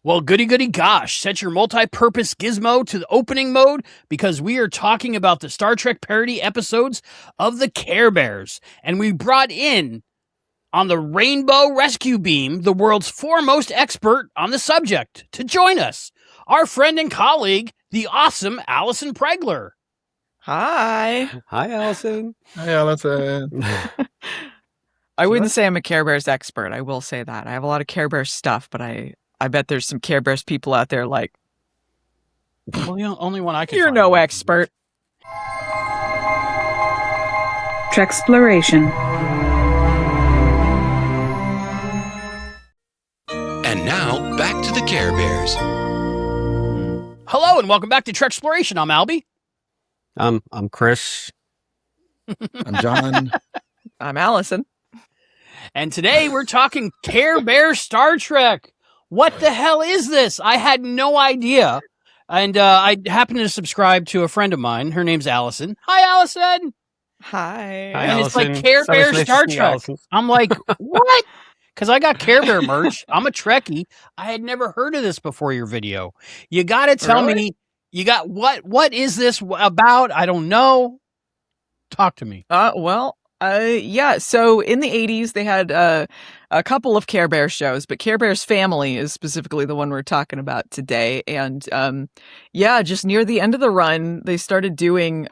Well, goody goody gosh, set your multi-purpose gizmo to the opening mode because we are talking about the Star Trek parody episodes of the Care Bears. And we brought in on the Rainbow Rescue Beam, the world's foremost expert on the subject, to join us, our friend and colleague, the awesome Allison Pregler. Hi. Hi, Allison. Hi, Allison. I wouldn't say I'm a Care Bears expert. I will say that. I have a lot of Care Bears stuff, but I bet there's some Care Bears people out there like, well, the only one I can you're find no expert. Trexploration. And now, back to the Care Bears. Hello and welcome back to Trexploration. I'm Albie. I'm Chris. I'm John. I'm Allison. And today we're talking Care Bear Star Trek. What the hell is this? I had no idea. And I happen to subscribe to a friend of mine. Her name's Allison. Hi, Allison. Hi. Hi, And Allison. it's like Care Bear Nice to Star see you, Trek. Allison. I'm like, what? Because I got Care Bear merch. I'm a Trekkie. I had never heard of this before your video. You got to tell me. You got what is this about? I don't know. Talk to me. Yeah. So in the 80s, they had a couple of Care Bear shows, but Care Bear's Family is specifically the one we're talking about today. And just near the end of the run, they started doing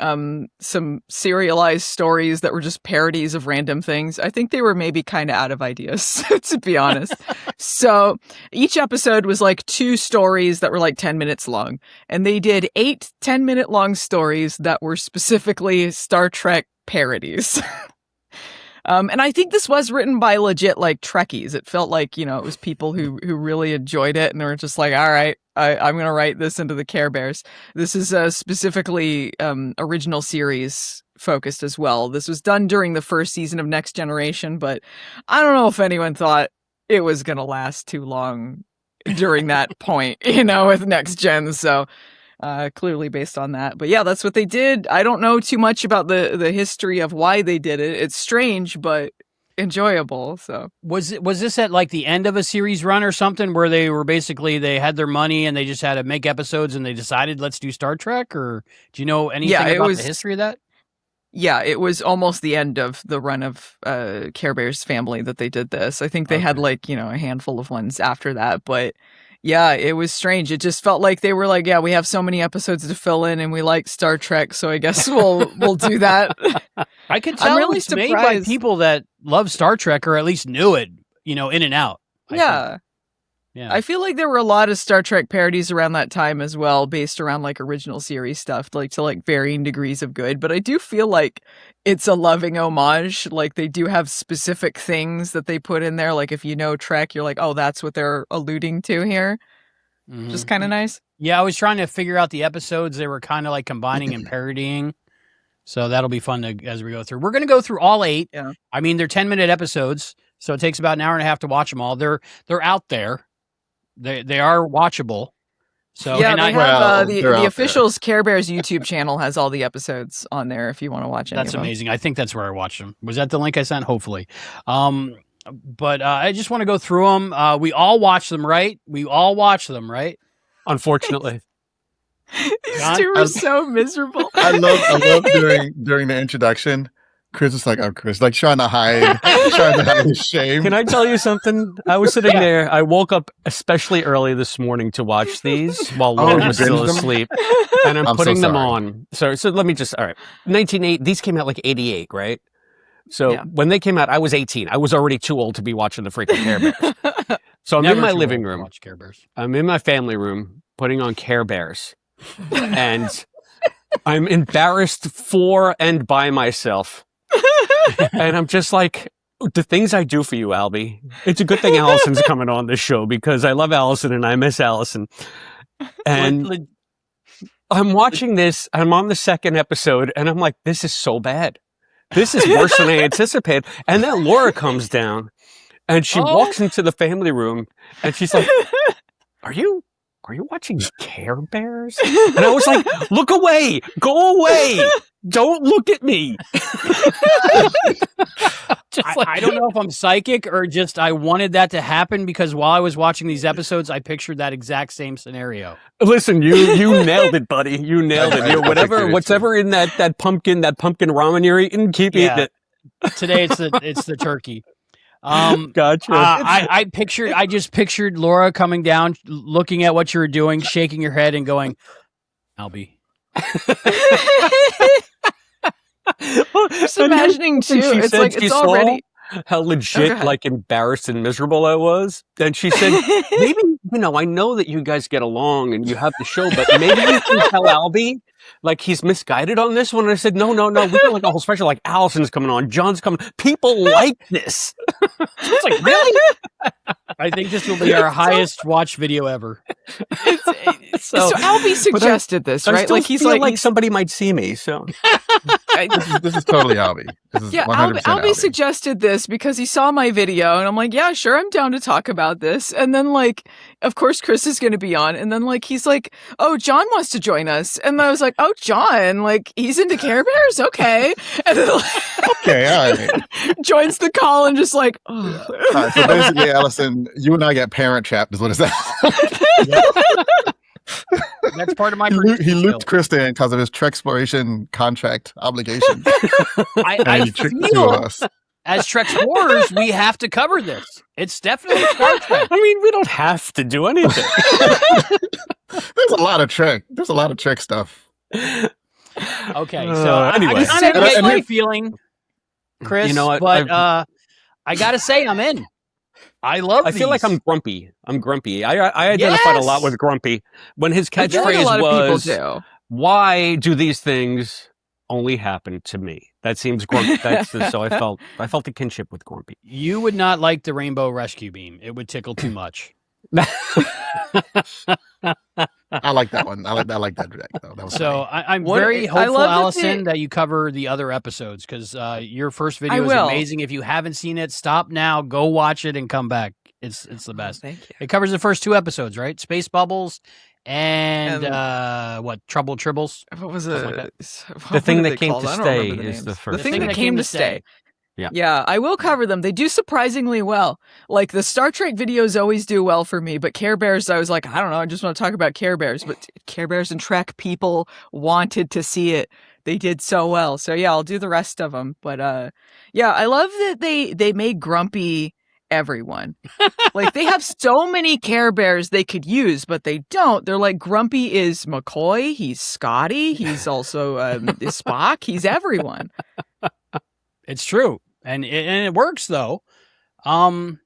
some serialized stories that were just parodies of random things. I think they were maybe kind of out of ideas, to be honest. So each episode was like 2 stories that were like 10 minutes long. And they did 8 10-minute long stories that were specifically Star Trek parodies. And I think this was written by legit like Trekkies. It felt like, it was people who really enjoyed it and they were just like, all right, I'm going to write this into the Care Bears. This is specifically original series focused as well. This was done during the first season of Next Generation, but I don't know if anyone thought it was going to last too long during that point, with Next Gen. So clearly based on that. But yeah, that's what they did. I don't know too much about the history of why they did it. It's strange, but enjoyable. So Was this at like the end of a series run or something where they had their money and they just had to make episodes and they decided let's do Star Trek? Or do you know anything about the history of that? Yeah, it was almost the end of the run of Care Bears Family that they did this. I think they had like, a handful of ones after that, but yeah, it was strange. It just felt like they were like, yeah, we have so many episodes to fill in and we like Star Trek, so I guess we'll do that. I could tell really it's made by people that love Star Trek or at least knew it, in and out. Yeah. I feel like there were a lot of Star Trek parodies around that time as well, based around like original series stuff, like to like varying degrees of good. But I do feel like it's a loving homage. Like they do have specific things that they put in there. Like if you know Trek, you're like, oh, that's what they're alluding to here. Mm-hmm. Just kind of nice. Yeah, I was trying to figure out the episodes they were kind of like combining and parodying. So that'll be fun as we go through. We're going to go through all 8. Yeah. I mean, they're 10-minute episodes, so it takes about an hour and a half to watch them all. They're out there. They are watchable. So yeah, they have the official's there. Care Bears YouTube channel has all the episodes on there if you want to watch it. That's amazing. I think that's where I watched them. Was that the link I sent? Hopefully. But I just want to go through them. We all watch them, right? Unfortunately. These two were so miserable. I love during the introduction. Chris is like, oh, Chris, like trying to hide his shame. Can I tell you something? I was sitting there. I woke up especially early this morning to watch these while Lauren was still asleep. And I'm putting them on. So let me just, all right. 1980, these came out like 88, right? So when they came out, I was 18. I was already too old to be watching the freaking Care Bears. So I'm in my living room. Watch Care Bears. I'm in my family room putting on Care Bears. And I'm embarrassed for and by myself. And I'm just like, the things I do for you, Albie. It's a good thing Allison's coming on this show because I love Allison and I miss Allison. And I'm watching this. I'm on the 2nd episode and I'm like, this is so bad. This is worse than I anticipated. And then Laura comes down and she walks into the family room and she's like, are you watching Care Bears? And I was like, look away, go away. Don't look at me. I don't know if I'm psychic or just I wanted that to happen because while I was watching these episodes, I pictured that exact same scenario. Listen, you nailed it, buddy. You nailed it. I Whatever in that pumpkin ramen you're eating, keep eating it. Today it's the turkey. Gotcha. I just pictured Laura coming down, looking at what you were doing, shaking your head and going, Albie. Just imagining too. It's like it's already how legit, like embarrassed and miserable I was. And she said, maybe, I know that you guys get along and you have the show, but maybe you can tell Albie, like he's misguided on this one. And I said, no. We got like a whole special, like Allison's coming on, John's coming. People like this. It's like, really? I think this will be our highest watch video ever. So Albie suggested this, right? Like he's like somebody might see me. So this is totally Albie. This is 100% Albie suggested this because he saw my video, and I'm like, yeah, sure, I'm down to talk about this. And then, like, of course, Chris is going to be on, and then like he's like, oh, John wants to join us, and I was like, oh, John, like he's into Care Bears, okay, and then okay, all right. joins the call and just like, oh. All right, so basically, Allison, you and I get parent trapped, is what it's at. That's part of my. He looped Krista in because of his Trek exploration contract obligation. I feel as Trek Explorers, we have to cover this. It's definitely Star Trek. I mean, we don't have to do anything. There's a lot of Trek. There's a lot of Trek stuff. Okay, so anyway, I kind of get my feeling, Chris. You know what? But I gotta say, I'm in. I feel like I'm grumpy. I identified a lot with grumpy when his catchphrase was, "Why do these things only happen to me?" That seems grumpy. So I felt a kinship with grumpy. You would not like the rainbow rescue beam. It would tickle too much. I like that one. I like that direct, though. That was so I'm very hopeful, Allison, that you cover the other episodes because your first video is amazing. If you haven't seen it, stop now, go watch it, and come back. It's the best. Thank you. It covers the first two episodes, right? Space Bubbles and Trouble Tribbles. What was it? Like the thing that came to stay is the first. The thing that came to stay. Yeah, I will cover them. They do surprisingly well. Like the Star Trek videos always do well for me, but Care Bears, I was like, I don't know, I just want to talk about Care Bears. But Care Bears and Trek people wanted to see it. They did so well. So yeah, I'll do the rest of them. But yeah, I love that they made Grumpy everyone. Like they have so many Care Bears they could use, but they don't. They're like, Grumpy is McCoy, he's Scotty, he's also Spock, he's everyone. It's true. And it works, though. So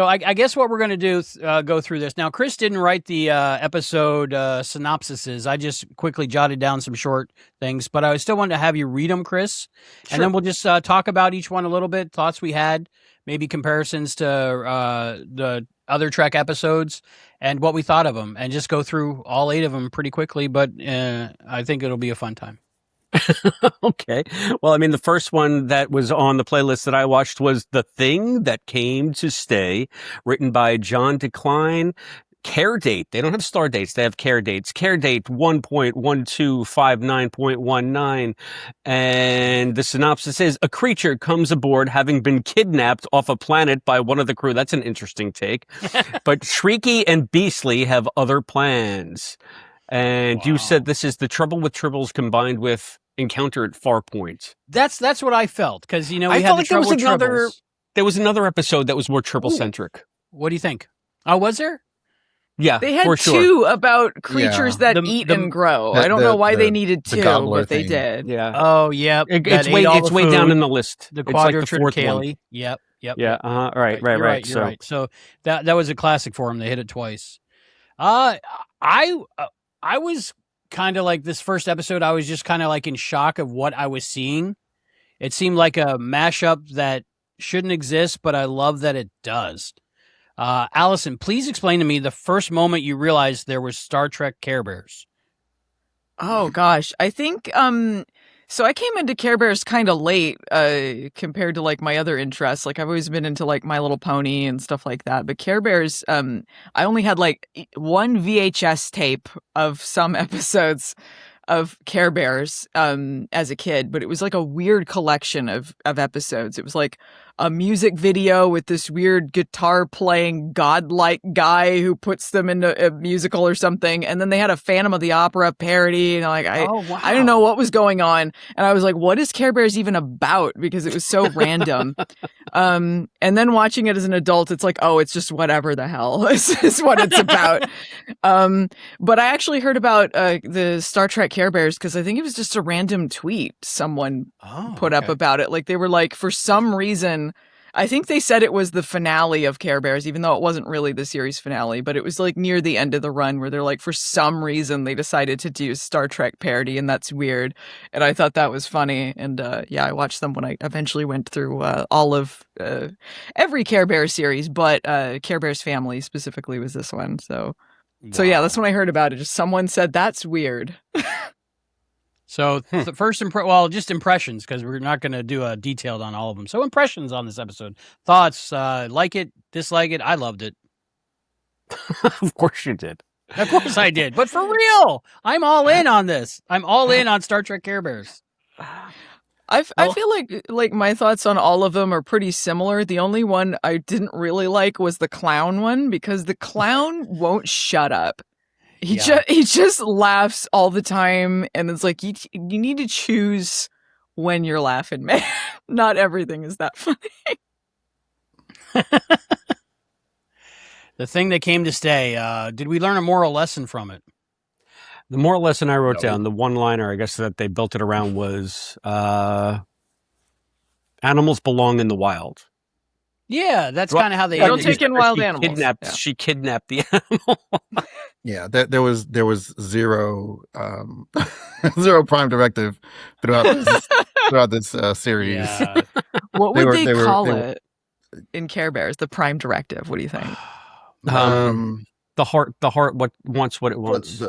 I guess what we're going to do, go through this. Now, Chris didn't write the episode synopsises. I just quickly jotted down some short things, but I still wanted to have you read them, Chris. Sure. And then we'll just talk about each one a little bit, thoughts we had, maybe comparisons to the other Trek episodes, and what we thought of them, and just go through all 8 of them pretty quickly, but I think it'll be a fun time. Okay. Well, I mean, the first one that was on the playlist that I watched was The Thing That Came to Stay, written by John Decline. Care date. They don't have star dates. They have care dates. Care date 1.1259.19. And the synopsis is, a creature comes aboard having been kidnapped off a planet by one of the crew. That's an interesting take. But Shrieky and Beastly have other plans. And you said this is the Trouble with Tribbles combined with Encounter at Farpoint. That's what I felt, because we I had felt the like there Trouble was with Tribbles. There was another episode that was more Tribble-centric. What do you think? Oh, was there? Yeah, they had for 2 sure. about creatures that eat and grow. I don't know why they needed 2, but they did. Yeah. Oh, yeah. It's way down in the list. The it's like the Quadratron 4th Kaylee. one. Yep. Yeah. Right. You're right. So that was a classic for them. They hit it twice. I was kind of like, this first episode, I was just kind of like in shock of what I was seeing. It seemed like a mashup that shouldn't exist, but I love that it does. Allison, please explain to me the first moment you realized there was Star Trek Care Bears. Oh gosh, I think so I came into Care Bears kind of late compared to like my other interests. Like I've always been into like My Little Pony and stuff like that, but Care Bears, I only had like 1 VHS tape of some episodes of Care Bears as a kid, but it was like a weird collection of episodes. It was like a music video with this weird guitar playing godlike guy who puts them into a musical or something, and then they had a Phantom of the Opera parody, and I didn't know what was going on, and I was like, what is Care Bears even about? Because it was so random. And then watching it as an adult, it's like, oh, it's just whatever the hell is what it's about. But I actually heard about the Star Trek Care Bears because I think it was just a random tweet someone put up about it. Like they were like, for some reason, I think they said it was the finale of Care Bears, even though it wasn't really the series finale, but it was like near the end of the run where they're like, for some reason, they decided to do Star Trek parody, and that's weird. And I thought that was funny. And yeah, I watched them when I eventually went through all of every Care Bears series, but Care Bears Family specifically was this one. So yeah, that's when I heard about it. Just someone said, that's weird. So the first just impressions, because we're not going to do a detailed on all of them. So impressions on this episode, thoughts, like it, dislike it. I loved it. Of course you did. Of course I did. But for real, I'm all in on this. I'm all in on Star Trek Care Bears. I feel like my thoughts on all of them are pretty similar. The only one I didn't really like was the clown one, because the clown won't shut up. He just laughs all the time, and it's like you need to choose when you're laughing, man. Not everything is that funny. The thing that came to stay. Did we learn a moral lesson from it? The moral lesson I wrote down, the one-liner, I guess, that they built it around was animals belong in the wild. Yeah, that's kind of how they don't take in wild animals. She kidnapped the animal. Yeah, there was zero zero prime directive throughout this series. Yeah. What would they call it in Care Bears? The prime directive. What do you think? The heart wants what it wants.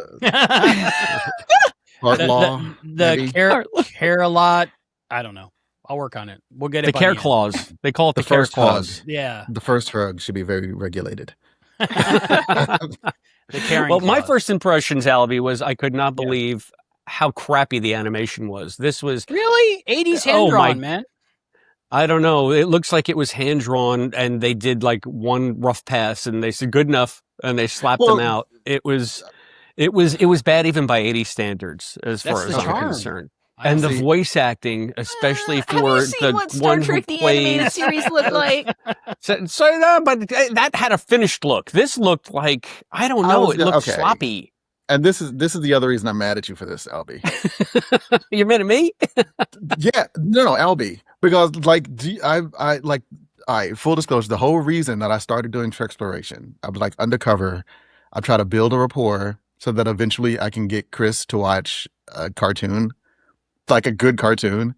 Heart law. The care a lot. I don't know. I'll work on it. We'll get it. The care clause. They call it the care clause. Yeah. The first hug should be very regulated. The caring well, my clause. first impressions, Albie, was I could not believe how crappy the animation was. This was really 80s hand drawn, man. I don't know. It looks like it was hand drawn, and they did like one rough pass, and they said good enough, and they slapped them out. It was bad even by 80 standards as far as I'm concerned. And the voice acting, especially for the one who plays the animated series looked like. But that had a finished look. This looked like it looked sloppy. And this is the other reason I'm mad at you for this, Albie. You're mad at me? Yeah, no, Albie, because full disclosure, the whole reason that I started doing Trek exploration, I was like undercover. I try to build a rapport so that eventually I can get Chris to watch a cartoon. Like a good cartoon,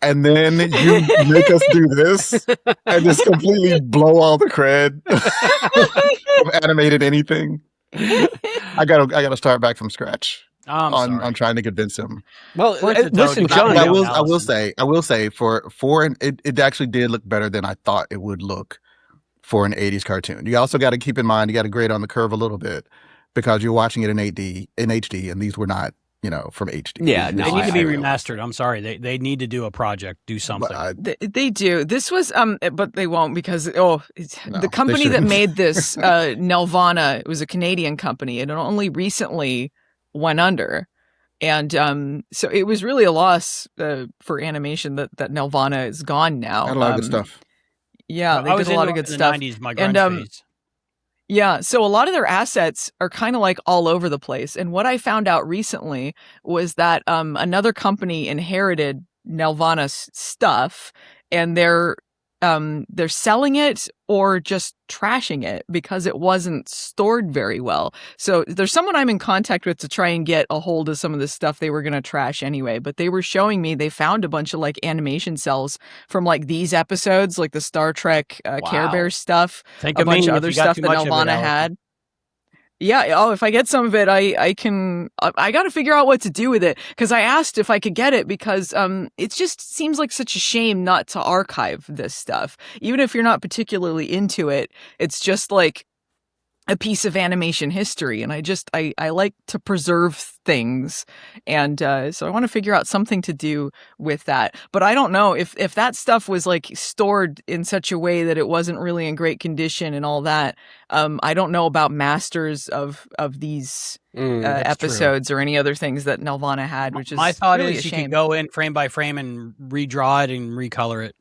and then you make us do this and just completely blow all the cred of animated anything. I gotta start back from scratch on trying to convince him. Well, listen, John. I will say for it actually did look better than I thought it would look for an 80s cartoon. You also got to keep in mind, you got to grade on the curve a little bit because you're watching it in HD, and these were not. From HD. Yeah, they need to be remastered. I'm sorry. They need to do a project, do something. They do. This was, but they won't because, the company that made this, Nelvana, it was a Canadian company, and it only recently went under. And so it was really a loss for animation that Nelvana is gone now. Had a lot of good stuff. Yeah, they did a lot of good stuff. In the 90s, my grunge phase. Yeah, so a lot of their assets are kind of like all over the place. And what I found out recently was that another company inherited Nelvana's stuff, and they're selling it or just trashing it because it wasn't stored very well. So there's someone I'm in contact with to try and get a hold of some of the stuff they were going to trash anyway. But they were showing me they found a bunch of like animation cells from like these episodes, like the Star Trek Care Bears stuff, a bunch of other stuff that Nelvana had. Yeah. Oh, if I get some of it, I got to figure out what to do with it. Cause I asked if I could get it because, it just seems like such a shame not to archive this stuff. Even if you're not particularly into it, it's just like, a piece of animation history, and I like to preserve things, and so I want to figure out something to do with that. But I don't know if that stuff was like stored in such a way that it wasn't really in great condition and all that. I don't know about masters of these episodes or any other things that Nelvana had, which is my thought really is a you shame. could go in frame by frame and redraw it and recolor it.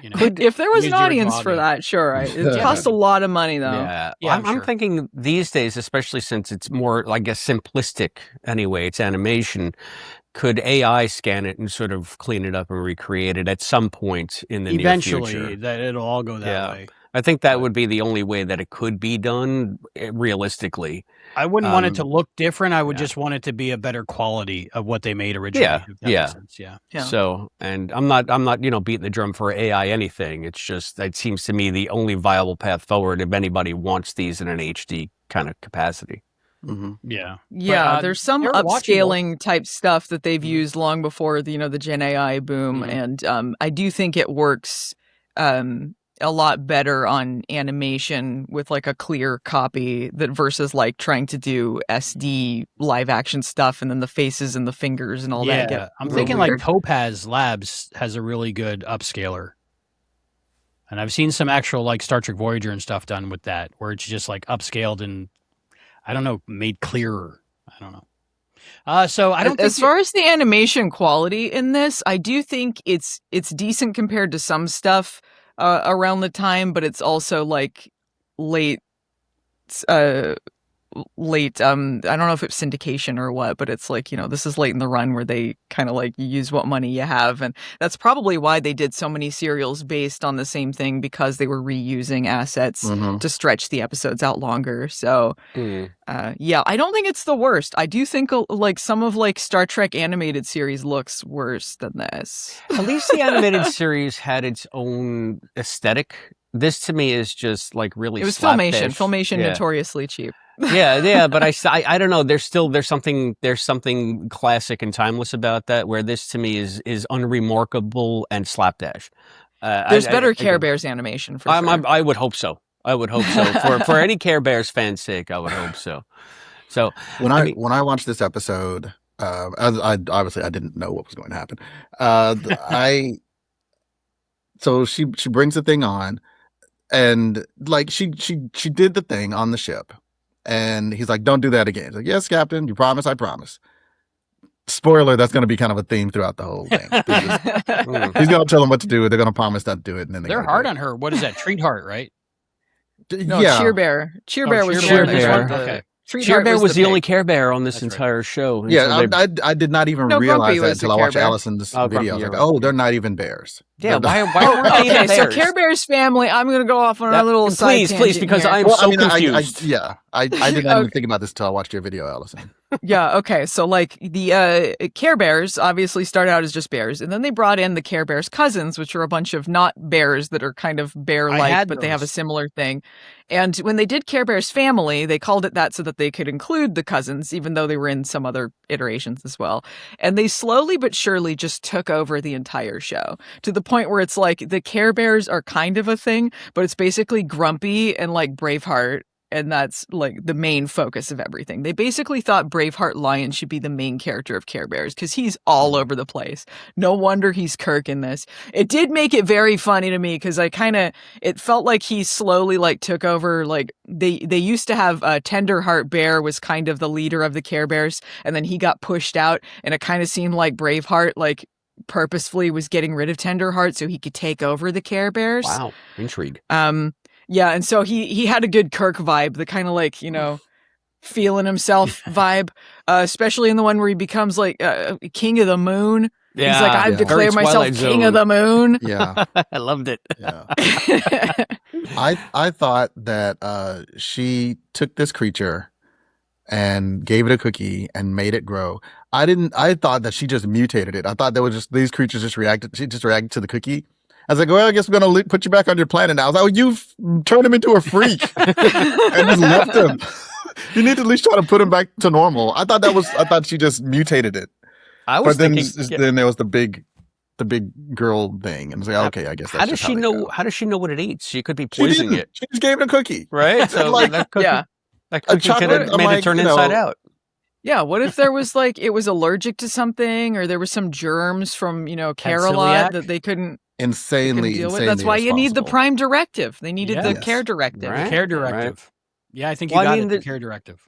You know, If there was use an your audience for drawing. that, sure. It costs a lot of money, though. Yeah, Yeah, I'm sure. thinking these days, especially since it's more, I guess, simplistic anyway, it's animation, could AI scan it and sort of clean it up and recreate it at some point in the near Eventually, future? that it'll all go that Yeah. way. I think that would be the only way that it could be done realistically. I wouldn't want it to Um, look different. I would yeah. just want it to be a better quality of what they made originally. Yeah, if that yeah. makes sense. Yeah. Yeah. So, and I'm not, beating the drum for AI anything. It's just, it seems to me the only viable path forward if anybody wants these in an HD kind of capacity. Mhm. Yeah. Yeah, But, there's some they're watchable. upscaling type stuff that they've used long before the Gen AI boom, and I do think it works a lot better on animation with like a clear copy that versus like trying to do SD live action stuff and then the faces and the fingers and all that. Yeah. Get I'm real thinking like weird. Topaz Labs has a really good upscaler. And I've seen some actual like Star Trek Voyager and stuff done with that, where it's just like upscaled and I don't know, made clearer. I don't know. So I don't think as far as the animation quality in this, I do think it's decent compared to some stuff around the time, but it's also like late I don't know if it's syndication or what, but it's like, this is late in the run where they kind of like use what money you have, and that's probably why they did so many serials based on the same thing, because they were reusing assets Mhm. to stretch the episodes out longer. So Hmm. yeah, I don't think it's the worst. I do think like some of like Star Trek animated series looks worse than this. At least the animated series had its own aesthetic. This to me is just like really It was slapdash. Filmation Yeah. notoriously cheap. yeah, but I don't know. There's something classic and timeless about that. Where this to me is unremarkable and slapdash. There's better Care Bears animation for sure. I would hope so. I would hope so. for any Care Bears fan's sake, I would hope so. So When I mean- when I watched this episode, I obviously I didn't know what was going to happen. So she brings the thing on, and like she did the thing on the ship, and he's like, "Don't do that again." He's like, "Yes, Captain, you promise? I promise." Spoiler: that's going to be kind of a theme throughout the whole thing. He's going to tell them what to do. They're going to promise not to do it, and then they're hard on her. What is that? Treat Heart, right? No, yeah. Cheer Bear. Cheer Bear was Cheer the one that Bear. got the- Okay. Treat Cheer Heart Bear was the only pig. Care Bear on this That's right. entire show. And Yeah, so they- I did not even No, realize Grumpy that was the until I Care watched Bear. Allison's Oh, video. Grumpy, I was you're like, right. "Oh, they're not even bears." yeah, They're- why weren't they Okay, even so bears? Care Bears family. I'm going to go off on a little side please, tangent because here. I'm Well, so I mean, confused. I did not even think about this until I watched your video, Allison. Yeah, okay. So like the Care Bears obviously started out as just bears, and then they brought in the Care Bears cousins, which are a bunch of not bears that are kind of I bear-like, had but they have a those. similar thing. And when they did Care Bears Family, they called it that so that they could include the cousins, even though they were in some other iterations as well. And they slowly but surely just took over the entire show to the point where it's like the Care Bears are kind of a thing, but it's basically Grumpy and like Braveheart. And that's like the main focus of everything. They basically thought Braveheart Lion should be the main character of Care Bears because he's all over the place. No wonder he's Kirk in this. It did make it very funny to me because it felt like he slowly like took over. Like they used to have Tenderheart Bear was kind of the leader of the Care Bears, and then he got pushed out, and it kind of seemed like Braveheart like purposefully was getting rid of Tenderheart so he could take over the Care Bears. Wow, intrigue. Yeah, and so he had a good Kirk vibe, the kind of like, feeling himself vibe, especially in the one where he becomes like King of the Moon. Yeah, He's like, I've yeah. declared Very myself Twilight King Zone. of the Moon. Yeah, I loved it. yeah. I thought that she took this creature and gave it a cookie and made it grow. I thought that she just mutated it. I thought there was just these creatures just reacted. She just reacted to the cookie. I was like, well, I guess we're going to put you back on your planet now. I was like, oh, you've turned him into a freak and just left him. You need to at least try to put him back to normal. I thought she just mutated it. I was But then, thinking, then there was the big the big girl thing, and it's like, okay, I guess that's How does just she they know? go. How does she know what it eats? She could be She poisoning didn't. it, She just gave it a cookie. right? So Like, that cookie, Yeah. that A cookie could chocolate, have I'm made like, it turn you inside know, out. Yeah, what if there was like it was allergic to something, or there was some germs from Care-a-Lot celiac? that they couldn't insanely deal with? That's why you need the irresponsible. Prime Directive. They needed Yeah. the Yes. Care Directive. Right. Care directive. Yeah, I think you Well, I got mean, it. The the- care directive.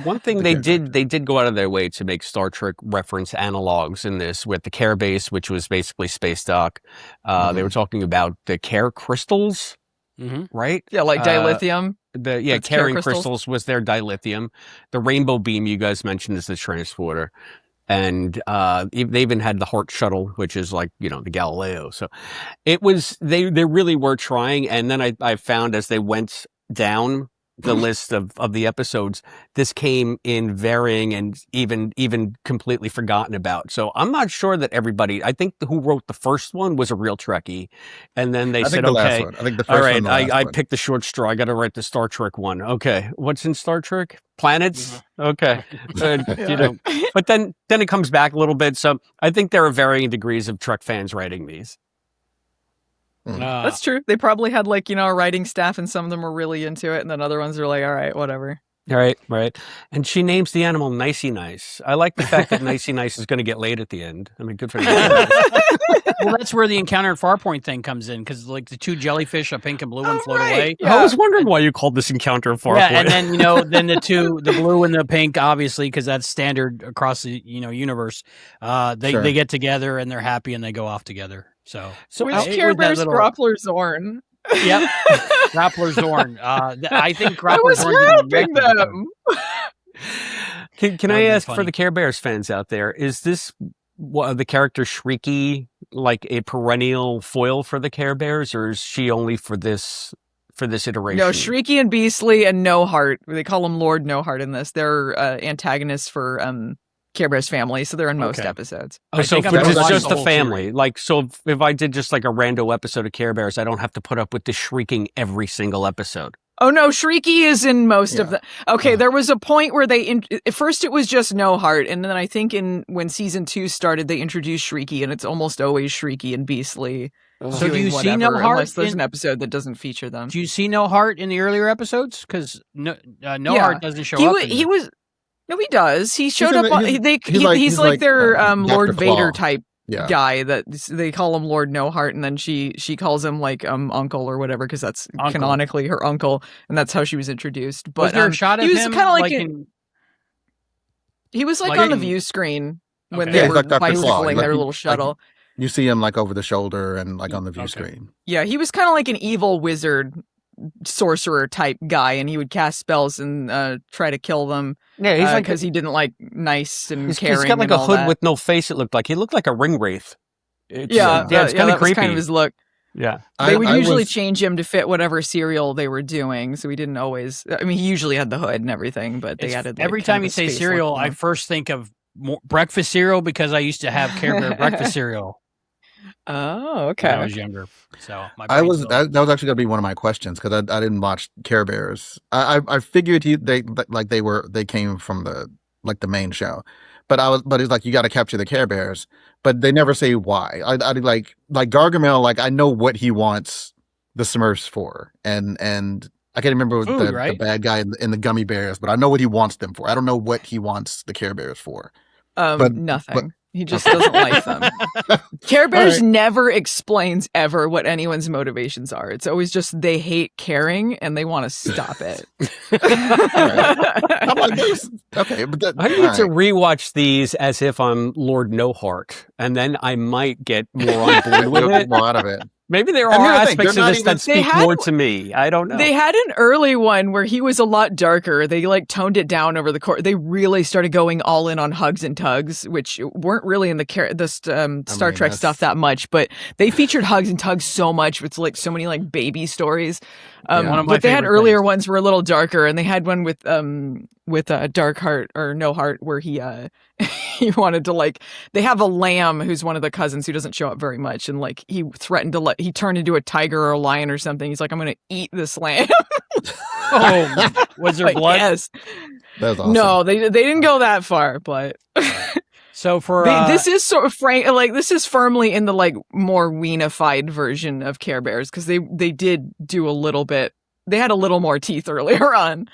One thing The they Care Directive. they did go out of their way to make Star Trek reference analogs in this with the Care Base, which was basically space dock. They were talking about the Care crystals, Mm-hmm. right? Yeah, like dilithium. Caring That's Care crystals. crystals was their dilithium. The rainbow beam you guys mentioned is the transporter. And they even had the Heart shuttle, which is like, the Galileo. So it was, they really were trying. And then I found as they went down the list of the episodes, this came in varying and even completely forgotten about. So I'm not sure that everybody, I think who wrote the first one was a real Trekkie. And then they I said, think the last okay, one. I think the all first right, one. The last I one. picked the short straw. I got to write the Star Trek one. Okay, what's in Star Trek? Planets. Okay, but then it comes back a little bit. So I think there are varying degrees of Trek fans writing these. That's true. They probably had a writing staff, and some of them were really into it, and then other ones are like, all right, whatever. Right. And she names the animal Nicey Nice. I like the fact that Nicey Nice is going to get laid at the end. I mean, good for them. Well, that's where the Encounter at Farpoint thing comes in, because like the two jellyfish, a pink and blue one, float away. Yeah. I was wondering why you called this Encounter a Farpoint. Yeah, and then then the blue and the pink, obviously, because that's standard across the universe. They get together and they're happy and they go off together. So Which it Care was that Bears little- Groppler Zorn? Yep, Grappler Zorn. I think I Grappler was Zorn helping them. Can I That'd be ask for funny. the Care Bears fans out there, is this the character Shrieky like a perennial foil for the Care Bears, or is she only for this iteration? No, Shrieky and Beastly and No Heart. They call them Lord No Heart in this. They're antagonists for Care Bears family, so they're in most Okay. episodes. Oh, so think I'm for gonna it's watch just the the whole family. series. Like, so if I did just like a rando episode of Care Bears, I don't have to put up with this shrieking every single episode. Oh no, Shrieky is in most of Yeah. the. Okay, there was a point where at first it was just No Heart, and then I think when season 2 started, they introduced Shrieky, and it's almost always Shrieky and Beastly. So do you doing see No whatever, Heart? unless there's an episode that doesn't feature them? Do you see No Heart in the earlier episodes? Because No Yeah. Heart doesn't show He up. was. He was. No, he does. He showed in up. the- On, he's like their Dr. Lord Vader Claw. type Yeah. guy that they call him Lord No Heart, and then she calls him like uncle or whatever, because that's Uncle. canonically her uncle, and that's how she was introduced. But was there a shot of he was him? kind of like he was like on the in- view screen when Okay. they Yeah, he's were like Dr. Claw. bicycling Like their he- little shuttle. You see him like over the shoulder and like on the view Okay. screen. Yeah, he was kind of like an evil wizard sorcerer type guy, and he would cast spells and try to kill them. Yeah, he's like because he didn't like nice and he's caring. got like and a all hood that. with no face. It looked like he looked like a ring wraith. It's, Yeah, it's kind that of was creepy. kind of his look. Yeah, They would usually was- change him to fit whatever cereal they were doing, so he didn't always. I mean, he usually had the hood and everything, but they added like, every kind time of you a say space cereal, look I on him. first think of breakfast cereal, because I used to have Care Bear breakfast cereal Oh, when I okay. was younger. So my I brain's was still- that was actually gonna be one of my questions because I didn't watch Care Bears. I figured they came from the main show, but it's like you got to capture the Care Bears, but they never say why. I like Gargamel. Like I know what he wants the Smurfs for, and I can't remember Food, the right? bad guy in the gummy bears, but I know what he wants them for. I don't know what he wants the Care Bears for. But- Nothing. He just doesn't like them. Care Bears never explains ever what anyone's motivations are. It's always just they hate caring and they want to stop it. I'm like, okay, but that, I need all to right. rewatch these as if I'm Lord No Heart, and then I might get more on board with You'll it. get more out of it. Maybe there And are here's the thing, aspects they're of not this even- that speak had- more to me. I don't know. They had an early one where he was a lot darker. They like toned it down over the course. They really started going all in on hugs and tugs, which weren't really in the Star mean, Trek that's- stuff that much, but they featured hugs and tugs so much. It's like so many like baby stories. Yeah. One of my But they had favorite earlier things. ones were a little darker, and they had one with Dark Heart or No Heart where he he wanted to like they have a lamb who's one of the cousins who doesn't show up very much, and like he threatened to he turned into a tiger or a lion or something. He's like, I'm gonna eat this lamb. Oh, was there Like, blood? yes. That's awesome. No, they didn't go that far, but So for this is sort of this is firmly in the like more weenified version of Care Bears because they did do a little bit. They had a little more teeth earlier on.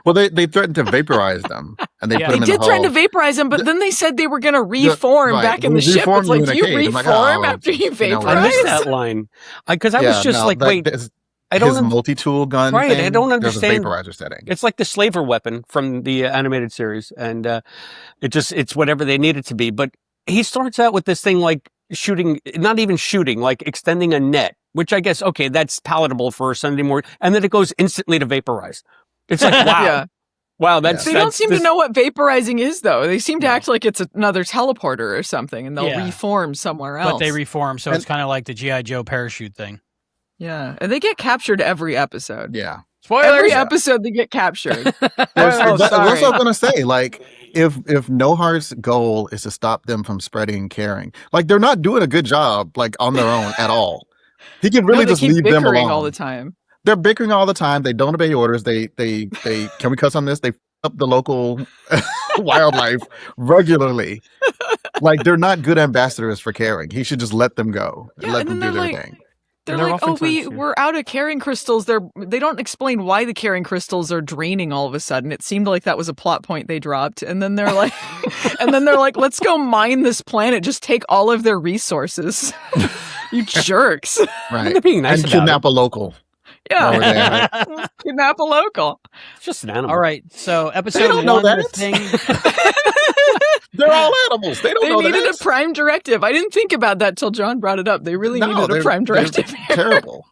Well, they threatened to vaporize them, and they Yeah. put They them in did the threaten to hull. vaporize them, but then they said they were going to reform right. back in We the ship. reform It's you like, in a do you cage. I'm like, reform oh, after you you know vaporize? what? I missed that line because I was just no, like, wait, I his don't. multi-tool gun. Right, I thing, don't there's a understand. vaporizer setting. It's like the slaver weapon from the animated series, and it's whatever they need it to be. But he starts out with this thing like shooting, not even shooting, like extending a net, which I guess okay, that's palatable for a Sunday morning, and then it goes instantly to vaporize. It's like wow, Yeah. wow, that's They don't seem to know what vaporizing is, though. They seem to No. act like it's another teleporter or something, and they'll Yeah. reform somewhere else. but they reform, so And- it's kind of like the G.I. Joe parachute thing. yeah, and they get captured every episode. Yeah. Every Spoilers. episode they get captured. That's Oh, what I was sorry. going to say. Like, if No Heart's goal is to stop them from spreading caring, like they're not doing a good job, like on their own at all. He can really No, they just keep leave them bickering alone all the time. They're bickering all the time. They don't obey orders. They can we cuss on this? They f up the local wildlife regularly. Like they're not good ambassadors for caring. He should just let them go and Yeah, let and them then do their they're thing. They're They're like, oh, oftentimes, yeah. we're out of carrying crystals. They don't explain why the carrying crystals are draining all of a sudden. It seemed like that was a plot point they dropped, and then they're like, let's go mine this planet. Just take all of their resources. You jerks. Right. They're being nice And about kidnap a local. Yeah, over there. kidnap a local. It's just an animal. All right, so episode don't know one, the that. thing. They're all animals. They don't They know needed that. a prime directive. I didn't think about that till John brought it up. They really No, needed a they're- prime they're directive. Terrible.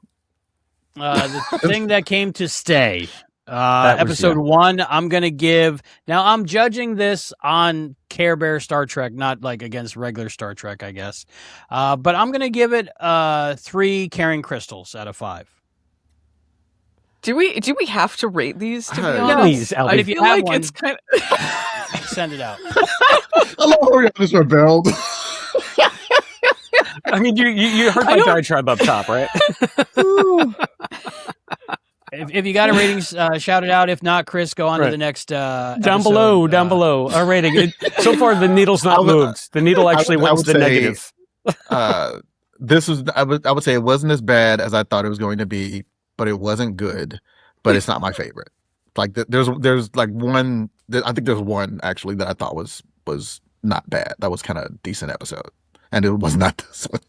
The thing that came to stay. That was- Episode yeah. 1, I'm going to give. Now, I'm judging this on Care Bear Star Trek, not like against regular Star Trek, I guess. But I'm going to give it 3 carrying crystals out of 5. Do we have to rate these? To be No. honest, Please, Albie. I If you feel have like one- it's kind of. Send it out. I love how we just rebelled. I mean, you heard my diatribe up top, right? If you got a rating, shout it out. If not, Chris, go on to Right. the next down episode. below. Our rating. So far, the needle's not I would- moved. The needle actually I went would to the say- negative. This was I would say it wasn't as bad as I thought it was going to be, but it wasn't good. But it's not my favorite. Like there's like one. I think there's one actually that I thought was not bad. That was kind of a decent episode, and it was not this one.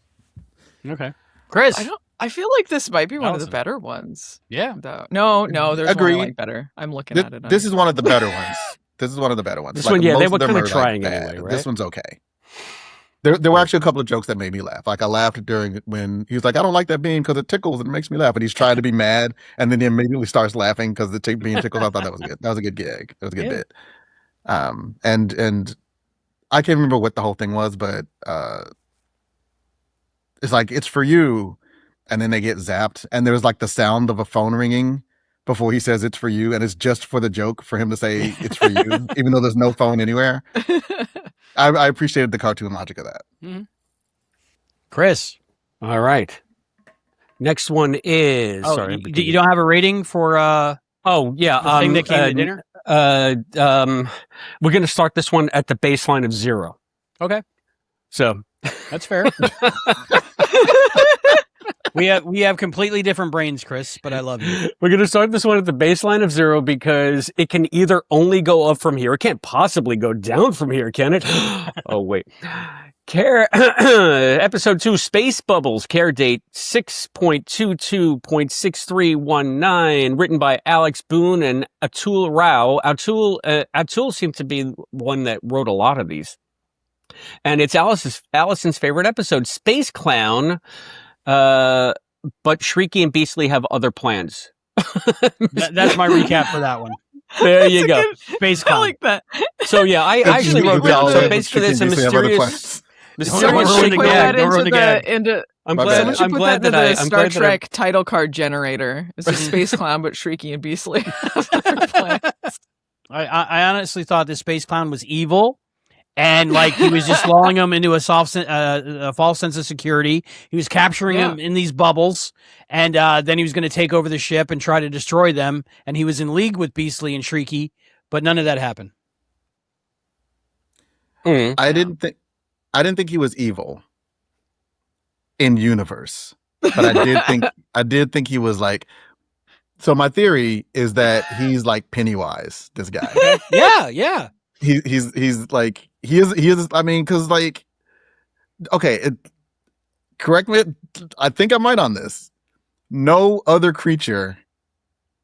Okay. Chris. I feel like this might be one of Allison. the better ones. Yeah. Though. No, there's one I Agreed. like better. I'm looking at it. This is one of the better ones. This is one of the better ones. This one, yeah, most they of were them kinda are, trying bad. anyway, right? This one's okay. There were actually a couple of jokes that made me laugh. Like I laughed during when he was like, "I don't like that bean because it tickles and it makes me laugh," and he's trying to be mad, and then he immediately starts laughing because the bean tickles. I thought that was good. That was a good gig. That was a good bit. And I can't remember what the whole thing was, but it's like it's for you, and then they get zapped, and there's like the sound of a phone ringing before he says it's for you, and it's just for the joke for him to say it's for you, even though there's no phone anywhere. I appreciated the cartoon logic of that. Chris. All right. Next one is. Oh, sorry, you don't have a rating for Oh yeah, the thing that came to dinner? We're going to start this one at the baseline of 0. Okay. So That's fair. We have completely different brains, Chris, but I love you. we're going to start this one at the baseline of 0 because it can either only go up from here. It can't possibly go down from here, can it? Oh, wait. Care episode 2, Space Bubbles, care date 6.22.6319, written by Alex Boone and Atul Rao. Atul seemed to be one that wrote a lot of these. And it's Allison's favorite episode, Space Clown, but Shrieky and Beastly have other plans. That's my recap for that one. There you go. Space I Clown. like that. So yeah, I actually wrote down. So But basically, Chicken there's a Beastly have other mysterious. plans. Don't Someone ruin should the put gag. that Don't ruin the gag. into I'm My glad. bad. Someone should I'm put glad that that into the I'm Star glad that I- Trek title card generator. It's a space clown, but Shrieky and Beastly. I honestly thought this Space Clown was evil. And like he was just lulling him into a false sense of security. He was capturing him in these bubbles, and then he was going to take over the ship and try to destroy them. And he was in league with Beastly and Shrieky, but none of that happened. Mm. I didn't think he was evil in universe, but I did think he was like. So my theory is that he's like Pennywise. This guy. Yeah. He's like he is. I mean, because like, okay, correct me. I think I'm right on this. No other creature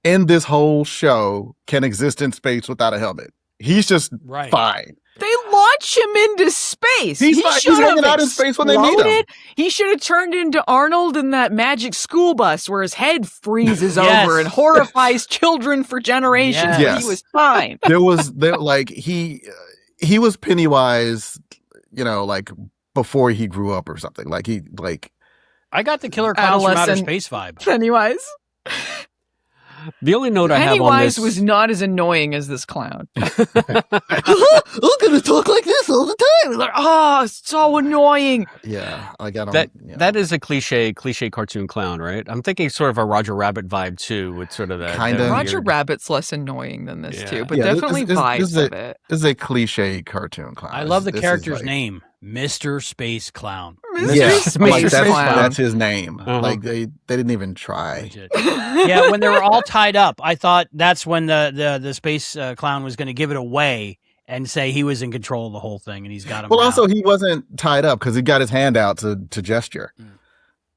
in this whole show can exist in space without a helmet. He's just Right. fine. They launch him into space. He's fine. He's hanging out in space when they need him. Exploded. He should have turned into Arnold in that magic school bus where his head freezes Yes. over and horrifies children for generations. Yes. But Yes. he was fine. There like he was Pennywise, you know, like before he grew up or something. Like I got the Killer Clowns from Outer Adolescent Space vibe. Pennywise. The only note I have on Pennywise this was not as annoying as this clown. I'm gonna talk like this all the time. Like, oh, so annoying. Yeah, like I don't. that is a cliche cartoon clown, right? I'm thinking sort of a Roger Rabbit vibe too, with sort of that. Kinda. that Roger weird- Rabbit's less annoying than this Yeah. too, but Yeah, definitely vibes of it. This is a cliche cartoon clown. I love the This is character's like- name, Mr. Space Clown. Yeah, Space like Clown. that's his name. Uh-huh. Like they didn't even try. Legit. Yeah, when they were all tied up, I thought that's when the space clown was going to give it away and say he was in control of the whole thing, and he's got him. Well, now. also he wasn't tied up because he got his hand out to gesture.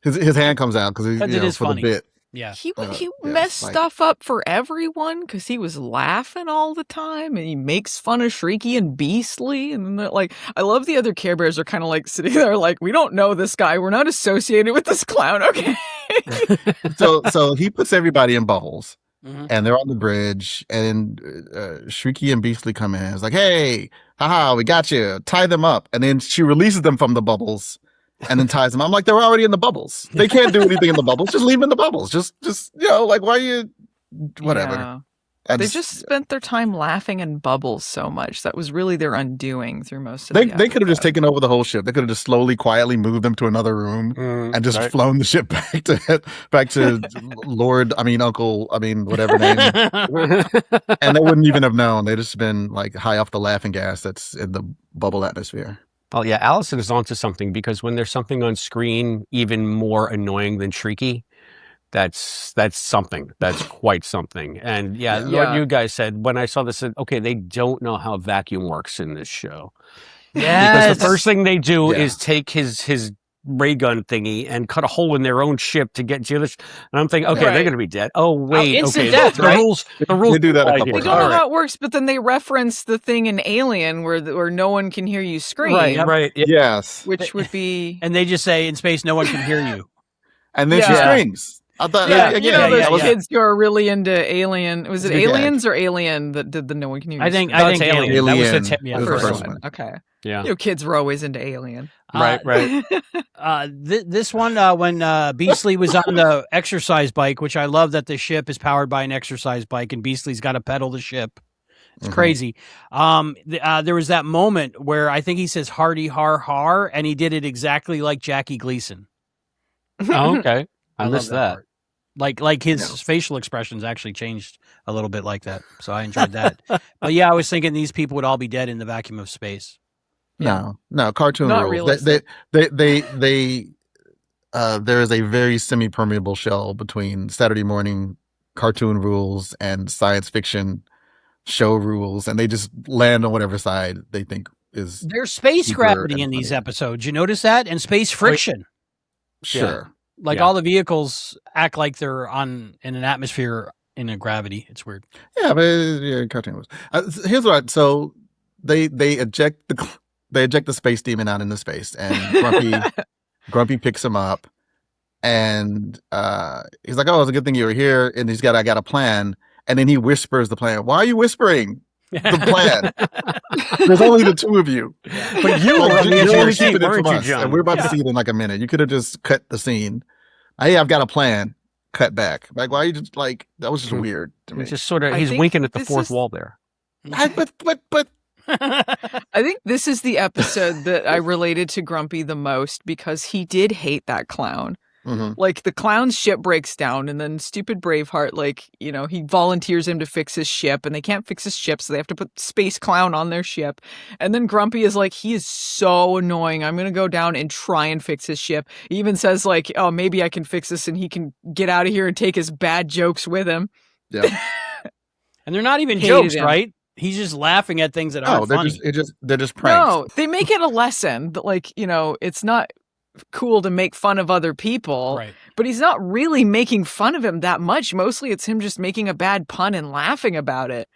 His hand comes out because But it is for funny. the bit. Yeah, He yeah, messed like- stuff up for everyone because he was laughing all the time, and he makes fun of Shrieky and Beastly, and then like I love the other Care Bears are kind of like sitting there like we don't know this guy, we're not associated with this clown, okay? So he puts everybody in bubbles, Mhm. and they're on the bridge, and Shrieky and Beastly come in. It's like, hey, haha, we got you. Tie them up, and then she releases them from the bubbles. And then ties them. I'm like, they're already in the bubbles. They can't do anything in the bubbles. Just leave them in the bubbles. Just like, why are you? Whatever. Yeah. I They just spent their time laughing in bubbles so much. That was really their undoing through most of They the could have just episode. taken over the whole ship. They could have just slowly, quietly moved them to another room and just right. flown the ship back to Uncle, whatever name. And they wouldn't even have known. They'd just been like high off the laughing gas that's in the bubble atmosphere. Oh yeah, Allison is onto something because when there's something on screen even more annoying than Shrieky, that's something. That's quite something. And yeah, Yeah. what you guys said when I saw this, I said, okay, they don't know how vacuum works in this show. yes. Because the first thing they do Yeah. is take his ray gun thingy and cut a hole in their own ship to get to the other. And I'm thinking, okay, Right. they're going to be dead. Oh wait, instant okay, death, the right? rules. The rules They do that a apply couple here. They of don't times. know how it works, but then they reference the thing in Alien where no one can hear you scream, Right, right. Yeah. Yes. which would be and they just say in space, no one can hear you. And then she Yeah. screams. I thought, Yeah, you again, know those yeah, yeah. kids who are really into Alien. Was it It's a big Aliens or Alien that did the no one can hear you I think scream? I think Alien. Alien. That was Alien. the Yeah, was the the first first one. one. Okay. Yeah. You know, kids were always into Alien. Right, right. This one, when Beastly was on the exercise bike, which I love that the ship is powered by an exercise bike, and Beastly's got to pedal the ship. It's Mhm. crazy. There was that moment where I think he says "hardy har har," and he did it exactly like Jackie Gleason. Oh, okay. I love missed that. part. Like his No. facial expressions actually changed a little bit like that. So I enjoyed that. But yeah, I was thinking these people would all be dead in the vacuum of space. No, cartoon Not rules. realistic. They there is a very semi-permeable shell between Saturday morning cartoon rules and science fiction show rules, and they just land on whatever side they think is There's space Super gravity and in these funny. episodes. You notice that? And space friction. sure. Like Yeah. all the vehicles act like they're in an atmosphere in a gravity. It's weird. Yeah, but cartoon rules. Here's what. So they eject the space demon out into space, and Grumpy picks him up, and he's like, "Oh, it's a good thing you were here." And I got a plan, and then he whispers the plan. Why are you whispering the plan? There's only the two of you. But you were on the edge of You're your only seat, keeping it weren't from you, us, John? and we're about to see it in like a minute. You could have just cut the scene. Hey, I've got a plan. Cut back. Like, why are you just like that? Was just Mhm. weird to me. It's just sort of I he's think winking at the this fourth is- wall there. But I think this is the episode that I related to Grumpy the most because he did hate that clown. Like the clown's ship breaks down, and then stupid Braveheart, like, you know, he volunteers him to fix his ship, and they can't fix his ship, so they have to put Space Clown on their ship. And then Grumpy is like, he is so annoying. I'm going to go down and try and fix his ship. He even says like, oh, maybe I can fix this and he can get out of here and take his bad jokes with him. Yeah. And they're not even Hated jokes, him. right? He's just laughing at things that aren't they're funny. they're just pranks. No, they make it a lesson that, like, you know, it's not cool to make fun of other people. Right. But he's not really making fun of him that much. Mostly it's him just making a bad pun and laughing about it.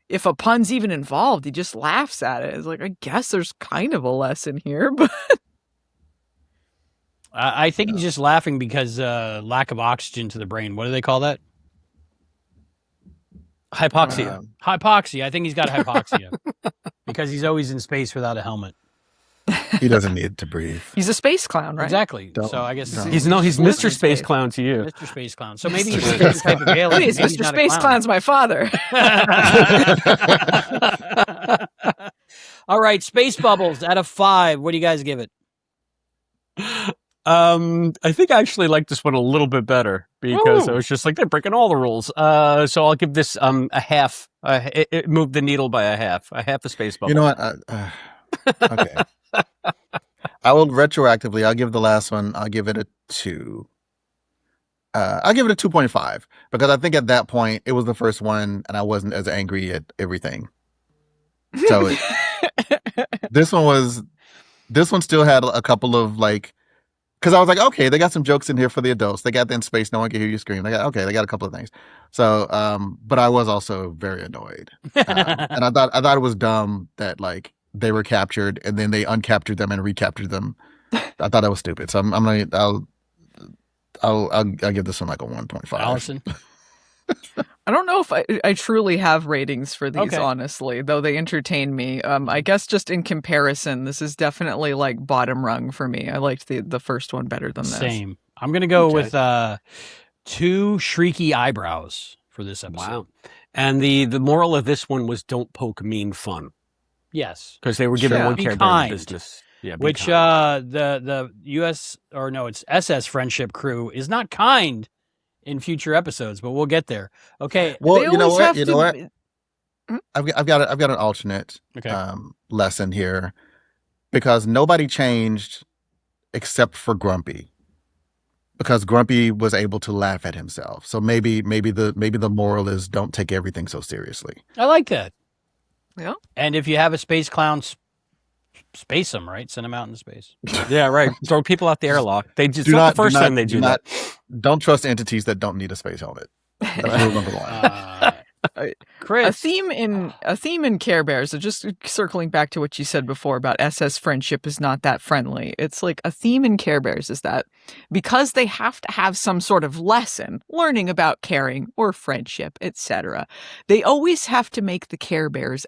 If a pun's even involved, he just laughs at it. It's like, I guess there's kind of a lesson here, but I think he's just laughing because lack of oxygen to the brain. What do they call that? Hypoxia. Hypoxia. I think he's got hypoxia because he's always in space without a helmet. He doesn't need to breathe. he's a space clown, right? Exactly. Don't- So I guess don't. He's Mr. Space Clown to you. Mr. Space Clown. So maybe he's a different type of alien. Please, Maybe he's Mr. not a Space clown. Clown's my father. All right, Space Bubbles out of 5. What do you guys give it? I think I actually like this one a little bit better because Ooh. I was just like, they're breaking all the rules. So I'll give this a half. It moved the needle by a half a space bubble. You know what? Okay. I will retroactively. I'll give the last one. I'll give it a 2. I'll give it a 2.5 because I think at that point it was the first one, and I wasn't as angry at everything. So this one still had a couple of like, because I was like, okay, they got some jokes in here for the adults. They got the in space, no one can hear you scream. They got a couple of things. So, but I was also very annoyed, and I thought it was dumb that like they were captured and then they uncaptured them and recaptured them. I thought that was stupid. So I'll give this one like a 1.5. Allison? I don't know if I truly have ratings for these, Okay. honestly, though they entertain me. I guess just in comparison, this is definitely like bottom rung for me. I liked the first one better than this. Same. I'm going to go Okay. with 2 shrieky eyebrows for this episode. Wow. And the moral of this one was don't poke mean fun Yes. because they were giving Sure. one Be Care Bear kind. business. Yeah, be Which kind. the US or no, it's SS Friendship crew is not kind in future episodes, but we'll get there. Okay. Well, They you know always what? have You to- know what? I've got an alternate Okay. lesson here because nobody changed except for Grumpy. Because Grumpy was able to laugh at himself. So maybe the moral is don't take everything so seriously. I like that. Yeah. And if you have a space clown, space them, right? Send them out into space. Yeah, right. Throw people out the airlock. They just not the first time they do that. Don't trust entities that don't need a space helmet. That's rule number 1. A Chris. theme in Care Bears. So just circling back to what you said before about SS Friendship is not that friendly. It's like a theme in Care Bears is that because they have to have some sort of lesson, learning about caring or friendship, etc. They always have to make the Care Bears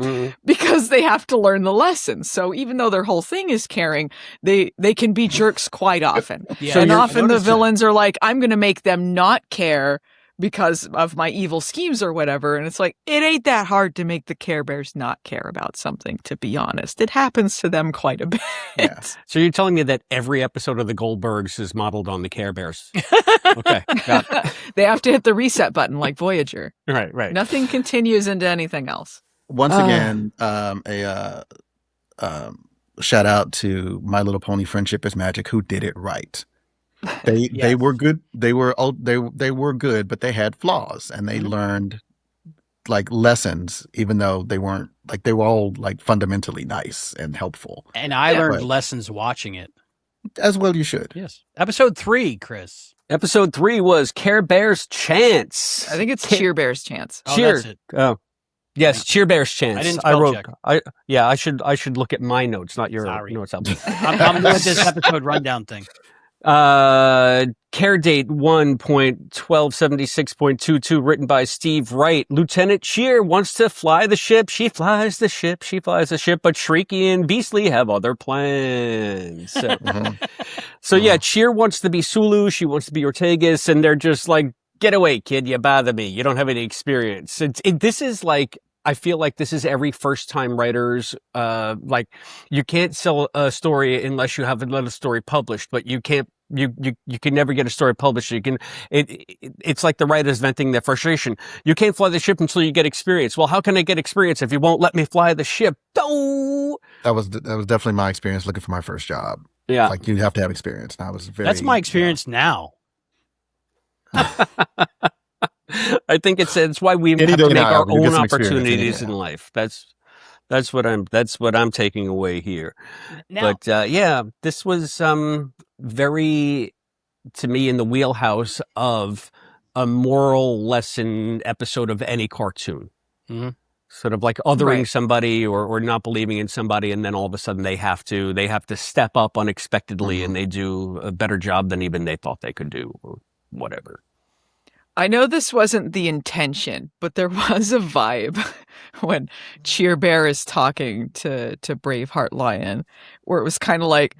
Mm-mm. because they have to learn the lesson. So even though their whole thing is caring, they can be jerks quite often. Yeah, And you're- often the notice it. villains are like, I'm going to make them not care because of my evil schemes or whatever. And it's like, it ain't that hard to make the Care Bears not care about something, to be honest. It happens to them quite a bit. Yeah. So you're telling me that every episode of the Goldbergs is modeled on the Care Bears? Okay, got it. They have to hit the reset button like Voyager. Right. Nothing continues into anything else. Once again, shout out to My Little Pony Friendship is Magic, who did it right. They Yes. were good. They were good, but they had flaws, and they learned like lessons, even though they weren't like they were all like fundamentally nice and helpful. And I Yeah. learned Right. lessons watching it. As well, you should. Yes. Episode 3, Chris. Episode 3 was Care Bear's Chance. I think it's Ca- Cheer Bear's chance. Oh, Cheer. that's it. Oh, yes, Cheer Bear's Chance. I didn't spell check. I should look at my notes, not your Sorry. notes. Albie. I'm doing this episode rundown thing. Care date 1.1276.22, written by Steve Wright. Lieutenant Cheer wants to fly the ship. She flies the ship. But Shrieky and Beastly have other plans. So, Mhm. yeah, Cheer wants to be Sulu. She wants to be Ortegas. And they're just like, get away, kid. You bother me. You don't have any experience. This is like, I feel like this is every first time writers, like you can't sell a story unless you have another story published, but you can't You can never get a story published. It's like the writers venting their frustration. You can't fly the ship until you get experience. Well, how can I get experience if you won't let me fly the ship? Oh! That was definitely my experience looking for my first job. Yeah. Like, you have to have experience. And I was very. That's my experience now. I think it's why we Any have day to make now, our you get own some experience, opportunities yeah. in life. That's what I'm taking away here. Now, But this was very, to me, in the wheelhouse of a moral lesson episode of any cartoon. Mhm. Sort of like othering Right. somebody or not believing in somebody, and then all of a sudden they have to step up unexpectedly, and they do a better job than even they thought they could do, or whatever. I know this wasn't the intention, but there was a vibe when Cheer Bear is talking to Braveheart Lion, where it was kind of like,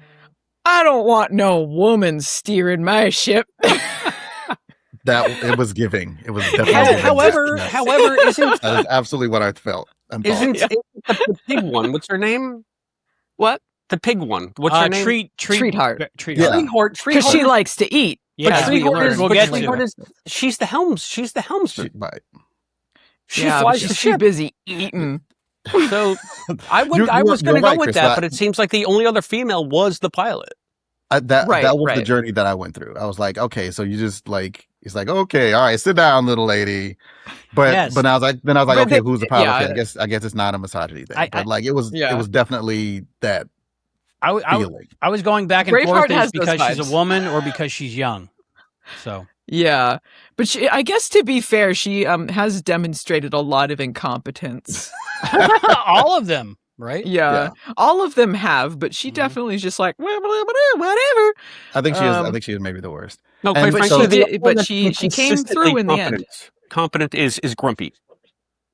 I don't want no woman steering my ship. That it was giving. It was definitely giving. However, Yes. isn't That is absolutely what I felt. And thought. isn't the pig one? What's her name? What? The pig one. What's her name? Treatheart. Treatheart. Yeah. Treatheart. Because she likes to eat. Yeah, as we Treatheart learned. is, We'll but get Treatheart to is, she's the helmsman. Right. She Yeah, but flies she's the too ship. busy eating. So I was You're going to right, go with Chris. that, but it seems like the only other female was the pilot. That Right, was the right. journey that I went through. I was like, okay, so you just like, he's like, okay, all right, sit down, little lady. But Yes. but I was like, But okay, they- who's the pilot? yeah. Okay, I guess it's not a misogyny thing. I- But like, it was definitely that I feeling. was going back and Braveheart forth has is those because she's vibes. a woman or because she's young. So Yeah. But I guess to be fair, she has demonstrated a lot of incompetence. all of them, right? Yeah. All of them have, but she Mhm. definitely is just like, whatever. I think she is. I Um, think she is maybe the worst. No, And quite but frankly, she the did- only but one that's she came through in the end. Competent is Grumpy.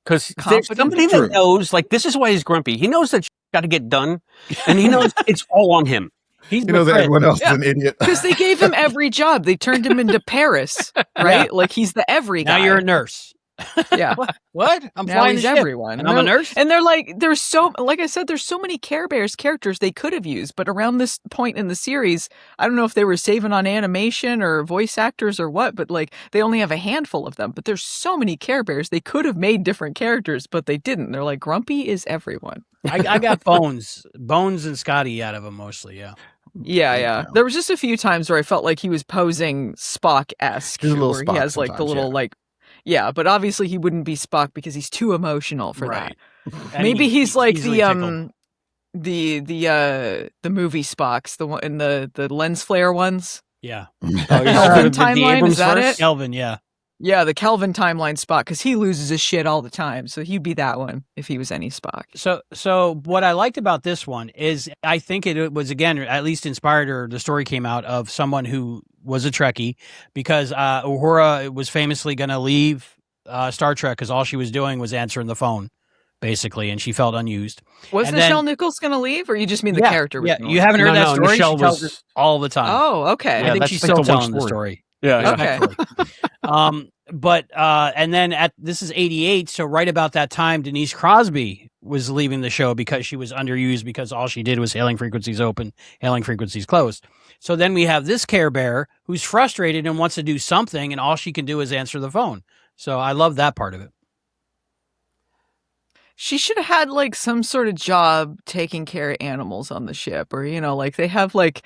Because there's Competent? somebody True. that knows, like, this is why he's grumpy. He knows that got to get done, and he knows it's all on him. He's He knows that Chris. everyone else Yeah. is an idiot. Because they gave him every job. They turned him into Paris, right? Like he's the every Now guy. you're a nurse. Yeah. What? I'm Now flying he's the ship. everyone. And I'm a nurse? And they're like, like I said, there's so many Care Bears characters they could have used, but around this point in the series, I don't know if they were saving on animation or voice actors or what, but like they only have a handful of them. But there's so many Care Bears, they could have made different characters, but they didn't. They're like, Grumpy is everyone. I got Bones and Scotty out of them mostly, yeah. Yeah. Yeah. There was just a few times where I felt like he was posing Spock-esque, He's a little where Spock he has like the sometimes, little yeah. like, yeah, but obviously he wouldn't be Spock because he's too emotional for Right. that. And Maybe he's like easily the tickled. the movie Spocks, the one in the lens flare ones. Yeah. Kelvin timeline, Abrams is that verse? it? Kelvin, yeah. Yeah, the Kelvin timeline Spock, because he loses his shit all the time. So he'd be that one if he was any Spock. So what I liked about this one is I think it was, again, at least inspired, or the story came out of someone who was a Trekkie, because Uhura was famously going to leave Star Trek because all she was doing was answering the phone, basically, and she felt unused. Was And Nichelle then- Nichols going to leave, or you just mean the Yeah, character? Was Yeah, gonna you leave? haven't heard that No, story? Nichelle She tells was- it all the time. Oh, okay. I Yeah, think that's she's like still the one telling the story. story. Yeah. Okay. But and then this is 88, so right about that time Denise Crosby was leaving the show because she was underused, because all she did was hailing frequencies open, hailing frequencies closed. So then we have this Care Bear who's frustrated and wants to do something, and all she can do is answer the phone. So I love that part of it. She should have had like some sort of job taking care of animals on the ship, or like they have like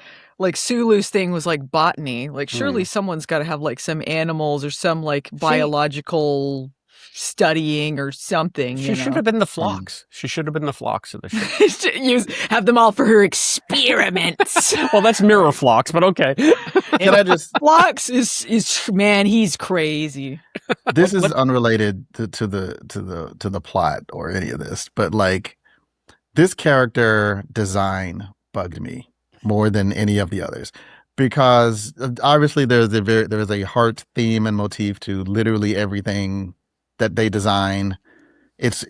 Sulu's thing was like botany. Like surely someone's got to have like some animals or some like biological studying or something. She should have been the flocks. She should have been the flocks of the ship. Have them all for her experiments. Well, that's mirror flocks, but okay. Can I just? Phlox is man, he's crazy. This is unrelated to the plot or any of this, but like this character design bugged me more than any of the others, because obviously there's a heart theme and motif to literally everything that they design. It's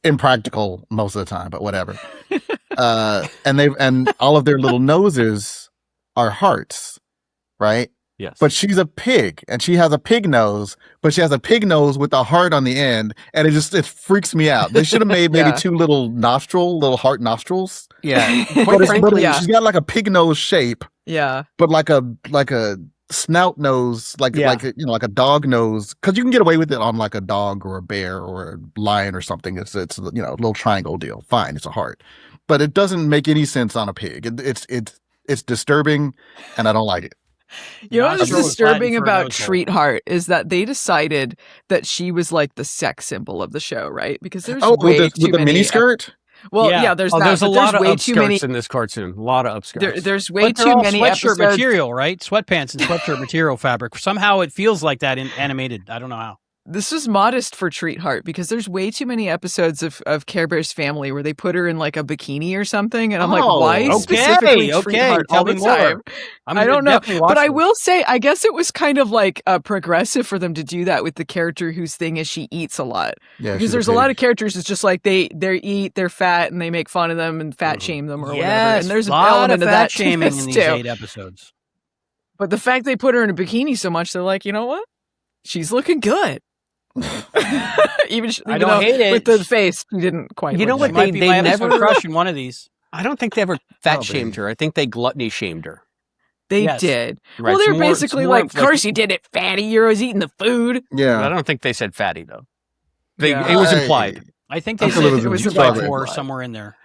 impractical most of the time, but whatever. And all of their little noses are hearts, right? Yes. But she's a pig, and she has a pig nose, but she has a pig nose with a heart on the end, and it freaks me out. They should have made maybe Yeah. two little heart nostrils. yeah. But Quite frankly, yeah. she's got like a pig nose shape, Yeah. but like a snout nose, like like a dog nose, because you can get away with it on like a dog or a bear or a lion or something. It's a little triangle deal. Fine, it's a heart, but it doesn't make any sense on a pig. It's disturbing, and I don't like it. You know what's Nostril is disturbing Latin for a about nose hole. Treat Heart is that they decided that she was like the sex symbol of the show, right? Because there's Oh, way with too the many mini skirt. Well, Yeah. yeah, there's that. There's a but lot of way too many. upskirts in this cartoon. A lot of upskirts. There's way But they're too all many sweatshirt episodes. material, right? Sweatpants and sweatshirt material fabric. Somehow it feels like that in animated. I don't know how. This was modest for Treat Heart because there's way too many episodes of Care Bear's family where they put her in like a bikini or something, and I'm like, why okay, specifically Treat okay, Heart tell all me the more. time? I'm I gonna don't know, definitely watch but I this. will say, I guess it was kind of like progressive for them to do that with the character whose thing is she eats a lot. Yeah, Because there's a lot of characters it's just like they eat, they're fat, and they make fun of them and fat shame them or whatever. And there's a an lot element of of fat that shaming to in this these too. 8 episodes. But the fact they put her in a bikini so much, they're like, you know what? She's looking good. even I even don't though hate it. with the face, she didn't quite. You know look what, She good. might be they my episode never- crush in one of these. I don't think they ever fat Probably. shamed her. I think they gluttony shamed her. They Yes. did. Right, Well, it's they're more- it's basically more like, of of course you did it, fatty. You're always eating the food. I Yeah, don't think they said fatty though. Yeah. It was implied. I think they I said thought it it was was in 2 by progress. 4 somewhere in there.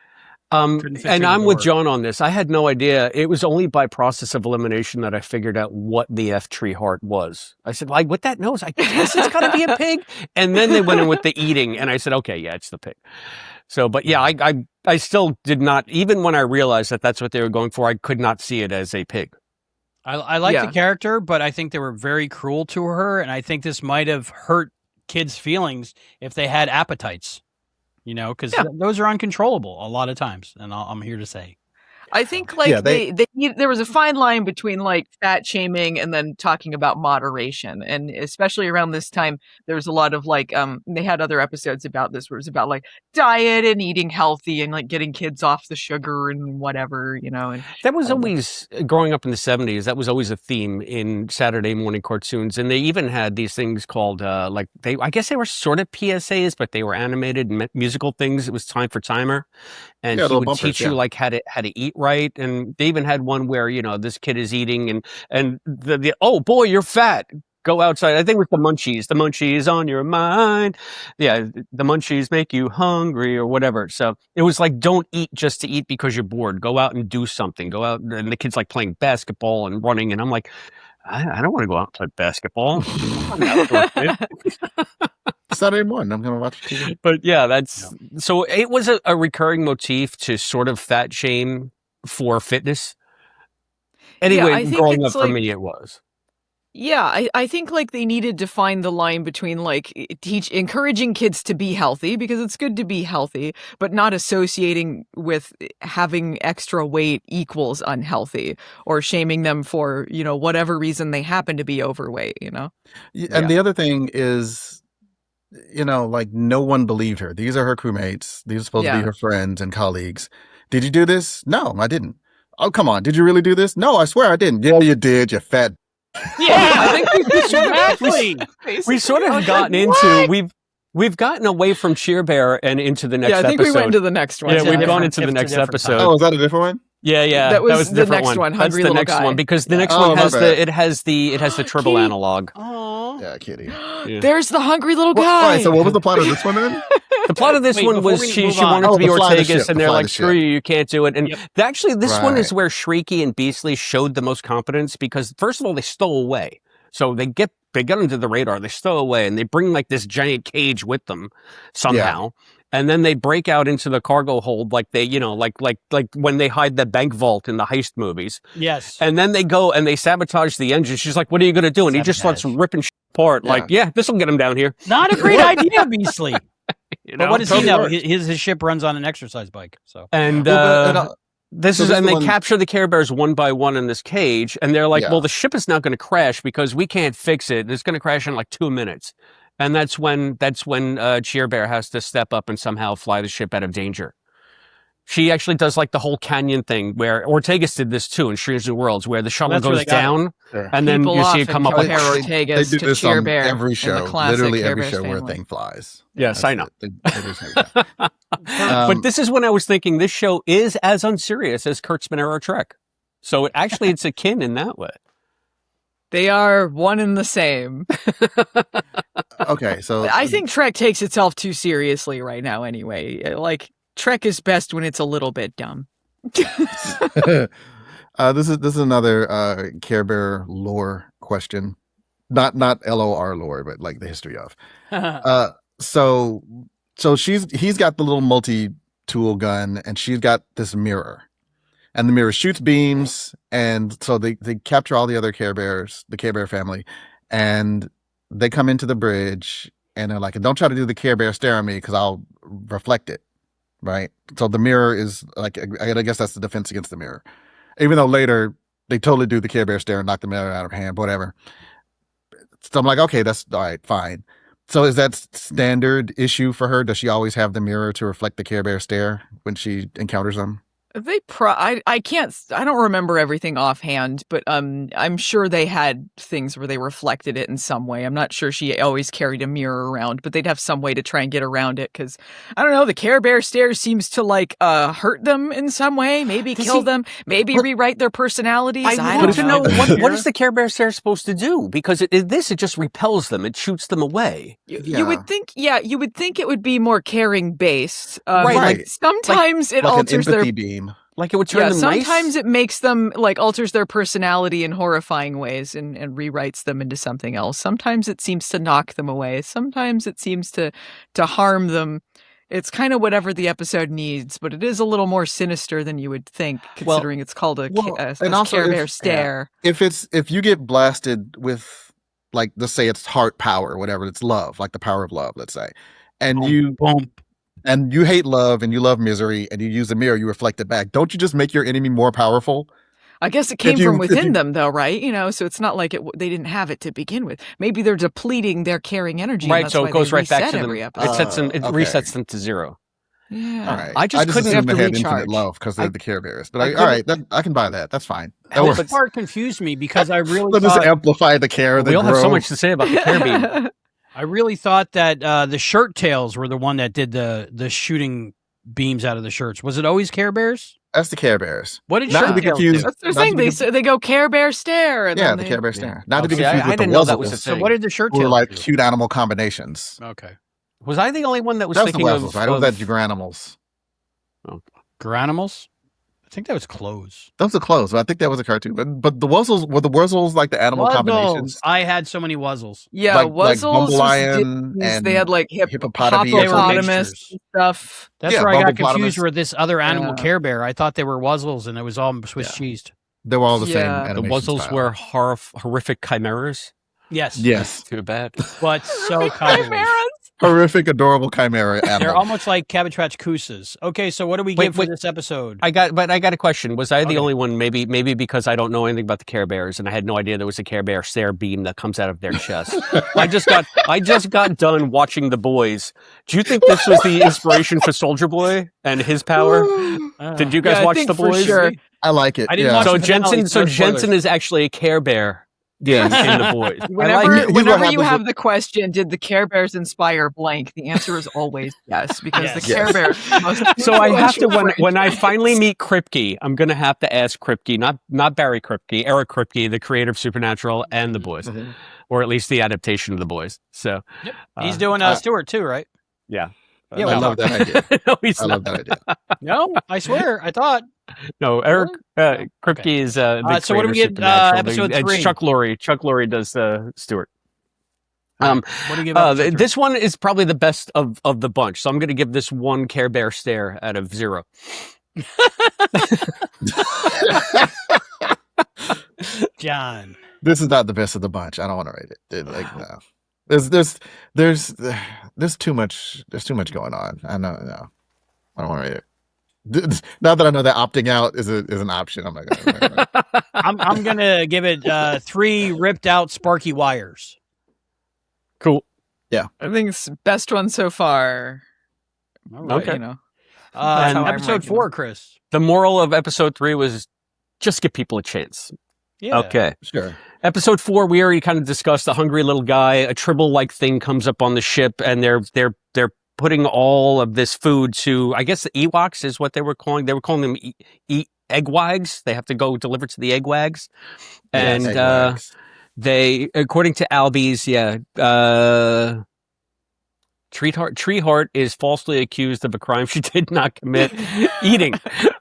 Couldn't fit And through I'm the with door. John on this. I had no idea. It was only by process of elimination that I figured out what the F tree heart was. I said, like, with that nose, I guess it's got to be a pig. And then they went in with the eating, and I said, okay, yeah, it's the pig. So, but yeah, I still did not, even when I realized that that's what they were going for, I could not see it as a pig. I like Yeah. the character, but I think they were very cruel to her, and I think this might have hurt kids' feelings if they had appetites. You know, because Yeah. those are uncontrollable a lot of times, and I'm here to say. I think like Yeah, there was a fine line between like fat shaming and then talking about moderation, and especially around this time there was a lot of like they had other episodes about this where it was about like diet and eating healthy and like getting kids off the sugar and whatever, you know. And That was always, growing up in the 70s, that was always a theme in Saturday morning cartoons. And they even had these things called, I guess they were sort of PSAs, but they were animated musical things. It was Time for Timer. And Yeah, he little would bumpers, teach you yeah. like how to eat right. And they even had one where, you know, this kid is eating and the oh boy, you're fat. Go outside. I think it was the munchies. The munchies on your mind. Yeah, the munchies make you hungry or whatever. So it was like, don't eat just to eat because you're bored. Go out and do something. Go out. And the kid's like playing basketball and running. And I'm like, I don't want to go out and play basketball. I'm an outdoor kid. Saturday morning, I'm gonna watch TV. But yeah, so it was a recurring motif to sort of fat shame for fitness. Anyway, I think growing up it's for like- me, it was. yeah, I think like they needed to find the line between like encouraging kids to be healthy because it's good to be healthy, but not associating with having extra weight equals unhealthy or shaming them for, you know, whatever reason they happen to be overweight, you know? And the other thing is, you know, like no one believed her. These are her crewmates. These are supposed to Yeah. be her friends and colleagues. Did you do this? No, I didn't. Oh, come on. Did you really do this? No, I swear I didn't. Yeah, you did. You fat. Yeah, I think exactly. we sort of I was gotten like, into what? we've gotten away from Cheer Bear and into the next Yeah, I think episode. we went into the next one. Yeah, we've different- gone into the it's a next different episode. time. Oh, is that a different one? Yeah, That was a the different next one, That's Hungry the Little next Guy. one because the next Oh, one my has bad. it has the triple Kitty. analog. Aw. Yeah, kitty. Yeah. There's the hungry little Well, guy. all right, so what was the plot of this one then? The plot of this Wait, one before was we she move wanted on. to be Oh, the fly the Ortegas, ship, and the they're fly like, the screw ship. you can't do it. And Yep. actually, this one is Right. where Shrieky and Beastly showed the most competence because, first of all, they stole away. So they get under the radar, they stow away, and they bring like this giant cage with them somehow. And then they break out into the cargo hold like they, you know, like when they hide the bank vault in the heist movies. Yes. And then they go and they sabotage the engine. She's like, what are you going to do? And he just starts Sabotage. ripping shit apart. Yeah. Like, yeah, this will get him down here. Not a great idea, Beastly. You But know? what does he totally know? works. His ship runs on an exercise bike. So And, Well, but- this so is, this and is they the one- capture the Care Bears one by one in this cage, and they're like, Yeah. well, the ship is not going to crash because we can't fix it. It's going to crash in like 2 minutes. And that's when Cheer Bear has to step up and somehow fly the ship out of danger. She actually does like the whole canyon thing where Ortegas did this too in Strange New Worlds, where the shuttle That's where goes they got it. down Sure. and then People you off see it and come up like, compare They Ortegas do to this Cheer on Bear every in show. the classic Literally Care every Bears show where a family. thing flies. yes, I know. They do say that. But this is when I was thinking this show is as unserious as Kurt Spinero Trek. So it's akin in that way. They are one and the same. Okay, so I think Trek takes itself too seriously right now anyway. Like, Trek is best when it's a little bit dumb. this is another Care Bear lore question. Not LOR lore, but like the history of. So he's got the little multi-tool gun, and she's got this mirror. And the mirror shoots beams, and so they capture all the other Care Bears, the Care Bear family, and they come into the bridge, and they're like, "Don't try to do the Care Bear stare at me, because I'll reflect it." Right? So the mirror is like, I guess that's the defense against the mirror. Even though later they totally do the Care Bear stare and knock the mirror out of her hand, whatever. So I'm like, okay, that's all right, fine. So is that standard issue for her? Does she always have the mirror to reflect the Care Bear stare when she encounters them? I don't remember everything offhand, but I'm sure they had things where they reflected it in some way. I'm not sure she always carried a mirror around, but they'd have some way to try and get around it, because I don't know, the Care Bear stare seems to like hurt them in some way, maybe kill them, maybe rewrite their personalities. I want to know what is the Care Bear stare supposed to do? Because it just repels them, it shoots them away. You would think it would be more caring based. Right. Like sometimes it like alters an empathy their beam. Like it would turn them sometimes nice? it makes them, like, alters their personality in horrifying ways and rewrites them into something else. Sometimes it seems to knock them away. Sometimes it seems to harm them. It's kind of whatever the episode needs, but it is a little more sinister than you would think, considering it's called a Care Bear stare. If you get blasted with, like, let's say it's heart power, whatever, it's love, like the power of love, let's say, and you hate love and you love misery, and you use the mirror, you reflect it back. Don't you just make your enemy more powerful? I guess it came from within them, though, right? So it's not like they didn't have it to begin with. Maybe they're depleting their caring energy. Right, so it goes right back to them. It resets them to zero. Yeah. All right. I just couldn't assumed have they to had recharge. infinite love because they're the Care Bears. But all right, I can buy that. That's fine. This part confused me because I really Let us amplify the care. We all have so much to say about the Care Beam. I really thought that the shirt tails were the one that did the shooting beams out of the shirts. Was it always Care Bears? That's the Care Bears. What did Not to shirt be tails confused. do? That's their thing. They go Care Bear stare. And Yeah, then the they, Care Bear stare. Not to be see, confused I with the didn't know that was a Wuzzles, So thing. what did the shirt who were tails like do? cute animal combinations. Okay. Was I the only one that was That was the thinking Wuzzles, right? Or was that Granimals? Granimals? I think that was clothes. Those are clothes, but I think that was a cartoon. But the Wuzzles like the animal combinations? I had so many Wuzzles. Yeah, like Wuzzles was Bumblelion Disney's. and They had like Hippopotami. They were hippopotamus mixtures. and stuff. That's Yeah, where I got Bumblepotamus. confused with this other animal Yeah. Care Bear. I thought they were Wuzzles and it was all Swiss cheesed. They were all the same Yeah. The animation Wuzzles style. were horrific chimeras. Yes. Yes. Too bad. But so cuddly. Horrific, adorable chimera animal. They're almost like Cabbage Patch Koosas. Okay, so what do we give for this episode? I got a question. Was I the Okay. only one? Maybe because I don't know anything about the Care Bears, and I had no idea there was a Care Bear stare beam that comes out of their chest. I just got done watching The Boys. Do you think this was the inspiration for Soldier Boy and his power? Did you guys Yeah, I watch think The for Boys? sure. I like it. I didn't yeah. watch So the finale, Jensen, so no spoilers. Jensen is actually a Care Bear. Yeah. In The Boys. Whenever you have the question, did the Care Bears inspire blank? The answer is always yes, because Yes. the Care Bears. Are the most So I have to influential when I franchise. finally meet Kripke, I'm gonna have to ask Kripke, not Barry Kripke, Eric Kripke, the creator of Supernatural and The Boys, or at least the adaptation of The Boys. So He's doing Stewart too, right? yeah. Yeah, I love that idea. No, he's I not. love that idea. No, I swear. I thought. No, Eric Kripke is the so what do we creator of get, Supernatural. episode It's 3? Chuck Lorre. Chuck Lorre does Stewart. What do you give episode 3? This one is probably the best of the bunch, so I'm going to give this one Care Bear stare out of 0. John. This is not the best of the bunch. I don't want to rate it. Like, no. There's too much. There's too much going on. I know. No, I don't want to rate it. Now that I know that opting out is an option, I'm not gonna. I'm gonna give it 3 ripped out sparky wires. Cool. I think it's the best one so far. All right. Okay. You know, That's how I'm Episode ranking 4, them. Chris. The moral of episode 3 was just give people a chance. Yeah. Okay. Sure. Episode 4, we already kind of discussed the hungry little guy. A tribble-like thing comes up on the ship, and they're putting all of this food to, I guess, the Ewoks is what they were calling. They were calling them egg wags. They have to go deliver to the egg wags. And Egg wags. they, according to Albie's, Treehart is falsely accused of a crime she did not commit, eating.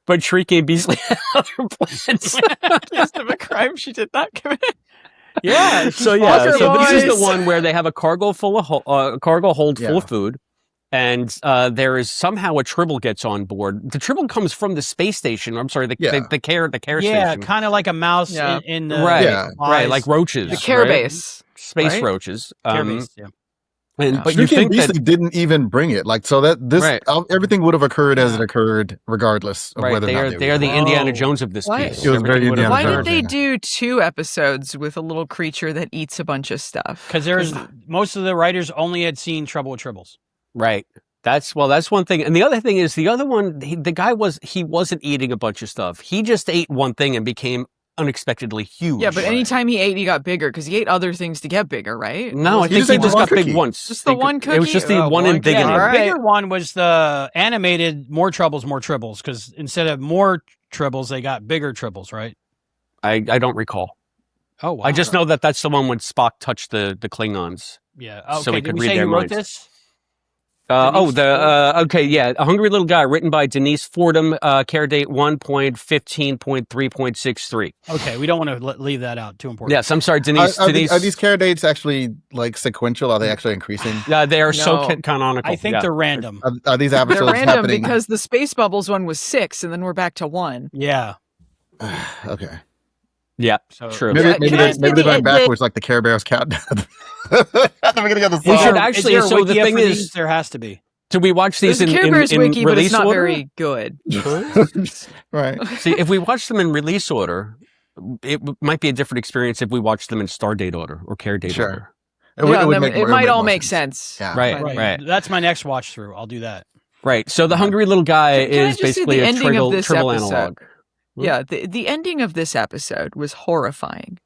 But Shrieking Beasley had other plans. Accused of a crime she did not commit. Yeah. So this is the one where they have a cargo hold full of food, and there is somehow a tribble gets on board. The tribble comes from the space station. I'm sorry, the care station. Kind of like a mouse in the right, like roaches. The care base, space roaches. Care base, yeah. But you think Beasley that didn't even bring it, like, so that this everything would have occurred as it occurred, regardless of whether or not they are the Indiana Jones of this piece. It was very Indiana Why Jones, did they do 2 episodes with a little creature that eats a bunch of stuff? Because most of the writers only had seen Trouble with Tribbles. Right. That's one thing. And the other thing is the other one, the guy wasn't eating a bunch of stuff. He just ate one thing and became unexpectedly huge. Yeah, but anytime he ate, he got bigger because he ate other things to get bigger, right? No, I think he just got big once. Just the one cookie? It was just the one and big. The bigger one was the animated More Troubles, More Tribbles, because instead of more Tribbles, they got bigger Tribbles, right? I don't recall. Oh, wow. I just know that that's the one when Spock touched the Klingons. Yeah. Okay. So we Did could we read say their who wrote minds. this? A Hungry Little Guy, written by Denise Fordham, care date 1.15.3.63. Okay, we don't want to leave that out. Too important. Yes, I'm sorry, Denise. Are these care dates actually like sequential? Are they actually increasing? They are so canonical. I think they're random. Are these episodes They're random happening? because the Space Bubbles one was 6, and then we're back to 1. Yeah. Okay. Yeah, So, true. Maybe they're going backwards like the Care Bears countdown. At the beginning of the We song. should actually. Is there a So the wiki thing for is, these? There has to be. do we watch these There's in a Care Bears wiki, but release it's not order? very good. Right. See, if we watch them in release order, it might be a different experience if we watch them in star date order or care date order. It might all make sense. Yeah. Right. That's my next watch through. I'll do that. Right. So the Hungry Little Guy Can I is just say basically the a ending of this triple episode? analog. Yeah, the ending of this episode was horrifying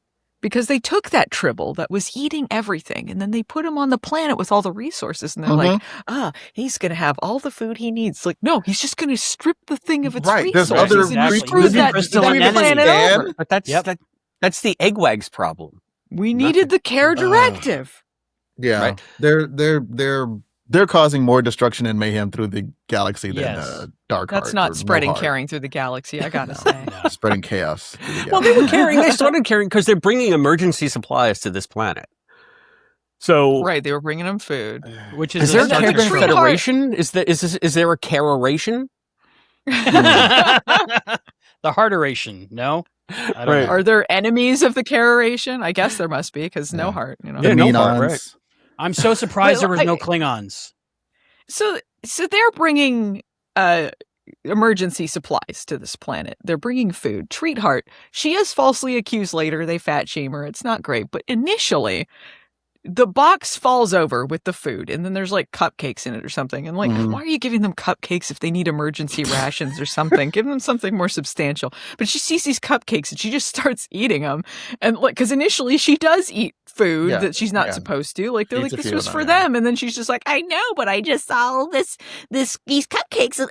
because they took that tribble that was eating everything and then they put him on the planet with all the resources and they're like, he's going to have all the food he needs. Like, no, he's just going to strip the thing of its There's resources other and screw that planet over. But that's the eggwags problem. We needed the care directive. Yeah. Right. They're causing more destruction and mayhem through the galaxy than Dark Heart. That's not spreading caring through the galaxy, I gotta say. Spreading chaos through the galaxy. Well, they started caring because they're bringing emergency supplies to this planet. So right, they were bringing them food. Which is there a Care Bear Federation? Is there a careration? The Hearteration, no? I don't know. Are there enemies of the Careration? I guess there must be because no heart, you know. The no Menons. heart, right. I'm so surprised there was no Klingons. So they're bringing emergency supplies to this planet. They're bringing food. Treatheart, she is falsely accused later. They fat shame her. It's not great. But initially, the box falls over with the food, and then there's like cupcakes in it or something. And like, why are you giving them cupcakes if they need emergency rations or something? Give them something more substantial. But she sees these cupcakes and she just starts eating them. And like, because initially she does eat food that she's not supposed to. Like, they're like, this was for them. And then she's just like, I know, but I just saw these cupcakes.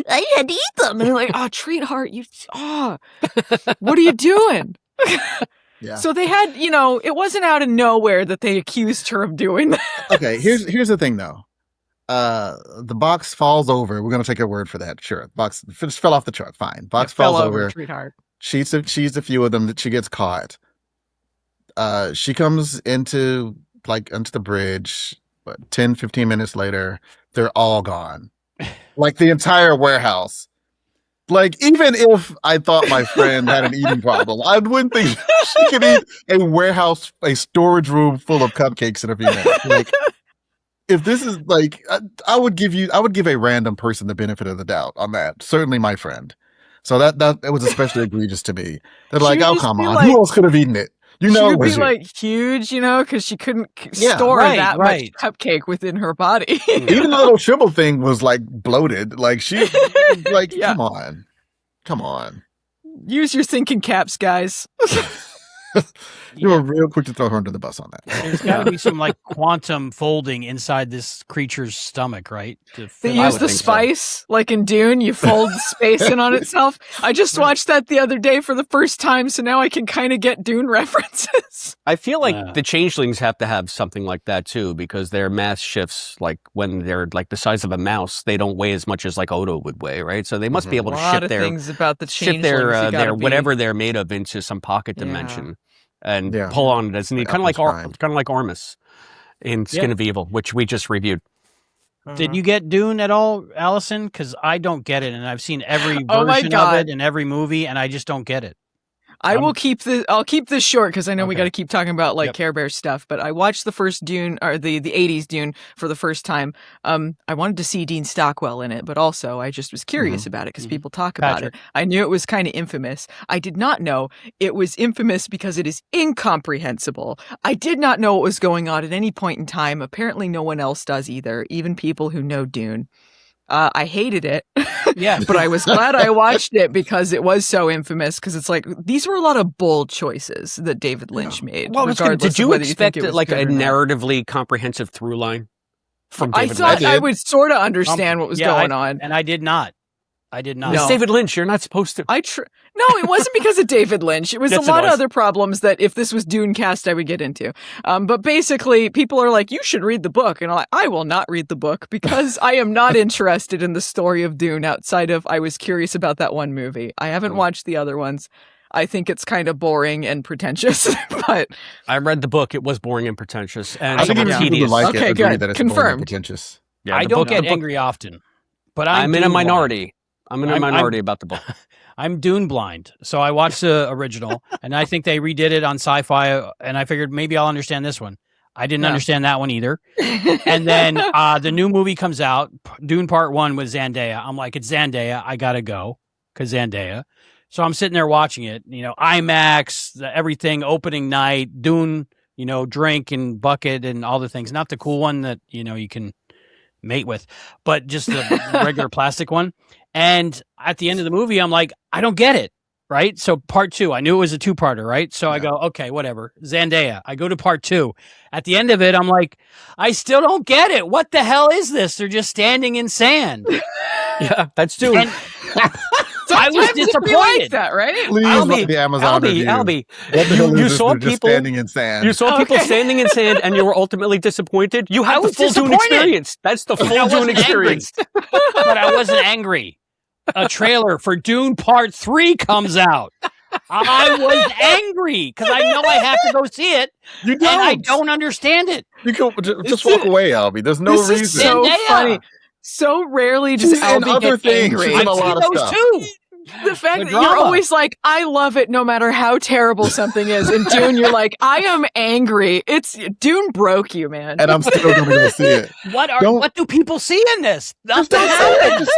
I had to eat them. And they're like, Treatheart, what are you doing? Yeah. So they had, it wasn't out of nowhere that they accused her of doing that. Okay, here's the thing though. The box falls over. We're gonna take her word for that. Sure, box just fell off the truck. Fine, box falls over. Treatheart. She's a few of them that she gets caught. She comes into the bridge. 10, 15 minutes later, they're all gone. Like the entire warehouse. Like, even if I thought my friend had an eating problem, I wouldn't think she could eat a storage room full of cupcakes in a few minutes. Like, if this is like, I would give a random person the benefit of the doubt on that. Certainly my friend. So that it was especially egregious to me. They're like, oh, come on. Who else could have eaten it? She would be like huge, because she couldn't store that much cupcake within her body. Even the little shrivel thing was like bloated. Like come on. Come on. Use your thinking caps, guys. You were real quick to throw her under the bus on that. There's got to be some like quantum folding inside this creature's stomach, right? They use the spice, like in Dune, you fold space in on itself. I just watched that the other day for the first time, so now I can kind of get Dune references. I feel like the changelings have to have something like that too, because their mass shifts, like when they're like the size of a mouse, they don't weigh as much as like Odo would weigh, right? So they must be able to shift their things about the shift their whatever they're made of into some pocket dimension and pull on it as neat, kind of like Ormus in Skin of Evil, which we just reviewed. Did you get Dune at all, Allison? Because I don't get it, and I've seen every version of it in every movie, and I just don't get it. I'll keep this short because I know we got to keep talking about like Care Bear stuff. But I watched the first Dune, or the 80s Dune, for the first time. I wanted to see Dean Stockwell in it, but also I just was curious about it because people talk about it. I knew it was kind of infamous. I did not know it was infamous because it is incomprehensible. I did not know what was going on at any point in time. Apparently, no one else does either, even people who know Dune. I hated it, but I was glad I watched it because it was so infamous. Because it's like these were a lot of bold choices that David Lynch made. Well, did you expect like a narratively comprehensive through line from David Lynch? I thought I would sort of understand what was going on, and I did not. No. It's David Lynch. You're not supposed to. No, it wasn't because of David Lynch. It was a lot of other problems that if this was Dune cast, I would get into. But basically, people are like, you should read the book. And I will not read the book because I am not interested in the story of Dune outside of I was curious about that one movie. I haven't watched the other ones. I think it's kind of boring and pretentious. But I read the book. It was boring and pretentious. And I think even people who like it agree that it's boring and pretentious. Yeah, I don't get angry often. But I'm in a minority. I'm in a minority about the book. I'm Dune blind. So I watched the original, and I think they redid it on Sci-Fi, and I figured maybe I'll understand this one. I didn't understand that one either. And then the new movie comes out, Dune Part 1 with Zendaya. I'm like, it's Zendaya. I got to go because Zendaya. So I'm sitting there watching it, IMAX, everything, opening night, Dune, drink and bucket and all the things. Not the cool one that, you can mate with, but just the regular plastic one. And at the end of the movie, I'm like, I don't get it, right? So part 2, I knew it was a 2-parter, right? So I go, okay, whatever. Zendaya. I go to part 2. At the end of it, I'm like, I still don't get it. What the hell is this? They're just standing in sand. Yeah, that's Dune. I was disappointed. Like that, right? Please look the Amazon Albie, you saw people standing in sand. You saw people standing in sand, and you were ultimately disappointed. You had the full Dune experience. That's the full Dune experience. But I wasn't angry. A trailer for Dune Part 3 comes out. I was angry because I know I have to go see it, and I don't understand it. You can just walk away, Albie. There's no reason. Is so funny. So rarely does Albie get angry. She's in a lot of stuff. Too. The fact that you're always like, I love it no matter how terrible something is. In Dune, you're like, I am angry. Dune broke you, man. And I'm still going to go see it. What do people see in this? Nothing happens.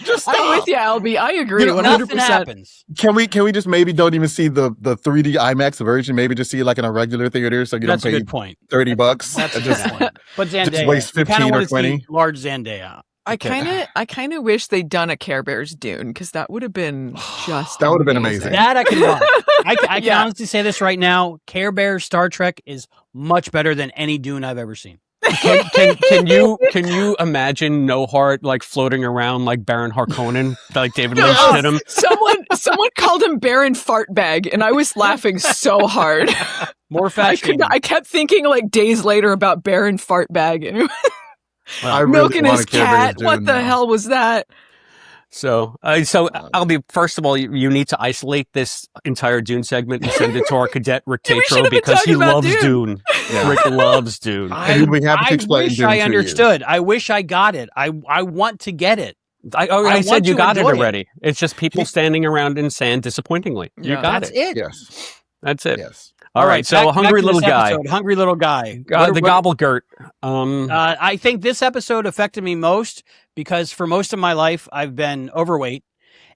Just stop. I'm with you, Albie. I agree. 100%. Nothing happens. Can we just maybe don't even see the 3D IMAX version? Maybe just see it like in a regular theater so you don't pay $30. That's a good point. But Zendaya, just waste 15 or 20. Large Zendaya. I kind of wish they'd done a Care Bears Dune because that would have been that would have been amazing. That I can run. I can honestly say this right now: Care Bears Star Trek is much better than any Dune I've ever seen. Can you imagine No Heart like floating around like Baron Harkonnen, like David Lynch did him? Someone called him Baron Fartbag, and I was laughing so hard. More fashion. I kept thinking like days later about Baron Fartbag and. Well, milking his cat. What the hell was that? So Albie, first of all, you need to isolate this entire Dune segment and send it to our cadet Rick Tatro because he loves Dune. Yeah. Rick loves Dune. I wish I understood. I wish I got it. I want to get it. I said you got it already. It's just people standing around in sand disappointingly. You got it. That's it. Yes. That's it. Yes. All right, so a hungry little guy. Hungry little guy. The Gobblegurt. I think this episode affected me most because for most of my life, I've been overweight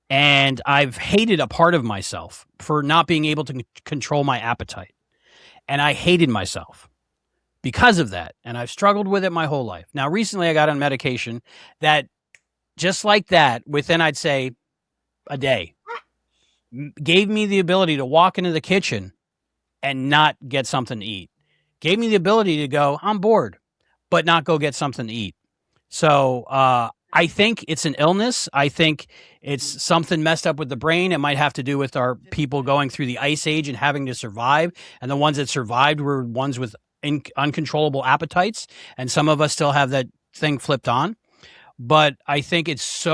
and I've hated a part of myself for not being able to control my appetite. And I hated myself because of that. And I've struggled with it my whole life. Now, recently I got on medication that just like that, within, I'd say, a day, gave me the ability to walk into the kitchen and not get something to eat. Gave me the ability to go, I'm bored, but not go get something to eat. So I think it's an illness. I think it's something messed up with the brain. It might have to do with our people going through the ice age and having to survive. And the ones that survived were ones with uncontrollable appetites. And some of us still have that thing flipped on. But I think it's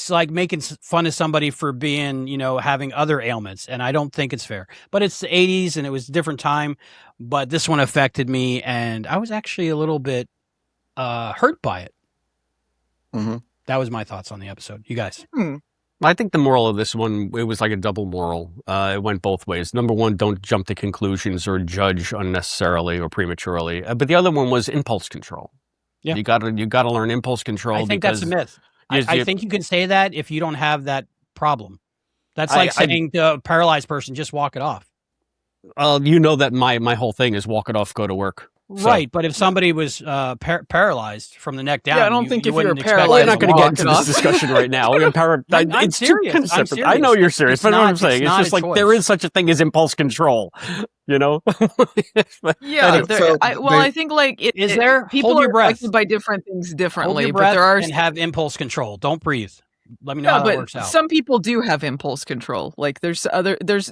like making fun of somebody for being, having other ailments. And I don't think it's fair. But it's the 80s and it was a different time. But this one affected me. And I was actually a little bit hurt by it. Mm-hmm. That was my thoughts on the episode. You guys? I think the moral of this one, it was like a double moral. It went both ways. Number one, don't jump to conclusions or judge unnecessarily or prematurely. But the other one was impulse control. Yeah. You gotta learn impulse control. I think that's a myth. I think you can say that if you don't have that problem. That's like saying to a paralyzed person, just walk it off. You know that my whole thing is walk it off, go to work. So. Right, but if somebody was paralyzed from the neck down, I don't think if you're Well, paralyzed, you're not going to get into this discussion right now. I'm serious. I'm serious. I know you're serious, but what I'm saying it's it's just like choice. there is such a thing as impulse control. Yeah. So I think like Is there? people Hold are your breath. affected by different things Hold differently, your but breath there are and have impulse control. Don't breathe. Let me know how that works out. some people do have impulse control. Like there's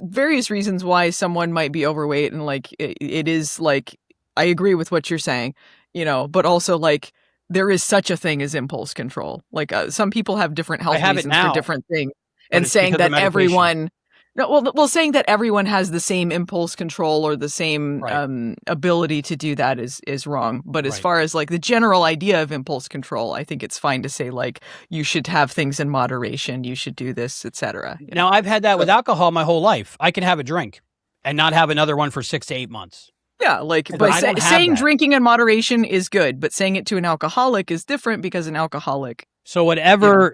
various reasons why someone might be overweight, and like it is like I agree with what you're saying, but also like there is such a thing as impulse control. Like some people have different health reasons for different things, and saying that everyone. No, well, saying that everyone has the same impulse control or the same ability to do that is wrong. But as far as like the general idea of impulse control, I think it's fine to say like you should have things in moderation, you should do this, etc. Now, I've had that with alcohol my whole life. I can have a drink and not have another one for 6 to 8 months. Yeah, like but saying drinking in moderation is good, but saying it to an alcoholic is different because an alcoholic. So whatever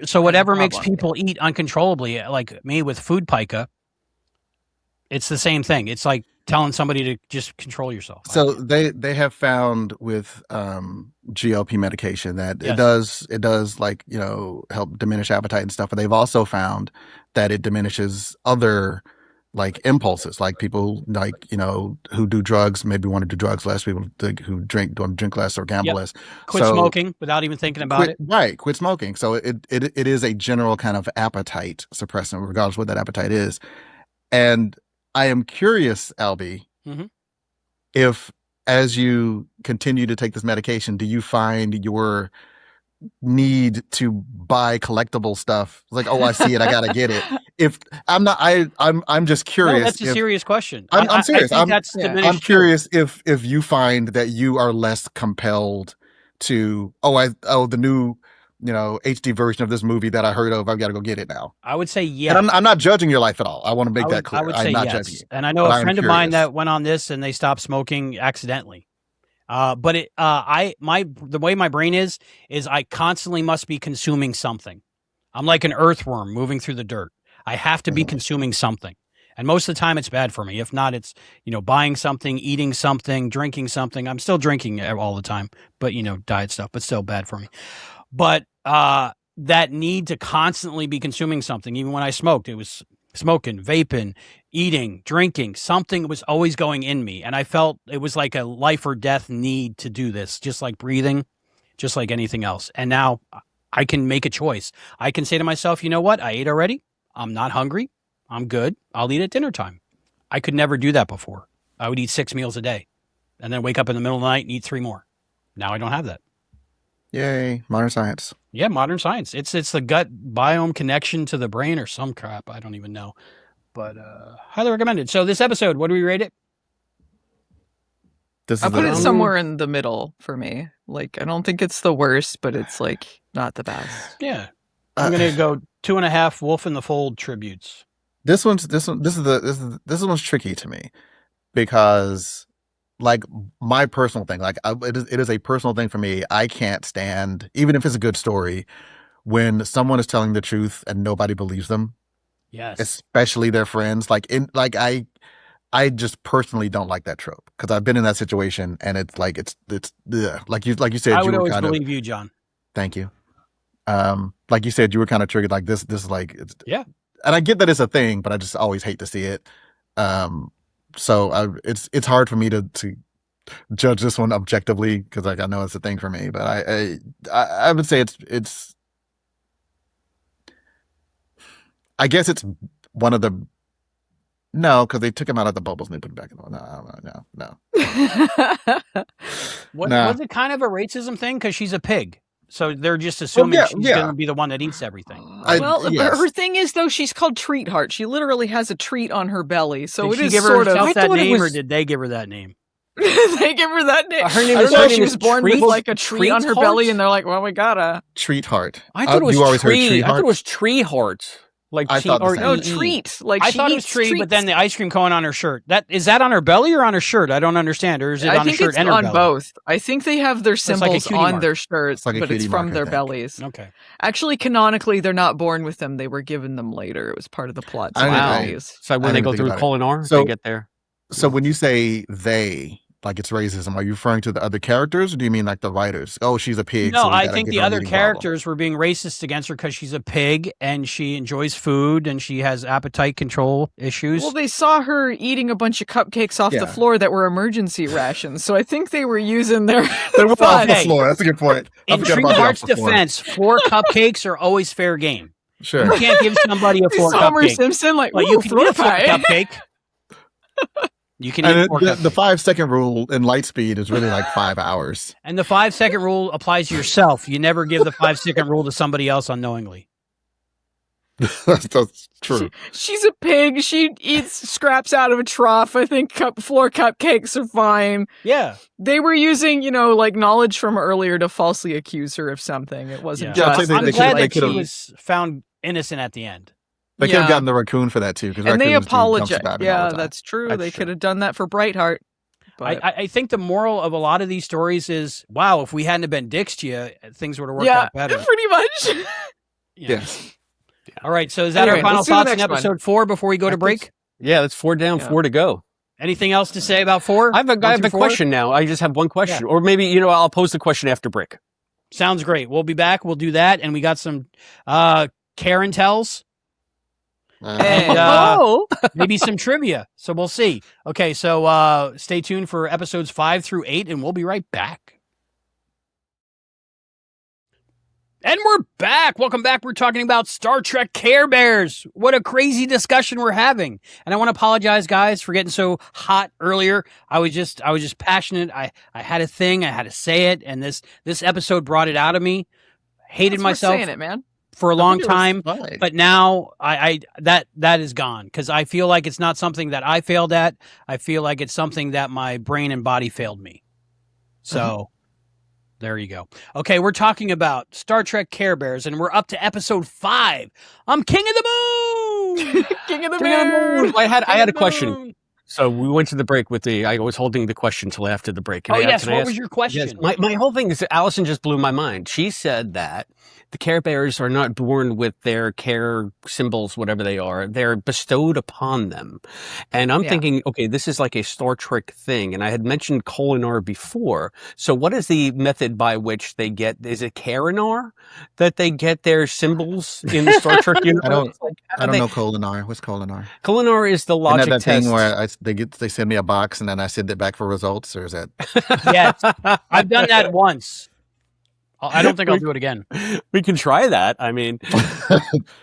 makes people eat uncontrollably, like me with food pica. It's the same thing. It's like telling somebody to just control yourself. So they have found with GLP medication that it does like, help diminish appetite and stuff. But they've also found that it diminishes other like impulses, like people like, who do drugs, maybe want to do drugs less, people who drink less or gamble less. Quit smoking without even thinking about it. Right. Quit smoking. So it is a general kind of appetite suppressant, regardless of what that appetite is. And I am curious, Albie, if as you continue to take this medication, do you find your need to buy collectible stuff like, oh, I see it, I gotta get it? If I'm not, I'm just curious. No, that's a serious question. I'm serious. I'm curious if you find that you are less compelled to the new HD version of this movie that I heard of, I've got to go get it now. I would say yes. And I'm not judging your life at all. I want to make that clear. I would say I'm not yes. judging you. And I know a friend of mine that went on this and they stopped smoking accidentally. But the way my brain is I constantly must be consuming something. I'm like an earthworm moving through the dirt. I have to be consuming something. And most of the time it's bad for me. If not, it's, buying something, eating something, drinking something. I'm still drinking all the time, but, diet stuff, but still bad for me. But that need to constantly be consuming something, even when I smoked, it was smoking, vaping, eating, drinking, something was always going in me. And I felt it was like a life or death need to do this, just like breathing, just like anything else. And now I can make a choice. I can say to myself, you know what? I ate already. I'm not hungry. I'm good. I'll eat at dinner time. I could never do that before. I would eat 6 meals a day and then wake up in the middle of the night and eat 3 more. Now I don't have that. Yay, modern science. Yeah, modern science. It's the gut biome connection to the brain or some crap. I don't even know. But highly recommended. So this episode, what do we rate it? I put it somewhere in the middle for me. Like, I don't think it's the worst, but it's like not the best. Yeah. I'm going to go 2.5 Wolf in the Fold tributes. This one's tricky to me because like my personal thing, like it is a personal thing for me. I can't stand, even if it's a good story, when someone is telling the truth and nobody believes them. Yes. Especially their friends. I just personally don't like that trope because I've been in that situation and it's like it's like you said. I would always believe you, John. Thank you. Like you said, you were kind of triggered. Like this is like yeah. And I get that it's a thing, but I just always hate to see it. it's hard for me to judge this one objectively because like I know it's a thing for me, but I would say it's I guess it's one of the no, because they took him out of the bubbles and they put him back in the no. Was it kind of a racism thing because she's a pig? So they're just assuming she's going to be the one that eats everything. Her thing is, though, she's called Treat Heart. She literally has a treat on her belly. So did it she is give sort of... herself that name, or did they give her that name? They give her that name. Her name I is, don't know, her she name was is born with like a Treat tree on her Heart? belly, and they're like, well, we gotta... Treat Heart. I thought it was you always heard Tree. Treat I Heart? thought it was Tree Heart. Like I thought the same. No, treat. Like I she thought it was eats tree, treats. but then the ice cream cone on her shirt. Is that on her belly or on her shirt? I don't understand. Or is it on her shirt and her belly? I think it's on both. I think they have their symbols on their shirts, like but it's from their mark, bellies. Okay. Actually, canonically, they're not born with them. They were given them later. It was part of the plot. So when they go through Kolinar, they get there. So when you say they, like it's racism, are you referring to the other characters or do you mean like the writers? Oh, she's a pig. No, so I think the other characters were being racist against her because she's a pig and she enjoys food and she has appetite control issues. Well, they saw her eating a bunch of cupcakes off the floor that were emergency rations. So I think they were using their they were off the floor. That's a good point. In Treat Heart's defense, 4 cupcakes are always fair game. Sure. You can't give somebody a 4 cupcake. Homer Simpson, like, well, you can get a 4 cupcake. You can eat 4 the 5-second rule in Lightspeed is really like 5 hours. And the 5-second rule applies to yourself. You never give the 5-second rule to somebody else unknowingly. That's true. She's a pig. She eats scraps out of a trough. I think floor cupcakes are fine. Yeah. They were using, like knowledge from earlier to falsely accuse her of something. It wasn't just... I'm glad that she was found innocent at the end. They could have gotten the raccoon for that too. And they apologize. Yeah, that's true. They could have done that for Brightheart. But... I think the moral of a lot of these stories is, wow, if we hadn't have been dicks to you, things would have worked out better. Pretty much. Yes. All right, so is that our final thoughts in episode 4 before we go to break? Yeah, that's 4 down, 4 to go. Anything else to say about 4? I have a question now. I just have one question. Or maybe, I'll pose the question after break. Sounds great. We'll be back. We'll do that. And we got some Karen tells. And maybe some trivia. So we'll see. Okay, so stay tuned for episodes 5 through 8, and we'll be right back. And we're back. Welcome back. We're talking about Star Trek Care Bears. What a crazy discussion we're having. And I want to apologize, guys, for getting so hot earlier. I was just passionate. I had a thing. I had to say it. And this episode brought it out of me. Hated myself. Saying it, man. For a long time, but now that is gone because I feel like it's not something that I failed at. I feel like it's something that my brain and body failed me. So there you go. Okay, we're talking about Star Trek Care Bears, and we're up to episode 5. I'm King of the Moon. King of the Moon. I had a question. So we went to the break I was holding the question until after the break. What was your question? Yes, my whole thing is that Allison just blew my mind. She said that the Care Bears are not born with their care symbols, whatever they are. They're bestowed upon them. And I'm thinking, okay, this is like a Star Trek thing. And I had mentioned Kolinar before. So what is the method by which they get, is it Karinar that they get their symbols in the Star Trek universe? I don't know Kolinar. What's Kolinar? Kolinar is the logic that test. Thing where they send me a box and then I send it back for results, or is that? Yes, I've done that once. I don't think I'll do it again. We can try that. I mean,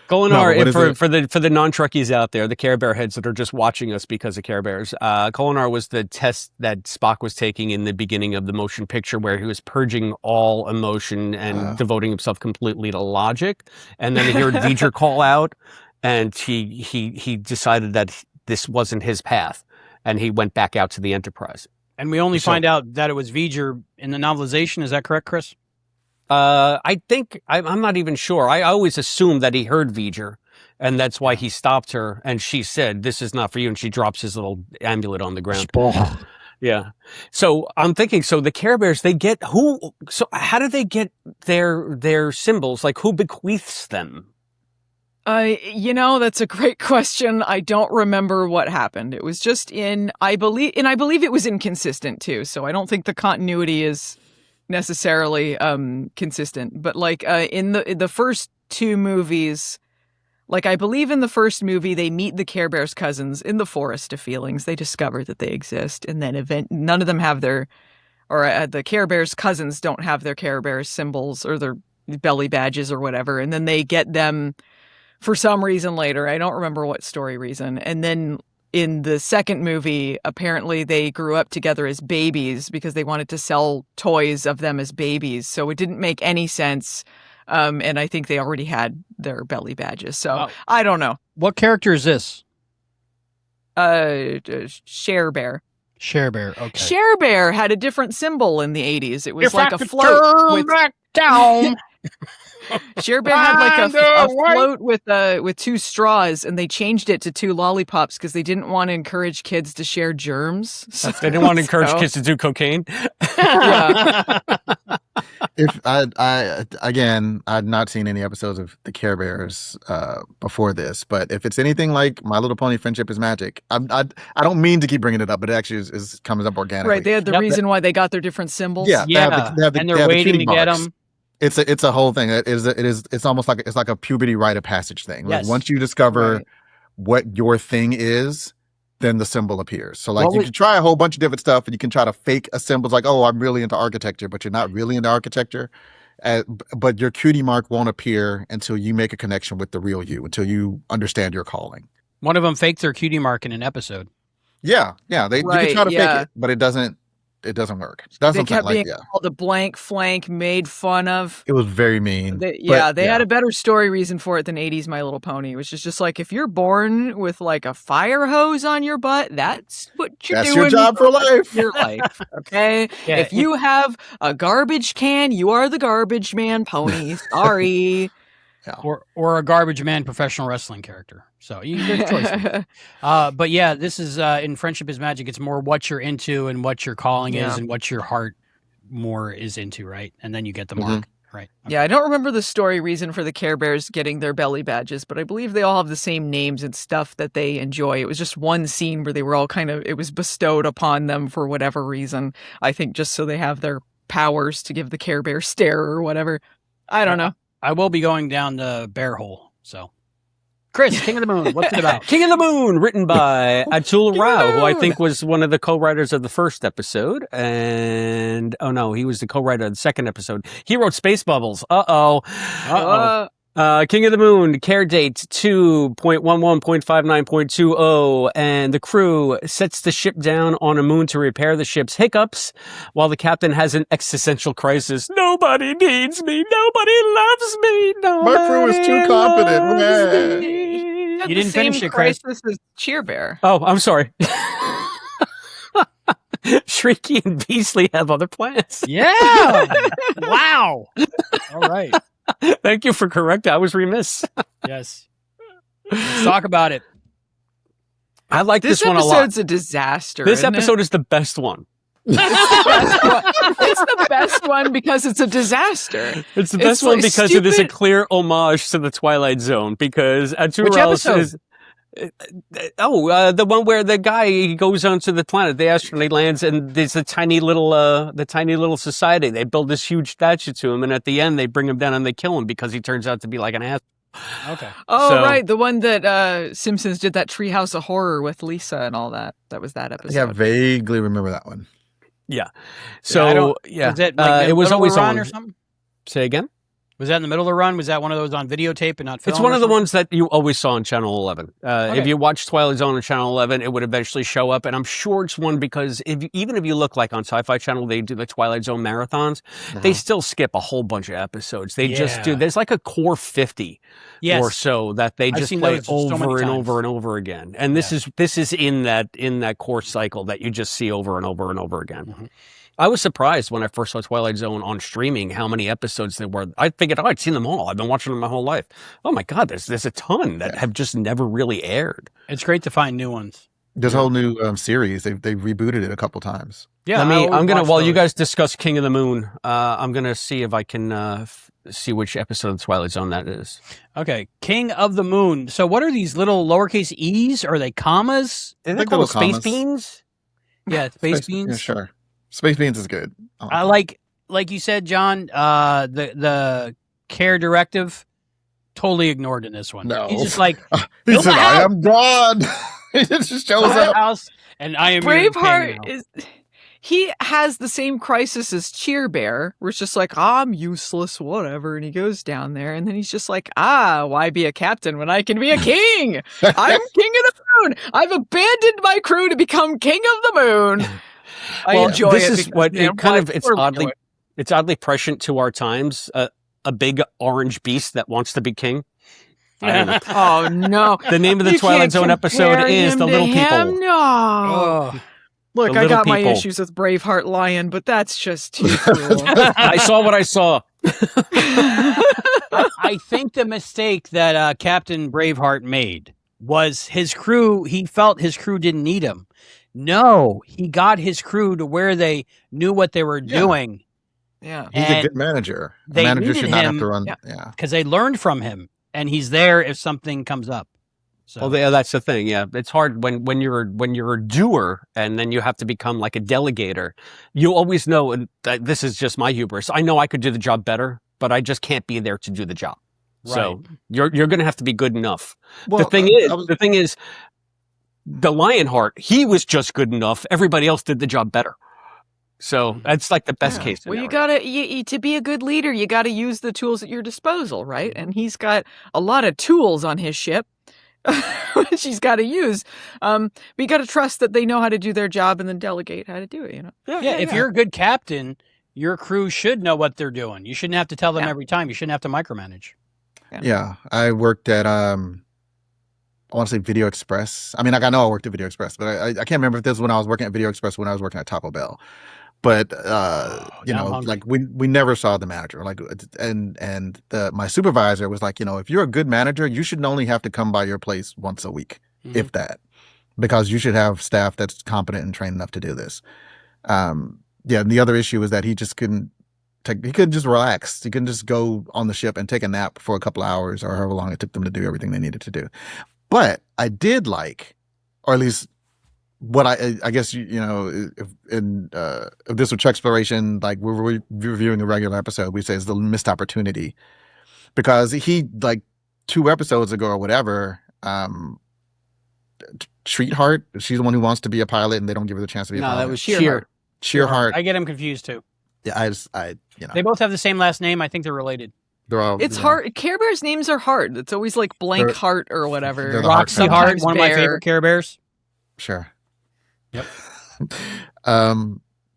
Kolinar, for the non-Trekkies out there, the Care Bear heads that are just watching us because of Care Bears, Kolinar was the test that Spock was taking in the beginning of the motion picture where he was purging all emotion and devoting himself completely to logic. And then he heard V'ger call out and he decided that this wasn't his path. And he went back out to the Enterprise. And we only find out that it was V'ger in the novelization. Is that correct, Chris? I think I'm not even sure. I always assumed that he heard V'ger, and that's why he stopped her. And she said, "This is not for you." And she drops his little amulet on the ground. Yeah. So I'm thinking. So the Care Bears, they get who? So how do they get their symbols? Like who bequeaths them? That's a great question. I don't remember what happened. It was just I believe it was inconsistent too. So I don't think the continuity is necessarily consistent, but like in the first 2 movies, Like, I believe in the first movie, they meet the Care Bears cousins in the Forest of Feelings. They discover that they exist, and then none of them have the Care Bears cousins don't have their Care Bears symbols or their belly badges or whatever. And then they get them for some reason later. I don't remember what story reason. And then in the second movie, apparently they grew up together as babies because they wanted to sell toys of them as babies. So it didn't make any sense. And I think they already had their belly badges. So I don't know. What character is this? Share Bear. Share Bear. Okay. Share Bear had a different symbol in the 80s. It was like a float with back down. Share Bear had like a float with 2 straws, and they changed it to 2 lollipops because they didn't want to encourage kids to share germs. So, They didn't want to encourage kids to do cocaine. Yeah. If I'd not seen any episodes of the Care Bears before this, but if it's anything like My Little Pony: Friendship is Magic, I don't mean to keep bringing it up, but it actually is comes up organically. Right, they had the reason why they got their different symbols. Yeah, And they're waiting to get them. It's a whole thing. It's almost like a puberty rite of passage thing. Like Yes. once you discover what your thing is, then the symbol appears. So like you can try a whole bunch of different stuff, and you can try to fake a symbol. It's like, oh, I'm really into architecture, but you're not really into architecture. But your cutie mark won't appear until you make a connection with the real you, until you understand your calling. One of them faked their cutie mark in an episode. Yeah. You can try to fake it, but it doesn't work. That's They something kept like being called a blank flank, made fun of. It was very mean. They had a better story reason for it than 80s My Little Pony, which is just like, if you're born with like a fire hose on your butt, that's what you're doing. That's your job for life. Your life, okay? Yeah. If you have a garbage can, you are the garbage man pony. Sorry. Or a garbage man professional wrestling character. So there's choices. But yeah, this is in Friendship is Magic. It's more what you're into and what your calling is and what your heart more is into, right? And then you get the mark, right? Okay. Yeah, I don't remember the story reason for the Care Bears getting their belly badges, but I believe they all have the same names and stuff that they enjoy. It was just one scene where they were all it was bestowed upon them for whatever reason. I think just so they have their powers to give the Care Bear stare or whatever. I don't know. I will be going down the bear hole, so. Chris, King of the Moon, what's it about? King of the Moon, written by Atul Rao, who I think was one of the co-writers of the first episode. And, he was the co-writer of the second episode. He wrote Space Bubbles. King of the Moon, care date 2.11.59.20, and the crew sets the ship down on a moon to repair the ship's hiccups, while the captain has an existential crisis. Nobody needs me. Nobody loves me. My crew is too competent. Man. You didn't finish it, Chris. This is Cheer Bear. Oh, I'm sorry. Shrieky and Beastly have other plans. Yeah. Wow. All right. Thank you for correcting. I was remiss. Yes. Let's talk about it. I like this one a lot. This episode's a disaster. This episode is the best one. It's the best one because it's a disaster. It's the best one because it is a clear homage to the Twilight Zone. Because Which episode? The one where the guy he goes onto the planet, the asteroid lands, and there's the tiny little society. They build this huge statue to him, and at the end they bring him down and they kill him because he turns out to be like an ass. Okay. Oh, right, the one that Simpsons did that Treehouse of Horror with Lisa and all that. That was that episode. Yeah, I vaguely remember that one. Yeah. So Was it like it was always run on or something? Say again. Was that in the middle of the run? Was that one of those on videotape and not film? It's one or of the something? ones that you always saw on Channel 11. If you watch Twilight Zone on Channel 11, it would eventually show up. And I'm sure it's one because even if you look like on Sci-Fi Channel, they do the Twilight Zone marathons, they still skip a whole bunch of episodes. They just do. There's like a core 50 or so that they just play over and over and over again. And this is in that core cycle that you just see over and over and over again. Mm-hmm. I was surprised when I first saw Twilight Zone on streaming how many episodes there were. I figured, I'd seen them all. I've been watching them my whole life. Oh my God, there's a ton that have just never really aired. It's great to find new ones. There's a whole new series. They rebooted it a couple times. Yeah, while you guys discuss King of the Moon, I'm gonna see if I can see which episode of Twilight Zone that is. Okay, King of the Moon. So what are these little lowercase e's? Are they commas? Is it called Space Beans? Yeah, Space Beans. Yeah, sure. Space Beans is good. I like you said, John. The care directive totally ignored in this one. No. He's just like, He build said, a "I house. am God." He just shows Build a up. house, and I am your king Braveheart now. he has the same crisis as Cheer Bear, where it's just like, I'm useless, whatever. And he goes down there, and then he's just like, why be a captain when I can be a king? I'm king of the moon. I've abandoned my crew to become king of the moon. I enjoy this it. is because, what man, it kind why- of it's where are we oddly going? it's oddly prescient to our times. A big orange beast that wants to be king. I don't know. Oh no! The name of the You Twilight can't Zone episode compare is him The to Little him? People. No. Oh. Look, The I Little got my People. issues with Braveheart Lion, but that's just too cool. I saw what I saw. I think the mistake that Captain Braveheart made was his crew. He felt his crew didn't need him. No, he got his crew to where they knew what they were Yeah. doing Yeah. He's a And good manager. A they manager needed should not have him- to run. Yeah. Yeah. because they learned from him, and he's there if something comes up. So Well, that's the thing. Yeah, it's hard when you're a doer and then you have to become like a delegator. You always know, and this is just my hubris. I know I could do the job better, but I just can't be there to do the job. So you're going to have to be good enough. Well, the thing is, the Lionheart, he was just good enough. Everybody else did the job better. So that's like the best case Well, scenario. you gotta to be a good leader, you gotta use the tools at your disposal, right? And he's got a lot of tools on his ship, which he's got to use. But you got to trust that they know how to do their job and then delegate how to do it. You know. yeah, if you're a good captain, your crew should know what they're doing. You shouldn't have to tell them every time. You shouldn't have to micromanage. Yeah, I worked at I want to say Video Express. I mean, like I know I worked at Video Express, but I can't remember if this was when I was working at Video Express, when I was working at Taco Bell. But you now I'm know, hungry. like we never saw the manager. Like, and my supervisor was like, you know, if you're a good manager, you should only have to come by your place once a week, if that, because you should have staff that's competent and trained enough to do this. Yeah, and the other issue is that he just couldn't. He couldn't just relax. He couldn't just go on the ship and take a nap for a couple of hours or however long it took them to do everything they needed to do. But I did like, or at least what I guess, you know, if this was exploration, like we're reviewing a regular episode, we say it's the missed opportunity, because he, like 2 episodes ago or whatever, Treatheart, she's the one who wants to be a pilot and they don't give her the chance to be a pilot. that was Cheerheart. Cheerheart. I get them confused too. Yeah, you know, They both have the same last name. I think they're related. they're all. It's you know, hard. Care Bears names are hard. It's always like Blank They're- Heart or whatever. they're the Heart Roxy family. Hart, Sometimes one of my Bear. favorite Care Bears. Sure. Yep.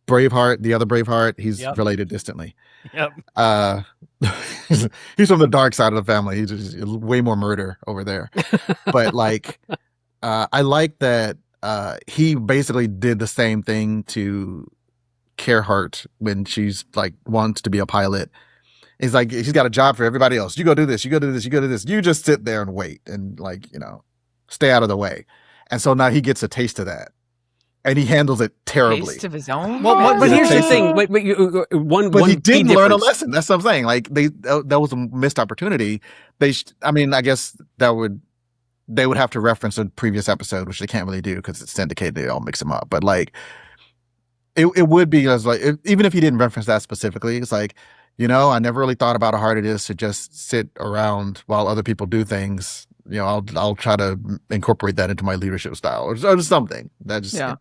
Braveheart, the other Braveheart, he's Yep. related distantly. Yep. He's from the dark side of the family. He's just way more murder over there. But like, I like that he basically did the same thing to Carehart when she's like wants to be a pilot. He's like, he's got a job for everybody else. You go do this. You go do this. You go do this. You just sit there and wait and, like, you know, stay out of the way. And so now he gets a taste of that, and he handles it terribly. Taste of his own. Well, but Yeah. here's the Taste thing. of- But he key did learn a difference. lesson. That's what I'm saying. Like that was a missed opportunity. I mean, I guess they would have to reference a previous episode, which they can't really do because it's syndicated. They all mix them up. But like, it would be as like, even if he didn't reference that specifically, it's like, you know, I never really thought about how hard it is to just sit around while other people do things. You know, I'll try to incorporate that into my leadership style or something. That just Yeah.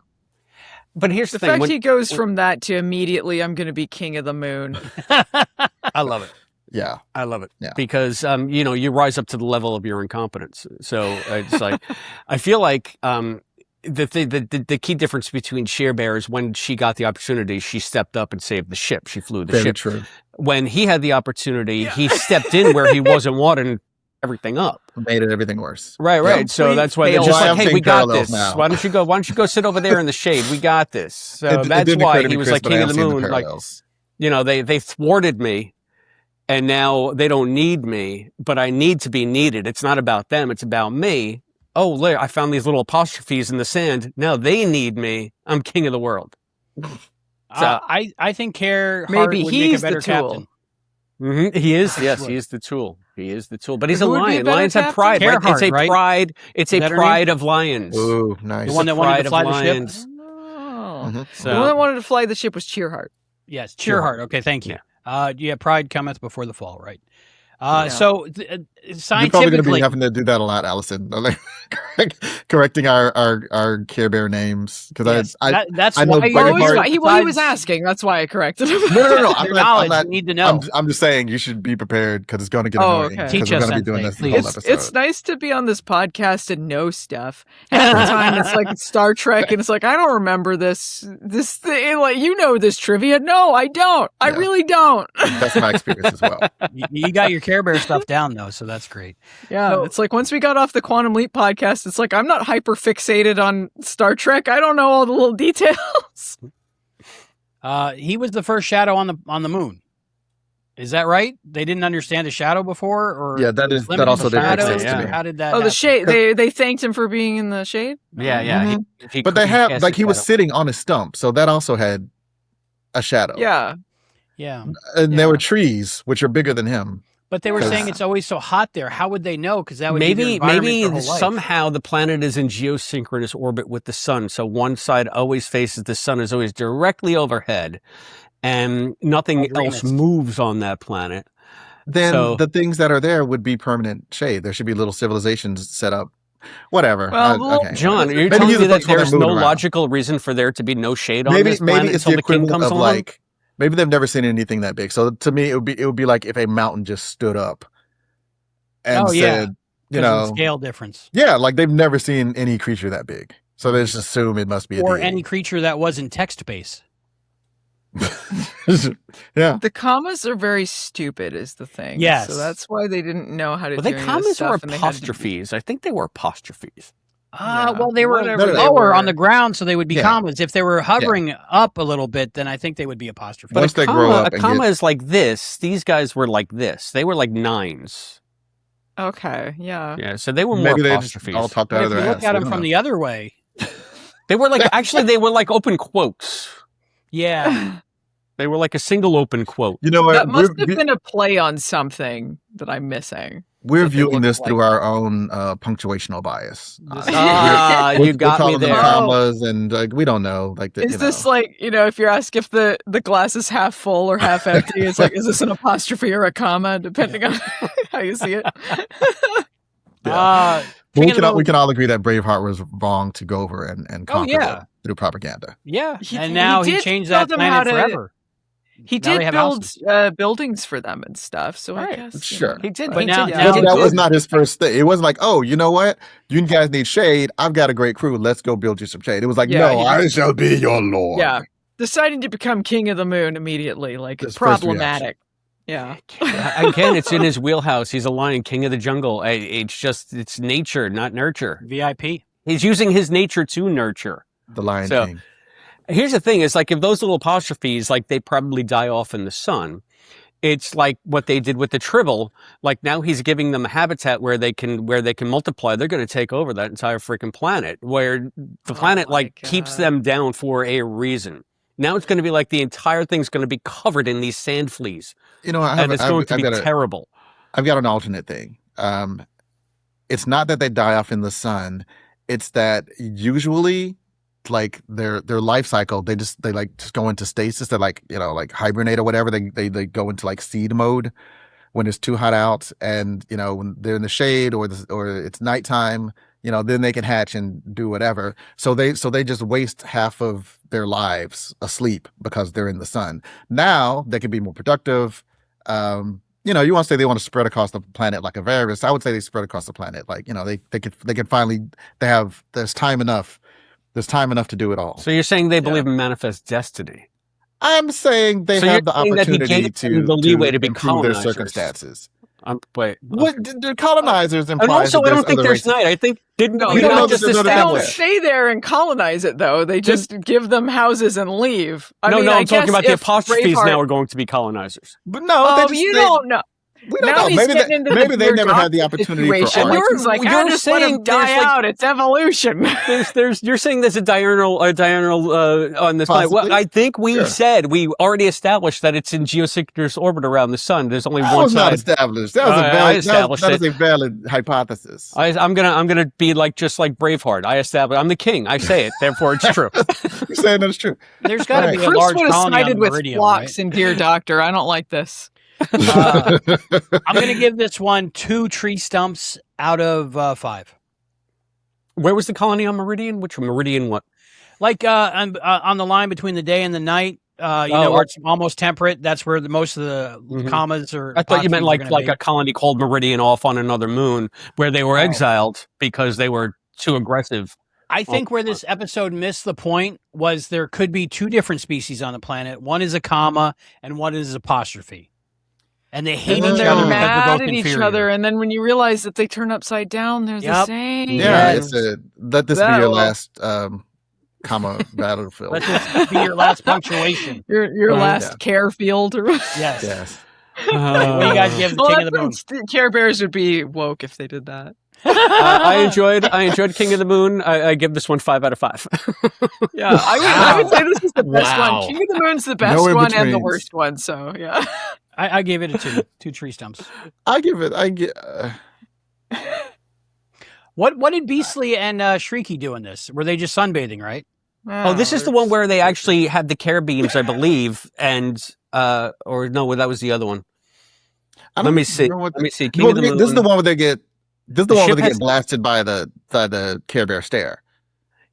But here's The the thing. fact when- he goes from that to immediately, I'm going to be king of the moon. I love it. yeah. I love it. Yeah. Because, you know, you rise up to the level of your incompetence. So it's like, I feel like the key difference between Sheer Bear is when she got the opportunity, she stepped up and saved the ship. She flew the Very ship. true. When he had the opportunity, he stepped in where he wasn't wanted and everything up. Made it everything worse. Right. Yeah. So that's why they're failed. just Why like, I'm hey, seeing we got parallels this. now. Why don't you go sit over there in the shade? We got this. So It that's didn't why occur to he me, was Chris, like but king I of am the seeing the moon. Like, parallels. you know, they thwarted me, and now they don't need me, but I need to be needed. It's not about them. It's about me. Oh, look, I found these little apostrophes in the sand. Now they need me. I'm king of the world. I think Care Maybe would make a he's the better tool. captain. Mm-hmm. He is. Yes, he is the tool. He is the tool. But he's a Who would be a lion. better Lions have captain? pride. Right? It's Carehart, a right? pride. It's Is a that her pride of lions. Ooh, nice. The one that It's a wanted pride to fly of the ship. lions. Oh. Mhm. So- The one that wanted to fly the ship was Cheerheart. Yes, Cheerheart. Okay, thank you. Yeah. Yeah, pride cometh before the fall, right? Yeah. So You're probably going to be scientifically, having to do that a lot, Allison. Like, correcting our Care Bear names because yes, that's I know why Well, Braveheart. he was asking. That's why I corrected him. No. Their knowledge, you need to know. I'm just saying you should be prepared because it's going to get Oh, annoying. okay. Because Teach we're us, going to be doing Sensei, this the whole please. episode. It's nice to be on this podcast and know stuff. Half the time it's like Star Trek, and it's like I don't remember this thing. Like you know this trivia? No, I don't. I Yeah. really don't. That's my experience as well. You got your Care Bear stuff down though, so that's great. Yeah, So- it's like once we got off the Quantum Leap podcast, it's like I'm not hyper fixated on Star Trek. I don't know all the little details. He was the first shadow on the moon. Is that right? They didn't understand the shadow before, or Yeah, that it was is- that limited also to didn't make shadows, sense to or me. How did that? Oh, the happen? shade. They thanked him for being in the shade. Yeah. But they have like he was sitting on a stump, so that also had a shadow. Yeah. Yeah, And Yeah. there were trees which are bigger than him. but they were Yeah. saying it's always so hot there. How would they know? Because that would be their Maybe environment their whole life. somehow the planet is in geosynchronous orbit with the sun, so one side always faces the sun, is always directly overhead, and nothing else Uranus. moves on that planet. Then So- the things that are there would be permanent shade. There should be little civilizations set up. Whatever. Well, okay. John, are you Maybe telling he's me the that first one there's that no moved around. logical reason for there to be no shade on maybe this planet it's the until the king equivalent comes of along? like maybe they've never seen anything that big. So to me, it would be like if a mountain just stood up and Oh, yeah. said, Because you of the know, scale difference, yeah, like they've never seen any creature that big. So they just assume it must be a or deity. any creature that was in text base. Yeah. The commas are very stupid, is the thing. Yes. So that's why they didn't know how to Were do they any of this commas or stuff, and they had to- apostrophes? I think they were apostrophes. Yeah, Well, they were whatever they lower were. on the ground, so they would be Yeah. commas. If they were hovering up a little bit, then I think they would be apostrophes. But Once a they comma, grow up a and comma get- is like this. These guys were like this. They were like nines. Okay, yeah. Yeah, so they were more Maybe they just apostrophes. all popped But out if of you their look ass. at We them don't from know. the other way, They were like actually they were like open quotes. yeah, They were like a single open quote. You know what? That must We're- have been a play on something that I'm missing. We're that they viewing look this like through our own punctuational bias. Ah, We're you got me calling them there. commas, and like we don't know. Like, Is this like, if you're asked if the glass is half full or half empty, it's like, is this an apostrophe or a comma, depending on how you see it? But we speaking can of we can all agree that Braveheart was wrong to go over and Oh, conquer yeah. them through propaganda. yeah, He- and he now he did changed tell that them planet how to- forever. He Now they did have build houses. buildings for them and stuff, so I Right. guess. Sure. He did. But he now- did. now- he that did. was not his first thing. It wasn't like, oh, you know what? You guys need shade. I've got a great crew. Let's go build you some shade. It was like, Yeah, no, he I did. shall be your lord. Yeah. Deciding to become king of the moon immediately, like, His it's first problematic. Yeah. Again, it's in his wheelhouse. He's a lion, king of the jungle. It's nature, not nurture. VIP. He's using his nature to nurture. The Lion So- King. Here's the thing: is like if those little apostrophes, like they probably die off in the sun. It's like what they did with the tribble. Like now he's giving them a habitat where they can multiply. They're going to take over that entire freaking planet. Where the planet my like keeps God. them down for a reason. Now it's going to be like the entire thing's going to be covered in these sand fleas, You know, and it's going to be terrible. I've got an alternate thing. It's not that they die off in the sun. It's that usually, like their life cycle, they just go into stasis. They like hibernate or whatever. They go into like seed mode when it's too hot out, and when they're in the shade or it's nighttime. Then they can hatch and do whatever. So they just waste half of their lives asleep because they're in the sun. Now they can be more productive. You want to say they want to spread across the planet like a virus. I would say they spread across the planet. Like, they can finally, there's time enough to do it all. So you're saying they believe in manifest destiny? I'm saying they So have you're the saying that he opportunity gave to, them the leeway to be improve their colonizers. circumstances. Wait. What the colonizers And implies also, that I don't think other there's races. night. I think didn't No, we we don't not know just that there's other They don't establish? stay there and colonize it, though. They just give them houses and leave. I mean, No, I I'm talking guess about the if apostrophes Braveheart- now are going to be colonizers. But no, Oh, they but just, you they, don't know. we don't Now know. he's Maybe getting into maybe the they never had the bureaucracy opportunity for situation. art. Yours like, You're just let saying him die there's, like- out. It's evolution. You're saying there's a diurnal on this planet. Well, Possibly. I think we Sure. said we already established that it's in geosynchronous orbit around the sun. There's only That one was not side. established. That was I a valid. established that it. is a valid hypothesis. I'm gonna be like just like Braveheart. I'm the king. I say it, therefore it's true. You're saying that's true. There's got to Right. be a Bruce large would have colony on sided the with Meridian, flocks right? and Dear Doctor. I don't like this. I'm going to give this one 2 tree stumps out of 5. Where was the colony on Meridian? Which Meridian? What? Like on the line between the day and the night, where it's almost temperate. That's where most of the commas are. I thought you meant like a colony called Meridian off on another moon where they were exiled because they were too aggressive. I think where this episode missed the point was there could be 2 different species on the planet. One is a comma and one is apostrophe. And they hate each they're other because they're mad both at each inferior. other, and then when you realize that they turn upside down, they're the same. Yeah, it's let this be your last comma battlefield. Let this be your last punctuation. Your last care field. Yes. What do you guys give the King of the Moon? Care Bears would be woke if they did that. I enjoyed King of the Moon. I give this one 5 out of 5. Yeah, I would say this is the best one. King of the Moon's the best one and the betweens. worst one. So yeah, I gave it a 2 tree stumps. I give it. What did Beastly and Shrieky do in this? Were they just sunbathing, right? Oh, this is the one where they actually had the care beams, I believe, and or no, that was the other one. Let me see. King of the Moon. This is the one where they get. This is the one where they get blasted by the Care Bear stare.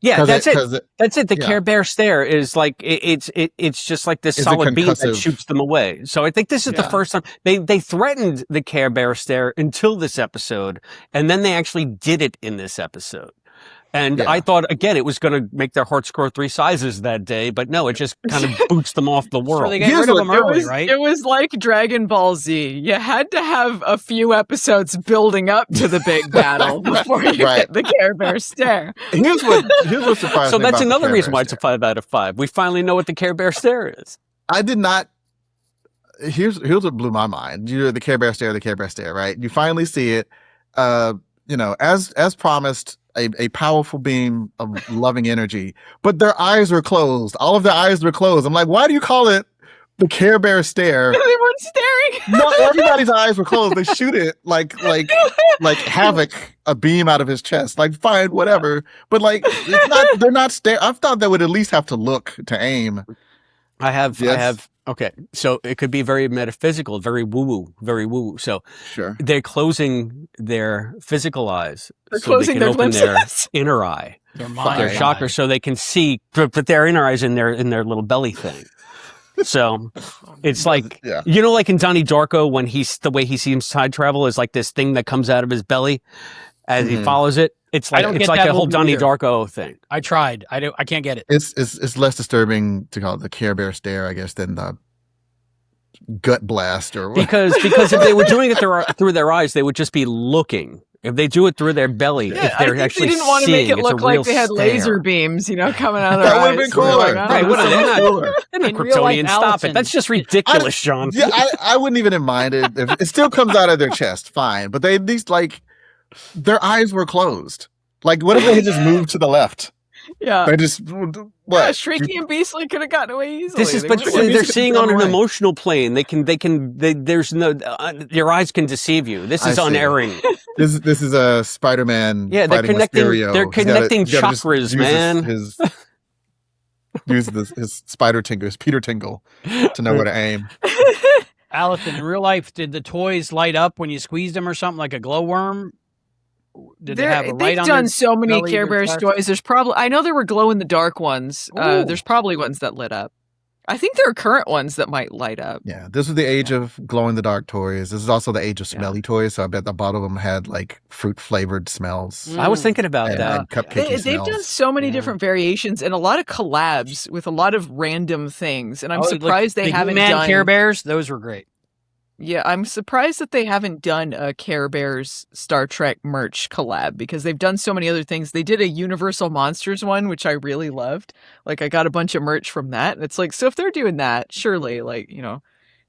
Yeah, that's it. That's it. The Care Bear stare is like it's just like this solid beam that shoots them away. So I think this is the first time they threatened the Care Bear stare until this episode, and then they actually did it in this episode. And I thought, again, it was going to make their hearts grow 3 sizes that day, but no, it just kind of boots them off the world. So they got rid of them early, right? It was like Dragon Ball Z. You had to have a few episodes building up to the big battle before you get the Care Bear stare. Here's what surprised me. So that's about another reason why it's a 5 out of 5. We finally know what the Care Bear stare is. I did not. Here's what blew my mind. You're the Care Bear stare, right? You finally see it. As promised. A powerful beam of loving energy, but their eyes were closed. All of their eyes were closed. I'm like, why do you call it the Care Bear stare? They weren't staring. No, everybody's eyes were closed. They shoot it like Havoc, a beam out of his chest. Like, fine, whatever. But like, it's not. They're not staring. I thought they would at least have to look to aim. I have. Okay, so it could be very metaphysical, very woo-woo. So they're closing their physical eyes. They're closing their open glimpses. their inner eye, their chakras, so they can see, but their inner eyes in their little belly thing. So it's like, like in Donnie Darko, when the way he sees time travel is like this thing that comes out of his belly as he follows it. It's like a whole Donnie Darko thing. I tried. I can't get it. It's less disturbing to call it the Care Bear stare, I guess, than the gut blast or because if they were doing it through their eyes, they would just be looking. If they do it through their belly, if they're actually they didn't want to make it look like they had laser beams, coming out of their eyes. That would have been cooler. Right? They're not Kryptonian. Stop it. That's just ridiculous, Sean. Yeah, I wouldn't even have minded if it still comes out of their chest. Fine, but they at least their eyes were closed. Like, what if they had just moved to the left? Yeah, they just what? Yeah, Shrieky and Beastly could have gotten away easily. They're seeing on an emotional plane. There's no. Your eyes can deceive you. This is unerring. This is a Spider-Man. Yeah, they're connecting. They're connecting chakras, man. Use his spider tingle, his Peter tingle, to know where to aim. Allison, in real life, did the toys light up when you squeezed them or something like a glowworm? Did they have a light they've on done their so many belly, Care Bears toys. There's probably, I know there were glow in the dark ones. There's probably ones that lit up. I think there are current ones that might light up. Yeah, this was the age of glow in the dark toys. This is also the age of smelly toys. So I bet a lot of them had like fruit flavored smells. I was thinking about that. And cupcakey They've done so many different variations and a lot of collabs with a lot of random things. And I'm surprised they haven't done Care Bears. Those were great. Yeah, I'm surprised that they haven't done a Care Bears Star Trek merch collab because they've done so many other things. They did a Universal Monsters one, which I really loved. Like, I got a bunch of merch from that. And it's like, so if they're doing that, surely, like,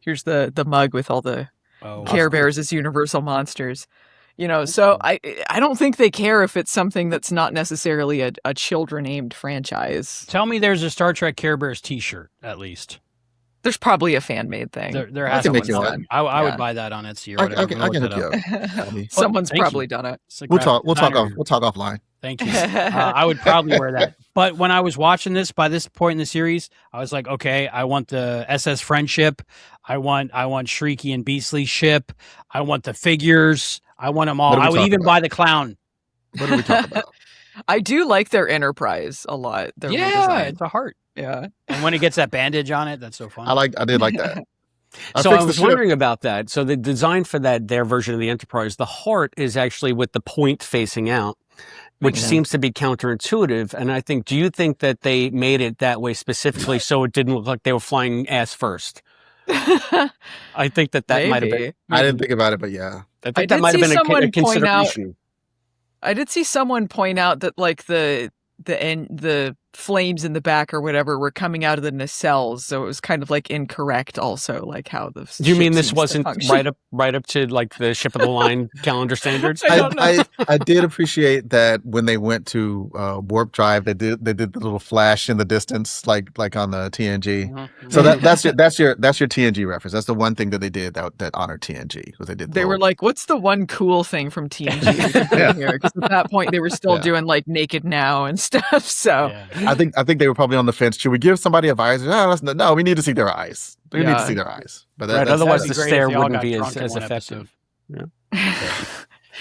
here's the mug with all the Care Bears as Universal Monsters. So I don't think they care if it's something that's not necessarily a children-aimed franchise. Tell me there's a Star Trek Care Bears t-shirt, at least. There's probably a fan made thing. There I has can to make be you one. one. I would Yeah. buy that on Etsy or I whatever. can hook you up. Albie. Someone's Thank probably you. done it. It's a We'll graphic talk designer. offline. Thank you. I would probably wear that. But when I was watching this, by this point in the series, I was like, okay, I want the SS Friendship. I want Shrieky and Beastly ship. I want the figures. I want them all. What are we I would talking even about? buy the clown. What are we talking about? I do like their Enterprise a lot. Their Yeah, redesign. it's a heart. Yeah. And when it gets that bandage on it, that's so fun. I did like that. So I fixed the was ship. wondering about that. So the design for their version of the Enterprise, the heart is actually with the point facing out, which Makes seems to be counterintuitive. And I think, do you think that they made it that way specifically so it didn't look like they were flying ass first? I think that might have been. Maybe. I didn't think about it, but yeah. I I think that did might have see been someone a point out- consideration. I did see someone point out that like the flames in the back or whatever were coming out of the nacelles, so it was kind of like incorrect. Also, like how the Do you mean ship this seems to wasn't function. right up to like the ship of the line calendar standards? I don't know. I did appreciate that when they went to warp drive, they did the little flash in the distance, like on the TNG. Mhm. So that's your TNG reference. That's the one thing that they did that honored TNG was they did. They were like, "What's the one cool thing from TNG we can put in here?" Because at that point they were still Yeah. doing like Naked Now and stuff. So Yeah. I think they were probably on the fence. Should we give somebody a visor? No, we need to see their eyes. We need Yeah. to see their eyes. But Right, that's- otherwise That'd the be great stare if they all wouldn't got be drunk in as one effective. episode.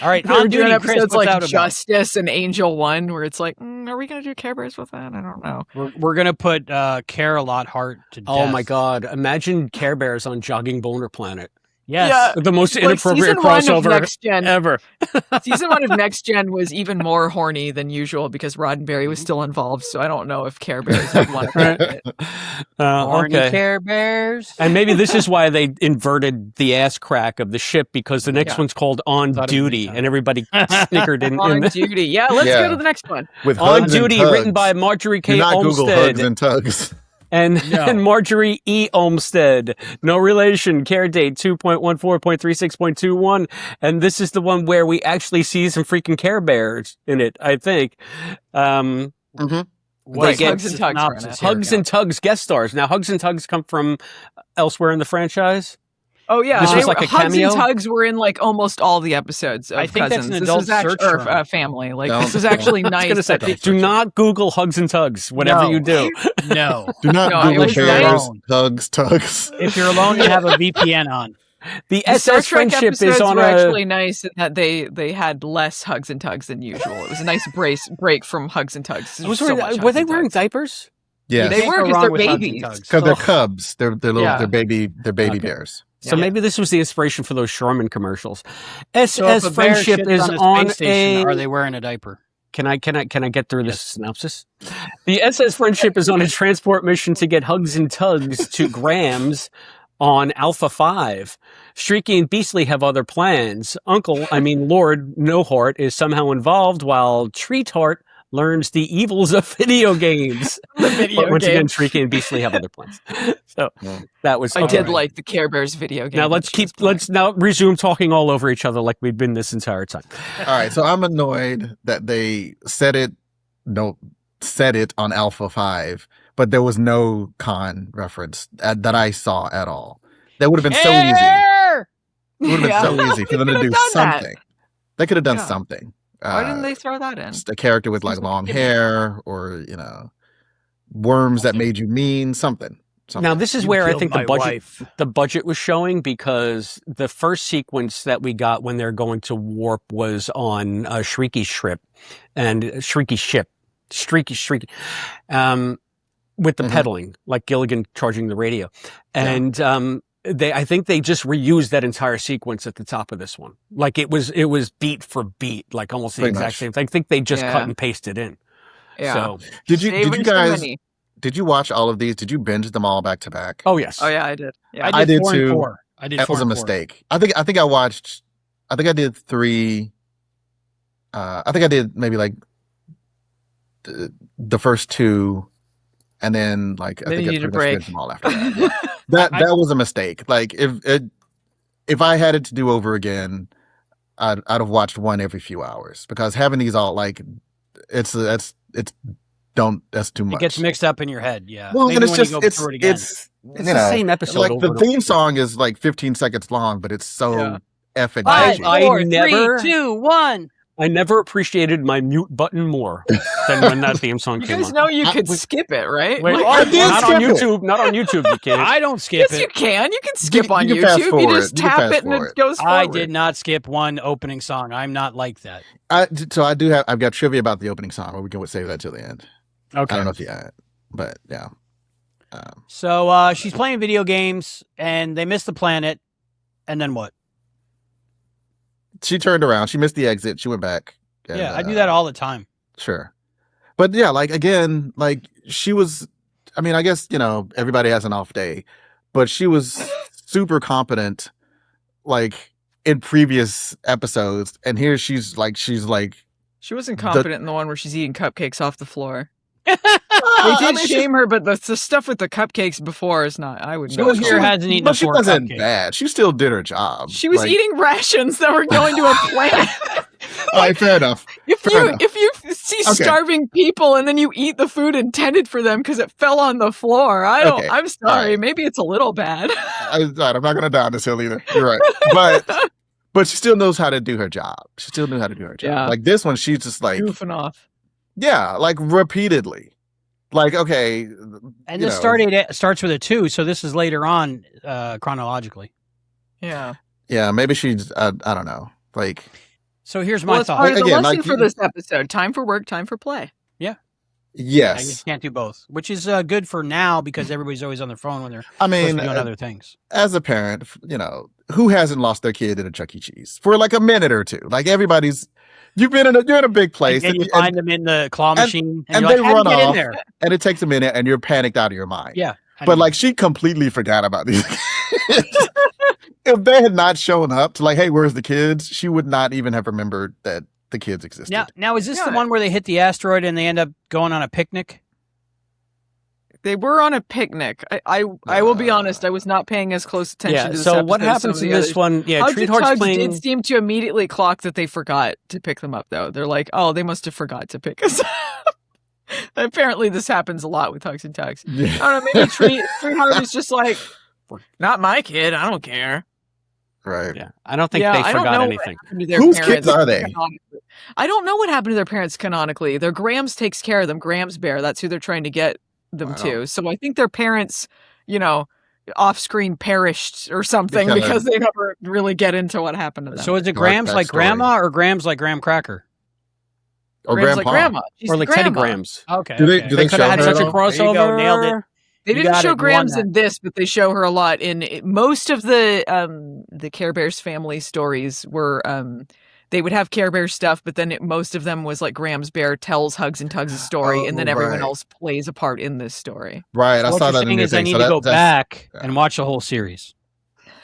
All right, they were on doing duty, Chris, episodes what's like out about? Justice and Angel One, where it's like, are we going to do Care Bears with that? I don't know. We're gonna put Care-a-Lot Heart to death. Oh my God! Imagine Care Bears on Jogging Boner Planet. Yes. Yeah. The most Like, inappropriate season one of crossover Next Gen, ever. season 1 of Next Gen was even more horny than usual because Roddenberry was still involved. So I don't know if Care Bears would want to Right. it. Horny Okay. Care Bears. And maybe this is why they inverted the ass crack of the ship, because the next Yeah. one's called On Thought it'd be Duty, fun. and everybody snickered in On the Duty. Yeah, let's Yeah. go to the next one. with On hugs and Duty, tugs. written by Marjorie Do K. not Google hugs Olmsted and tugs. and No. Marjorie E. Olmsted. No relation. Care date 2.14.36.21. And this is the one where we actually see some freaking Care Bears in it, I think. Mhm. What's They get Hugs and Tugs were in synopsis it. here? Hugs and Tugs guest stars. Now, Hugs and Tugs come from elsewhere in the franchise. Oh yeah, This was like a Hugs cameo? and Tugs were in like almost all the episodes of I think that's Cousins. an This adult was actually, search or term. family. Like Don't- this is actually I was nice. going to say, that they- do not Google Hugs and Tugs, whatever No. you do. No. Do not No, it Google was bears, nice. hugs, tugs. If you're alone, you have a VPN on. The the Star SS Trek Friendship episodes is on were a... actually nice in that they had less Hugs and Tugs than usual. It was a nice break from Hugs and Tugs. There was so much were Hugs they and wearing Tugs. diapers? Yes, They Can't were go 'cause wrong they're with Hugs and babies. Tugs. because they're Ugh. cubs. They're little. Yeah. They're baby Okay. bears. So Yeah. maybe this was the inspiration for those Sherman commercials. So SS if a bear Friendship shits is on a on space station, a... are they wearing a diaper? Can I get through this synopsis? The SS Friendship is on a transport mission to get Hugs and Tugs to Grams on Alpha 5. Streaky and Beastly have other plans. Lord No Heart is somehow involved, while Treat Heart learns the evils of video games. The video But once again, game. Streaky and Beastly have other plans. So Yeah. that was... I okay. did like the Care Bears video game. Now that she was playing. let's now resume talking all over each other like we've been this entire time. All right, so I'm annoyed that they set it on Alpha 5, but there was no con reference that I saw at all. That would have been so easy. Care! It would have been Yeah. so easy for them They to could do have done that. something. They could have done Yeah. something. Why didn't they throw that in? Just a character with like long hair, or worms that made you mean something. Now this is You where I killed think my wife. the budget was showing, because the first sequence that we got when they're going to warp was on Shrieky's ship, with the Mhm. pedaling, like Gilligan charging the radio, and I think they just reused that entire sequence at the top of this one, like it was beat for beat, like almost the Pretty exact much. same. I think they just Yeah. cut and pasted in. Yeah. So, Did you Saving some guys money. did you watch all of these? Did you binge them all back to back? oh yes, Oh yeah, I did. Yeah. I did did 4 too. and 4. I did That 4 was a and 4. mistake. I think I did 3. I think I did maybe like the first 2, and then like I Then think you I need a pretty much break. binged them all after that. That was a mistake. Like if I had it to do over again, I'd have watched one every few hours, because having these all like that's That's too much. It gets mixed up in your head. Yeah. Well, Maybe and it's when just you go through it again. It's the same episode. Like over the and over theme again. song is like 15 seconds long, but it's so effing Five, catchy. I 4, never- 3, 2, 1. I never appreciated my mute button more than when that theme song You came guys on. know you could skip it, right? Wait, Like, I did Not on skip it. YouTube. Not on YouTube. You can't. I don't skip yes, it. you can. You can skip on you can fast YouTube. You forward. just You can tap fast it and forward. it goes forward. I did not skip one opening song. I'm not like that. So I've got trivia about the opening song, but we can save that till the end. Okay. I don't know if you had it, but yeah. So she's playing video games and they miss the planet. And then what? She turned around. She missed the exit. She went back. And, Yeah, I do that all the time. Sure. But yeah, like again, like she was, I mean, I guess, everybody has an off day, but she was super competent, like in previous episodes. And here she's like, She wasn't confident in the one where she's eating cupcakes off the floor. They did shame her, but the stuff with the cupcakes before is not. I would Who know. here hasn't eaten but a she fork wasn't cupcake? bad. She still did her job. She was Like, eating rations that were going to a planet. All right, fair enough. Fair enough. If you see Okay. starving people and then you eat the food intended for them because it fell on the floor, Okay. I'm sorry. right. Maybe it's a little bad. I'm not going to die on this hill either. You're right. But she still knows how to do her job. She still knew how to do her job. Yeah. Like this one, she's just like, Goofing off. yeah, like repeatedly. Like, okay. And you this know. starts with a 2, so this is later on chronologically. Yeah. Yeah, maybe she's, I don't know. Like, So here's Well, my it's thought. part of the Again, lesson like for this episode. Time for work, time for play. I yes. just can't do both, which is good for now because everybody's always on their phone when they're I supposed mean, to be doing other things. as a parent, who hasn't lost their kid at a Chuck E. Cheese for like a minute or two? Like you're in a big place And you find them in the claw machine, and you're they like, "How run do you get in off. there?" and it takes a minute and you're panicked out of your mind. Yeah, But like she completely forgot about these kids. If they had not shown up to like, hey, where's the kids? She would not even have remembered that the kids existed. now is this the Yeah. one where they hit the asteroid and they end up going on a picnic? They were on a picnic. I will be honest. I was not paying as close attention Yeah. to this So episode what as some happens of in the this others. one? Yeah, Hugs and Treat Heart's Tugs playing. did seem to immediately clock that they forgot to pick them up, though. They're like, oh, they must have forgot to pick us up. Apparently, this happens a lot with Hugs and Tugs. I Yeah. don't know. Maybe Treat Heart is just like, not my kid. I don't care. Right. Yeah, I don't think Yeah, they I don't forgot know what anything. happened to their Whose parents kids are they? canonically. I don't know what happened to their parents canonically. Their Grams takes care of them. Grams Bear. That's who they're trying to get them Wow. to. So I think their parents, off screen perished or something Because- because they never really get into what happened to them. So is it Dark Grams like backstory. grandma or Grams like graham cracker? Or Grams grandpa. like grandma. She's Or the like Teddy grandma. Grahams. Okay. Do they okay. do They they could show have had her such a at all? There you crossover. go, nailed it. They You didn't got show it, you won Grams that. in this, but they show her a lot in most of the Care Bears family stories were they would have Care Bear stuff, but then most of them was like Grams Bear tells Hugs and Tugs' story, and then everyone right. else plays a part in this story. Right. I What saw you're that in saying your is I thing. need So to go that's- back yeah. and watch the whole series.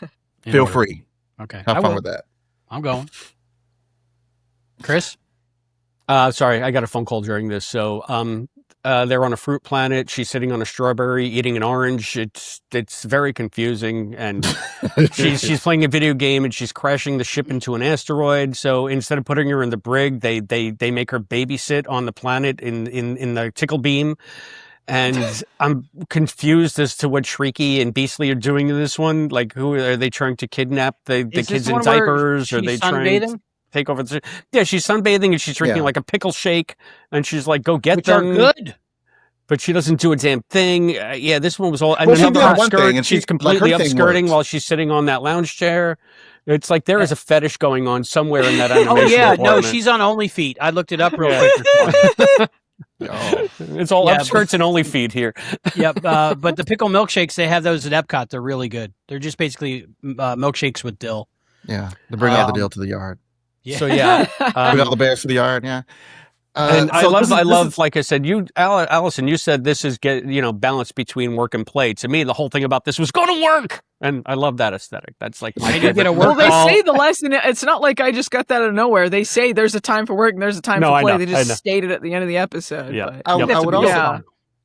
In Feel order. free. Okay. Have I fun will. with that. I'm going. Chris? Sorry, I got a phone call during this. So, they're on a fruit planet. She's sitting on a strawberry, eating an orange. It's very confusing, and she's playing a video game, and she's crashing the ship into an asteroid. So instead of putting her in the brig, they make her babysit on the planet in the tickle beam. And I'm confused as to what Shrieky and Beastly are doing in this one. Like, who are they trying to kidnap the Is this kids the in one where diapers? Or she's they trying sunbathing? to take over the? Yeah, she's sunbathing and she's drinking Yeah. like a pickle shake, and she's like, "Go get Which are them." good. But she doesn't do a damn thing. Yeah, this one was all. And Well, she another did one upskirt. thing, and She's she- completely like, her thing upskirting works. while she's sitting on that lounge chair. It's like there is a fetish going on somewhere in that Oh animation. yeah, no, department. she's on Only Feet. I looked it up real Yeah. quick. Oh. It's all Yeah, upskirts and only feed here. Yep, but the pickle milkshakes they have those at Epcot. They're really good. They're just basically milkshakes with dill. Yeah. To bring all the Um, deal to the yard. Yeah. So yeah, Bring all the bears to the yard. Yeah. and so this I is- love, like I said, Allison, you said this is balance between work and play. To me, the whole thing about this was go to work, and I love that aesthetic. That's like my And you get a favorite. work Well, they call. say the lesson. It's not like I just got that out of nowhere. They say there's a time for work and there's a time No, for I play. know, They I just know. state it at the end of the episode. Yeah. but- I, Yep. I would also, Yeah.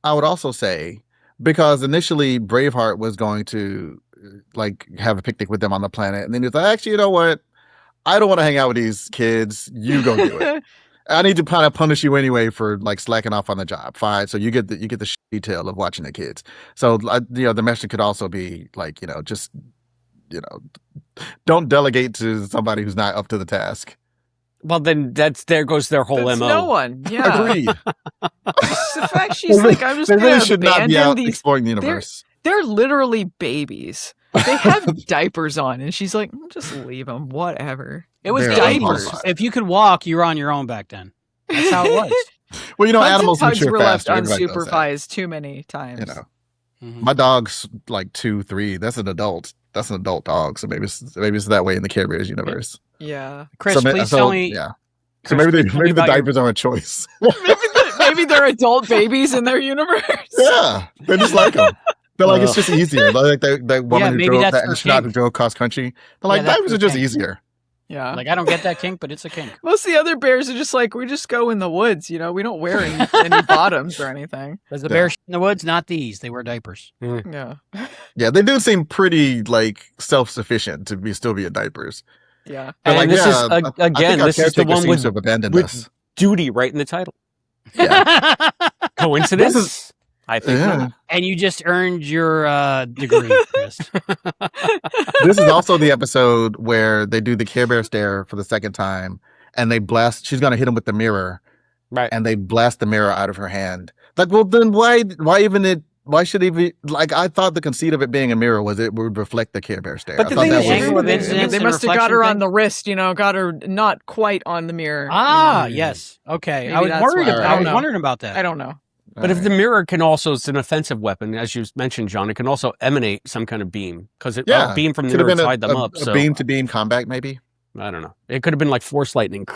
I would also say, because initially Braveheart was going to like have a picnic with them on the planet, and then he was like, actually, you know what? I don't want to hang out with these kids. You go do it. I need to kind of punish you anyway for like slacking off on the job. Fine. So you get the detail of watching the kids. So the message could also be like, just don't delegate to somebody who's not up to the task. Well, then there goes their whole That's MO. no one. Yeah. Agreed. The fact she's like, I'm just They going really to should not be out abandon these. exploring the universe. They're literally babies. They have diapers on, and she's like, just leave them, whatever. It was They're the diapers. 80s. If you could walk, you were on your own back then. That's how it was. Well, animals Hugs mature were left faster. Everybody knows that. unsupervised too many times. Mhm. My dog's like 2, 3. That's an adult. That's an adult dog. So maybe it's that way in the Care Bears universe. Yeah. Chris, please tell me. Yeah. So Chris, maybe please tell me the about your- diapers are a choice. Maybe they're adult babies in their universe. Yeah, they just like them. They're like, it's just easier. They're like that woman who maybe drove that's that their astronaut who kink. drove cross country. They're like, that's diapers their are just kink. easier. Yeah. Like, I don't get that kink, but it's a kink. Most of the other bears are just like, we just go in the woods, we don't wear any bottoms or anything. Does the Yeah. bear shit in the woods? Not these. They wear diapers. Yeah. Yeah, they do seem pretty like self-sufficient to still be in diapers. Yeah. They're And like, this is, I think again, our this is the caretaker one seems with to have abandoned with- us. duty right in the title. Coincidence? I think Yeah. not. And you just earned your degree, Chris. This is also the episode where they do the Care Bear stare for the second time, and they blast. She's gonna hit him with the mirror, Right. and they blast the mirror out of her hand. Like, well, then why should it be like? I thought the conceit of it being a mirror was it would reflect the Care Bear stare. But I the thought thing that is, was- angle of incidence They and must have got reflection her on thing? the wrist, got her not quite on the mirror. Ah, yes. Okay. Maybe I was that's wondering. why. About, I I don't was know. wondering about that. I don't know. But if the mirror can also, it's an offensive weapon, as you mentioned, John, it can also emanate some kind of beam because it Yeah. beam from the Could have mirror been tied them up. a So beam to beam combat, maybe. I don't know. It could have been like force lightning.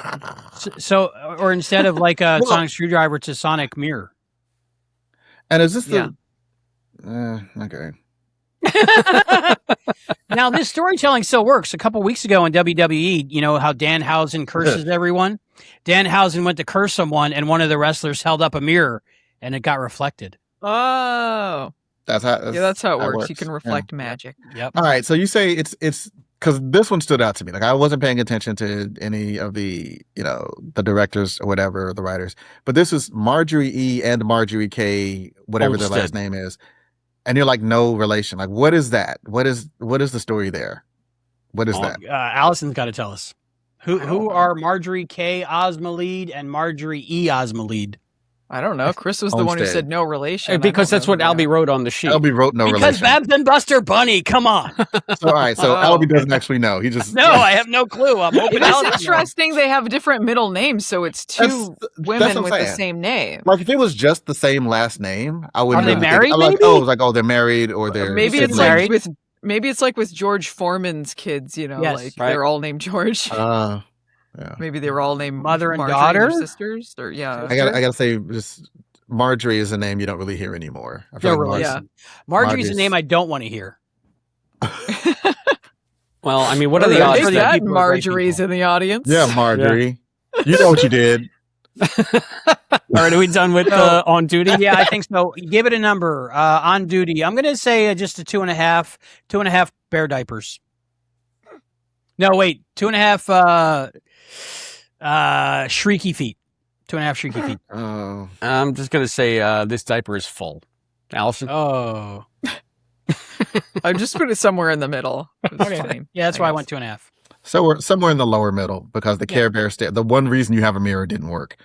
So, or instead of like a Well- sonic screwdriver, it's a sonic mirror. And is this Yeah. okay? Now, this storytelling still works. A couple weeks ago in WWE, you know how Danhausen curses everyone? Danhausen went to curse someone, and one of the wrestlers held up a mirror, and it got reflected. Oh. That's how. That's how it how works. You can Yeah. reflect magic. Yep. All right, so you say it's because this one stood out to me. Like I wasn't paying attention to any of the the directors or whatever, or the writers, but this is Marjorie E and Marjorie K, whatever their last Olmsted. name is, and you're like no relation. Like what is that? What is the story there? What is that? Allison's got to tell us. Who are Marjorie K. Osmalead and Marjorie E. Osmalead? I don't know. Chris was the one who Olmsted. said no relation. Because I that's don't what know. Albie wrote on the sheet. Albie wrote no Because relation. Babs and Buster Bunny, come on. So, all right, so Oh. Albie doesn't actually know. He just No, I have no clue. I'm hoping It's Allison knows. interesting they have different middle names, so it's two That's women what with I'm the saying. same name. Like if it was just the same last name, I wouldn't. Are they even think- married, I'm like, maybe? oh, it's like they're married or they're Maybe it's siblings. like maybe it's like with George Foreman's kids, Yes, like right. they're all named George. Yeah. Maybe they were all named Mother and Marjorie, daughter? their sisters, or yeah. I gotta say, just Marjorie is a name you don't really hear anymore. I feel Yeah, like really. Yeah. Marjorie's a Marjorie's- name I don't want to hear. Well, I mean, what are Well, the there's odds for the that that people are great Marjorie's people. in the audience. Yeah, Marjorie. You know what you did. All right, are we done with on duty? Yeah, I think so. Give it a number on duty. I'm going to say just a 2.5 bear diapers. No, wait, 2.5 shrieky feet. 2.5 shrieky feet. Oh, I'm just going to say this diaper is full. Allison? Oh, I just put it somewhere in the middle. It's okay. fine. Yeah, that's why I guess. went 2.5. so we're somewhere in the lower middle because the Care Bear the one reason you have a mirror didn't work.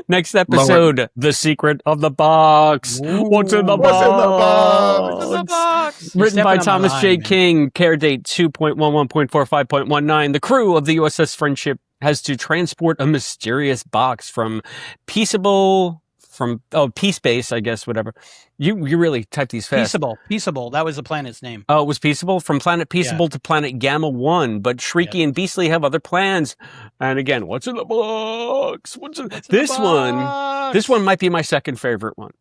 Next episode, The Secret of the Box. What's in the What's in the box? What's in the box? You're Written by stepping on my Thomas J. line, man. King, care date 2.11.45.19. The crew of the USS Friendship has to transport a mysterious box from Peace Base, I guess, whatever. You really type these fast. Peaceable. That was the planet's name. Oh, it was Peaceable? From Planet Peaceable to Planet Gamma 1. But Shrieky and Beastly have other plans. And again, what's in the box? This one might be my second favorite one.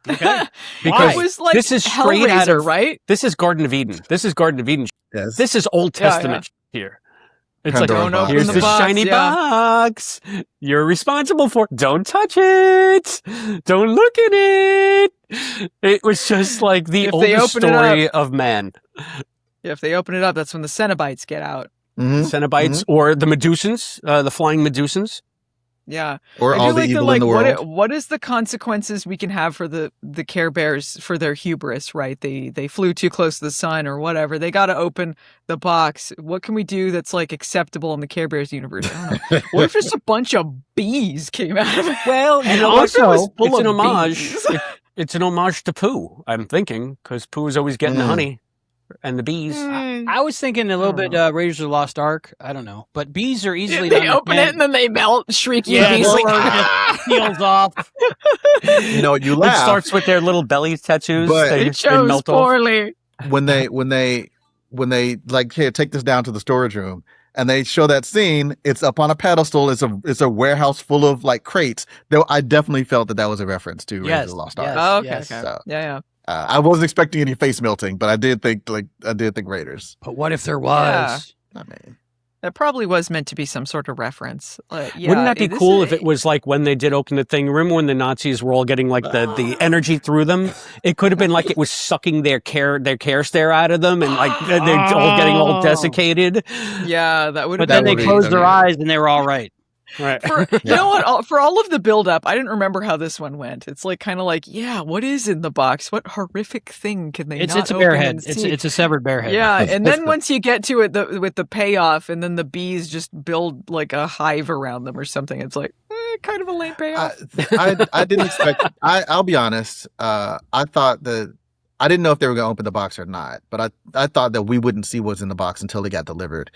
Okay. Because It was like this is straight out Hellraiser, of right? This is Garden of Eden. This Yes. is Old Yeah, Testament here. It's Pandora's like, box. here's Open the the box, shiny yeah. box. You're responsible for it. Don't touch it. Don't look at it. It was just like the If they oldest open it story of man. If they open it up, that's when the Cenobites get out. Mhm. Cenobites, or the Medusans, the flying Medusans. Yeah. Or I all do the like evil in the world. what is the consequences we can have for the Care Bears for their hubris, right? They flew too close to the sun or whatever. They got to open the box. What can we do that's like acceptable in the Care Bears universe? I don't know. What if just a bunch of bees came out of it? Well, And What if it was also, full it's an of homage. bees? It's an homage to Pooh, I'm thinking, because Pooh is always getting the Mm. honey and the bees. I was thinking a little bit Raiders of the Lost Ark. I don't know. But bees are easily They done open it and then they melt, shrieking yeah, bees. the Like, word just peels off. You know, you It laugh starts with their little belly tattoos. But- they it chose melt off. poorly. when they like, here, take this down to the storage room, and they show that scene. It's up on a pedestal. It's a warehouse full of like crates. Though I definitely felt that was a reference to Raiders Yes, of the Lost yes. Ark. Oh, okay, yes. okay. So- Yeah. I wasn't expecting any face melting, but I did think Raiders. But what if there was? I mean, That probably was meant to be some sort of reference. Yeah, Wouldn't that be this cool is- if it was like when they did open the thing? Remember when the Nazis were all getting like the energy through them? It could have been like it was sucking their care stare out of them, and like they're all getting all desiccated. Yeah, that would But have then been they would be- closed their that'd be- eyes and they were all right. Right. You know what? For all of the buildup, I didn't remember how this one went. It's like kind of like, yeah, what is in the box? What horrific thing can they? It's not a bear open head. and see? It's a severed bear head. Yeah, and then once you get to it with the payoff, and then the bees just build like a hive around them or something. It's like kind of a lame payoff. I didn't expect. I'll be honest. I thought that I didn't know if they were going to open the box or not, but I thought that we wouldn't see what's in the box until it got delivered.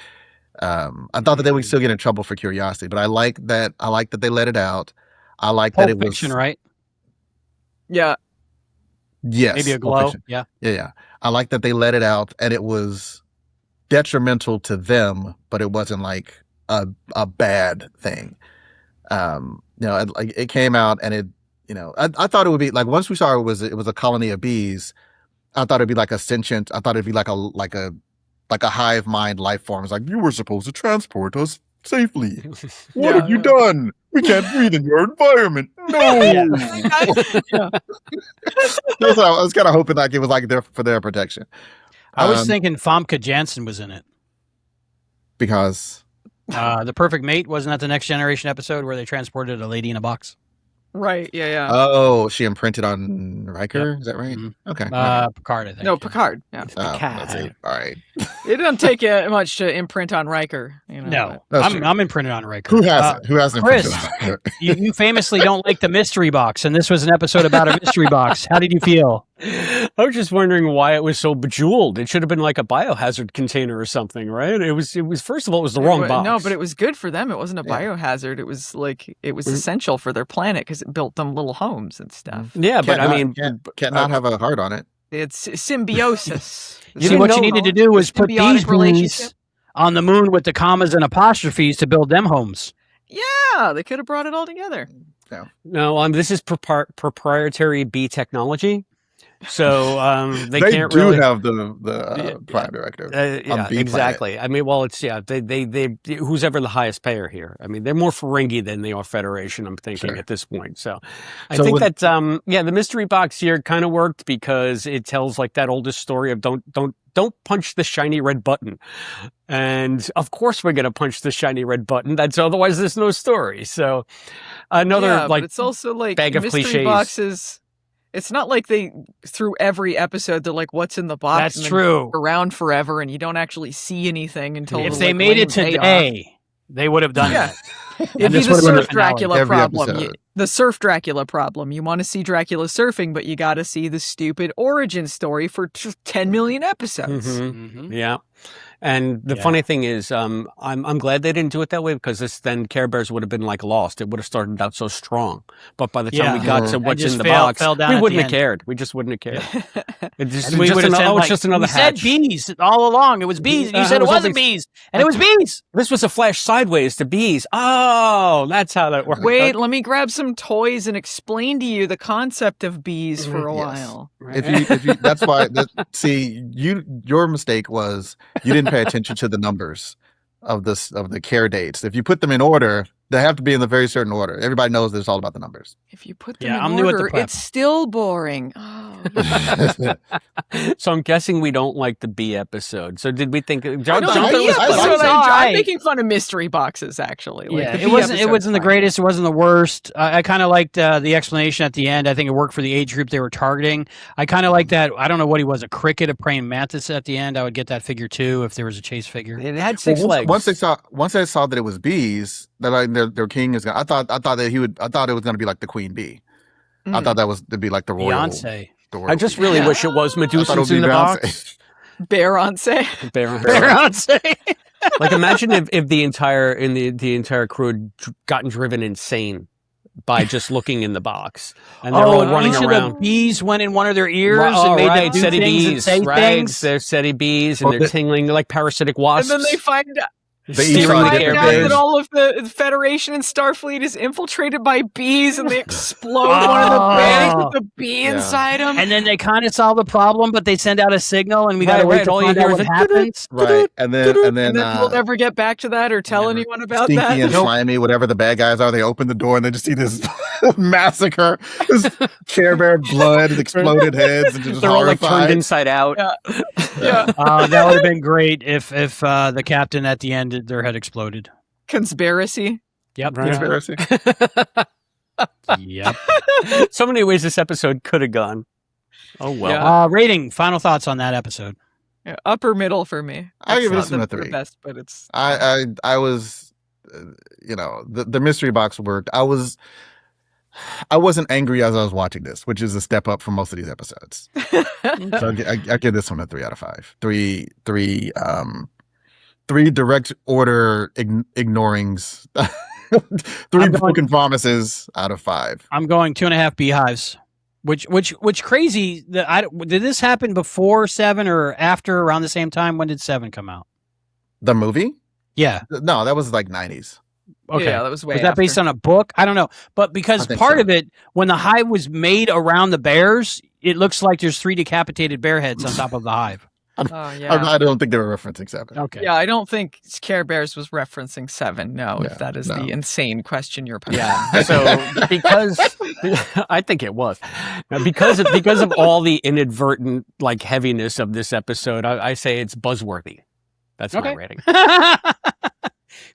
I thought that they would still get in trouble for curiosity, but I like that they let it out. I like that Pulp it was Fiction, right? Yeah, Yes, Maybe a Pulp glow. Fiction. Yeah. Yeah. I like that they let it out, and it was detrimental to them, but it wasn't like a bad thing. It came out, and it, I thought it would be like, once we saw it was a colony of bees. I thought it'd be like a sentient. I thought it'd be like a hive mind life form. It's like, you were supposed to transport us safely. What have you done? We can't breathe in your environment. No. That's what I was kind of hoping like it was like for their protection. I was thinking Famke Janssen was in it. Because The Perfect Mate, wasn't that the Next Generation episode where they transported a lady in a box? right. Yeah. she imprinted on Riker. Is that right? Mhm. Okay. Picard, I think. No, Picard. Yeah, Let's see. All right. it didn't take much to imprint on Riker. No, That's true. I'm imprinted on Riker. Who hasn't? Who hasn't Chris. imprinted on Riker? You famously don't like the mystery box, and this was an episode about a mystery box. How did you feel? I was just wondering why it was so bejeweled. It should have been like a biohazard container or something, right? It was first of all, it was the wrong box. No, but it was good for them. It wasn't a Yeah. biohazard. It was essential for their planet because it built them little homes and stuff. Yeah, but Can't I mean, can't not have a heart on it. It's symbiosis. See, what you needed to do was put Symbiotic these relationship. bees on the moon with the commas and apostrophes to build them homes. Yeah, they could have brought it all together. no, this is proprietary bee technology. So they can't do really have the prime directive. yeah, Bee exactly. I mean, well, it's they who's ever the highest payer here. I mean, they're more Ferengi than they are Federation. I'm thinking Sure. at this point. So I So think with- that the mystery box here kind of worked because it tells like that oldest story of don't punch the shiny red button, and of course we're gonna punch the shiny red button. That's otherwise there's no story. So another but it's also like bag of mystery cliches. boxes. It's not like they through every episode they're like, "What's in the box?" That's and then true. around forever, and you don't actually see anything until If the, they like, made it lame payoff. today, they would have done Yeah. that. It'd be this the would've been the surf finale. Dracula Every problem. episode. The surf Dracula problem. You want to see Dracula surfing, but you got to see the stupid origin story for 10 million episodes. Mhm. Mhm. Yeah. And the Yeah. funny thing is, I'm glad they didn't do it that way because then Care Bears would have been like lost. It would have started out so strong, but by the time we Yeah. got to Mhm. what's just in the fell box, down we at wouldn't the have end. cared. We just wouldn't have cared. It just, And we would have said, it's like, just another we said hatch. bees all along. It was bees. And you said it it was wasn't always- bees. And it was bees. This was a flash sideways to bees. Oh, that's how that worked. Wait, let me grab some toys and explain to you the concept of bees for a Yes. while. If you that's why your mistake was you didn't pay attention to the numbers of the care dates. If you put them in order, They have to be in the very certain order. Everybody knows that it's all about the numbers. If you put them Yeah, in I'm new at the order, prep. it's still boring. Oh, So I'm guessing we don't like the B episode. So did we think I Jonathan know, was yeah, I clever. like so it. I'm making fun of mystery boxes, actually. Like, Yeah, the it B wasn't. It episode's wasn't the fine. greatest. It wasn't the worst. I kind of liked the explanation at the end. I think it worked for the age group they were targeting. I kind of like that. I don't know what he was, a cricket, a praying mantis at the end. I would get that figure too if there was a chase figure. It had six Well, legs. once I saw that it was bees, that their king is gonna. I thought that I thought it was gonna be like the queen bee. I thought that was to be like the royal. Beyonce. The royal I just bee. really Yeah. wish it was I thought it would Medusa's be in the Beyonce. box. Beyonce. Beyonce. Like imagine if the entire crew had gotten driven insane by just looking in the box, and they're all running each around. of the bees went in one of their ears Right, and made them right, do SETI things and bees, say right? things. They're SETI bees, and Oh, they're the- tingling like parasitic And wasps. then they find out. They They eat steering from the the find air out bees. that all of the Federation and Starfleet is infiltrated by bees, and they explode one of the bags with the bee Yeah. inside them. And then they kind of solve the problem, but they send out a signal, and we got to Right, wait right. to All you find hear out is what a happens. Right, and then And then we'll never get back to that or tell never. anyone about Stinky that. and slimy, whatever the bad guys are, they open the door and they just see this massacre, this Care Bear blood, and exploded heads, and just They're all like turned horrified. inside out. Yeah. Yeah. That would have been great if the captain at the end their head exploded. Conspiracy. Yep. Right. Conspiracy. Yep. So many ways this episode could have gone. Oh well. Yeah. Rating. Final thoughts on that episode. Yeah, upper middle for me. I give It's this one not a the 3. best, but it's I was, the mystery box worked. I wasn't angry as I was watching this, which is a step up from most of these episodes. So I give this one a 3 out of 5. Three direct order ignorings. 3 broken promises out of 5. I'm going 2.5 beehives. Which crazy that did this happen before 7 or after around the same time? When did 7 come out? The movie? Yeah. No, that was like 90s. Okay. yeah, that was way Was that based on a book? I don't know. But because I think part so. of it, when the hive was made around the bears, it looks like there's 3 decapitated bear heads on top of the hive. Oh yeah. I don't think they were referencing 7. Okay. Yeah, I don't think Care Bears was referencing 7. No, Yeah, if that is no. the insane question you're posing. Yeah. So because I think it was because of all the inadvertent like heaviness of this episode, I say it's buzzworthy. That's my Okay. rating.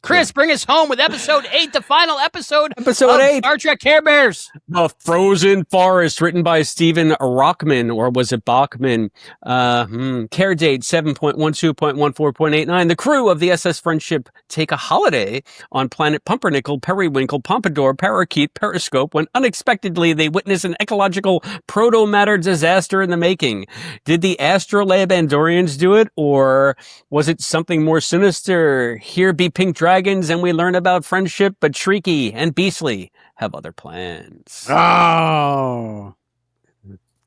Chris, bring us home with episode 8, the final episode Episode of 8. Star Trek Care Bears. The Frozen Forest, written by Stephen Rockman, or was it Bachman? Care date 7.12.14.89. The crew of the SS Friendship take a holiday on planet Pumpernickel, Periwinkle, Pompadour, Parakeet, Periscope, when unexpectedly they witness an ecological proto-matter disaster in the making. Did the Astrolabe Andorians do it, or was it something more sinister? Here be pink dragons, and we learn about friendship, but Shrieky and Beastly have other plans. Oh.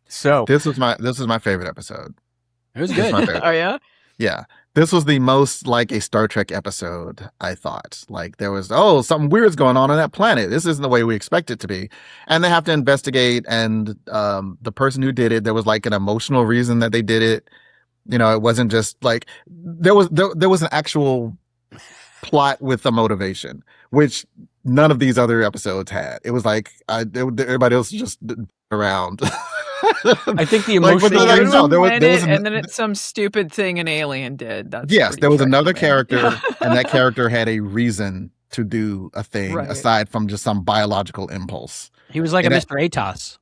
So This was my favorite episode. It was This was good. my favorite. Oh yeah? Yeah. This was the most like a Star Trek episode, I thought. Like there was, something weird's going on that planet. This isn't the way we expect it to be. And they have to investigate. And the person who did it, there was like an emotional reason that they did it. It wasn't just like, there was an actual plot with a motivation, which none of these other episodes had. It was like, everybody else just around. I think the Like, but emotional no, reason. no, there was and then it's some stupid thing an alien did. That's Yes, pretty there was tricky, another man. character, and that character had a reason to do a thing Right. aside from just some biological impulse. He was like a And Mr. Atos.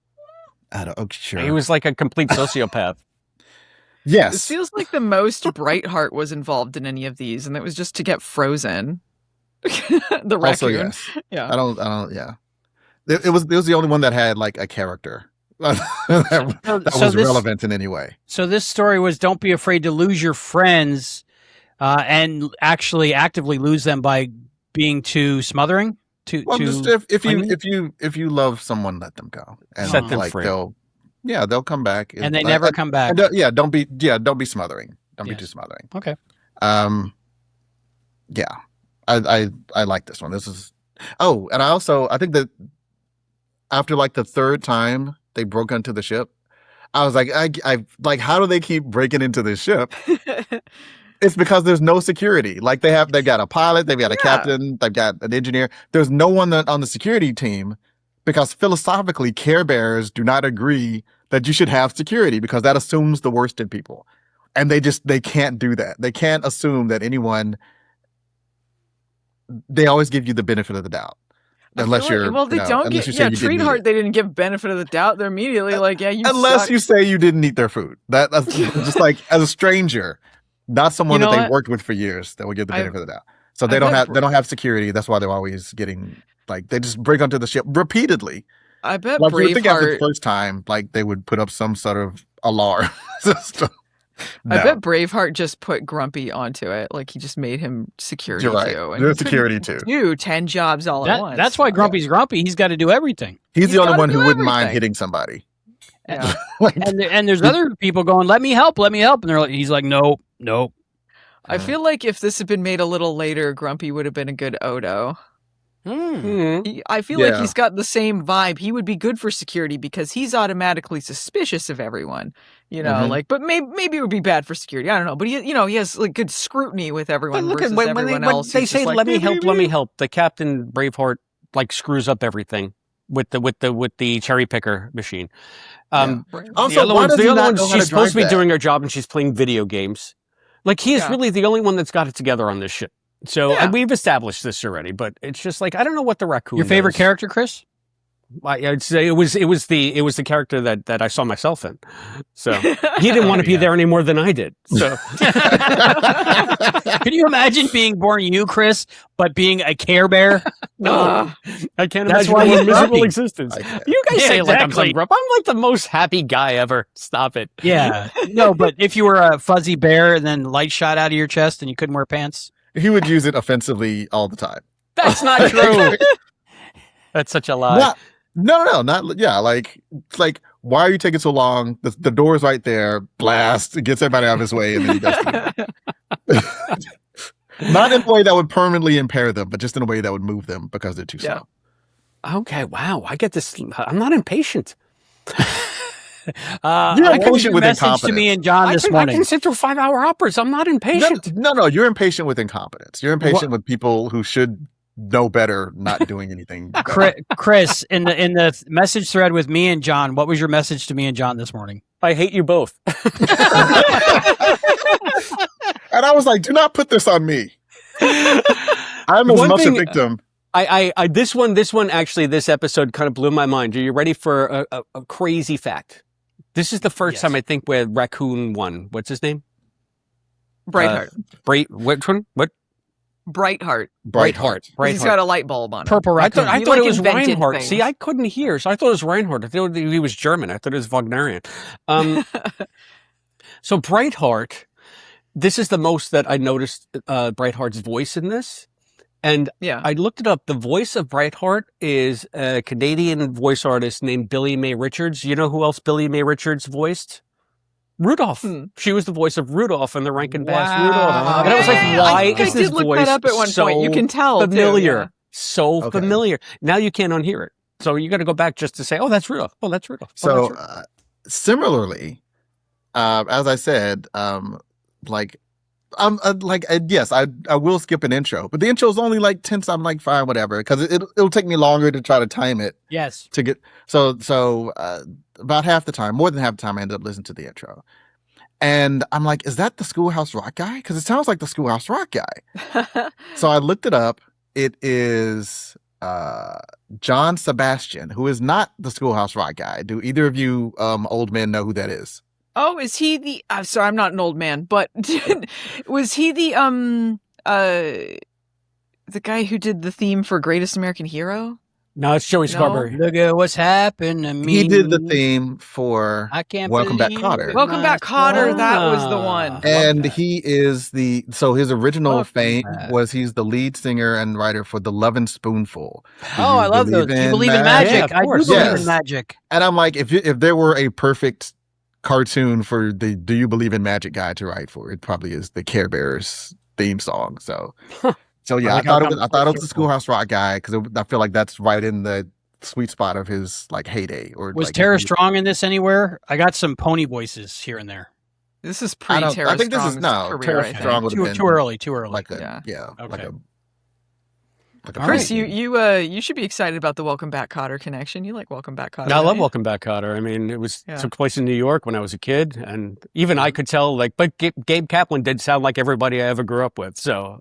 Sure. He was like a complete sociopath. This Yes. feels like the most Brightheart was involved in any of these, and it was just to get frozen. The raccoon. Also, yes. Yeah. I don't. Yeah. It was the only one that had like a character that was relevant in any way. So this story was don't be afraid to lose your friends and actually actively lose them by being too smothering. Well, just if you love someone, let them go and Set them like free. they'll come back And they never come back. Don't be smothering. Don't be Yeah. too smothering. Okay. Yeah, I like this one. This is, and I think that after like the third time they broke into the ship, I was like, I like, how do they keep breaking into this ship? It's because there's no security. Like they've got a pilot, they've got a captain, they've got an engineer. There's no one on the security team because philosophically, Care Bears do not agree that you should have security because that assumes the worst in people. And they can't do that. They can't assume that anyone, they always give you the benefit of the doubt. Unless you're, they don't get, Treatheart, they didn't give benefit of the doubt. They're immediately like, yeah, you unless suck. you say you didn't eat their food. That's just like, as a stranger, not someone that they worked with for years, that would give the benefit of the doubt. So they don't have security. That's why they're always getting, like, they just break onto the ship repeatedly. I bet like, Braveheart. I think after the first time, like, they would put up some sort of alarm system. I bet Braveheart just put Grumpy onto it. Like, he just made him security You're right. too. And There's security too. Do 10 jobs all at once. That's why Grumpy's grumpy. He's got to do everything. He's the only one who wouldn't mind hitting somebody. Yeah. and there's other people going, let me help. And he's like, nope. I feel like if this had been made a little later, Grumpy would have been a good Odo. I feel like he's got the same vibe. He would be good for security because he's automatically suspicious of everyone, like, but maybe it would be bad for security. I don't know. But he has like good scrutiny with everyone versus everyone else. When they say, let me help, the Captain Braveheart like screws up everything with the cherry picker machine. Also, the other one, she's supposed to be doing her job and she's playing video games. Like, he is really the only one that's got it together on this ship. So and we've established this already, but it's just like, I don't know what the raccoon. Your favorite character, Chris? I'd say it was the character that I saw myself in. So he didn't want to be there any more than I did. So can you imagine being born you, Chris, but being a Care Bear? No, I can't That's imagine why my he's miserable grumpy. existence. You guys say like I'm some grump. I'm like the most happy guy ever. Stop it. Yeah. No, but if you were a fuzzy bear and then light shot out of your chest and you couldn't wear pants. He would use it offensively all the time. That's not true. That's such a lie. Like, why are you taking so long? The door's right there. Blast. It gets everybody out of his way, and then he does it. Not in a way that would permanently impair them, but just in a way that would move them because they're too slow. Okay, wow. I get this. I'm not impatient. You're impatient with incompetence. To me and John this morning. I can sit through 5-hour operas. I'm not impatient. No. You're impatient with incompetence. You're impatient with people who should know better, not doing anything. Chris, in the message thread with me and John, what was your message to me and John this morning? I hate you both. And I was like, do not put this on me. I'm as much a victim. This one actually, this episode kind of blew my mind. Are you ready for a crazy fact? This is the first time I think where Raccoon won. What's his name? Brightheart. Which one? What? Brightheart. Brightheart. He's got a light bulb on him. Purple Raccoon. I thought it was Reinhardt. Things. See, I couldn't hear, so I thought it was Reinhardt. I thought he was German. I thought it was Wagnerian. So Brightheart, this is the most that I noticed Brightheart's voice in this. And I looked it up. The voice of Brightheart is a Canadian voice artist named Billy Mae Richards. You know who else Billy Mae Richards voiced? Rudolph. She was the voice of Rudolph in the Rankin Bass Rudolph. And I was like, why is this voice that up at one so point. You can tell familiar? Too, So familiar. Now you can't unhear it. So you got to go back just to say, oh, that's Rudolph. Oh, that's Rudolph. So similarly, as I said, yes, I will skip an intro, but the intro is only like 10. So I'm like, fine, whatever, because it'll take me longer to try to time it. Yes. To get so about half the time, more than half the time, I ended up listening to the intro, and I'm like, is that the Schoolhouse Rock guy? Because it sounds like the Schoolhouse Rock guy. So I looked it up. It is John Sebastian, who is not the Schoolhouse Rock guy. Do either of you old men know who that is? Oh, is he the? I'm sorry, I'm not an old man, but was he the guy who did the theme for Greatest American Hero? No, it's Joey Scarberry. Look at what's happened to me. He did the theme for Welcome Back, Kotter. Welcome Back, Kotter. That was the one. And he is his original fame was he's the lead singer and writer for The Lovin' Spoonful. Oh, I love those. Do you believe in magic? Yeah, I do believe in magic. And I'm like, if there were a perfect cartoon for the Do You Believe in Magic guy to write for, it probably is the Care Bears theme song. So yeah, I thought it was the Schoolhouse Rock guy because I feel like that's right in the sweet spot of his like heyday. Or was like, Tara Strong in this anywhere? I got some pony voices here and there. This is I don't. pre-Tara I think this is Strong's career, Tara I think. Strong would have Too, been too early. Too early. like a Yeah. like Okay. a like a All Chris, right. you should be excited about the Welcome Back, Kotter connection. You like Welcome Back, Kotter? I don't love you? Welcome Back, Kotter. I mean, it Yeah. took place in New York when I was a kid, and even I could tell. But Gabe Kaplan did sound like everybody I ever grew up with. So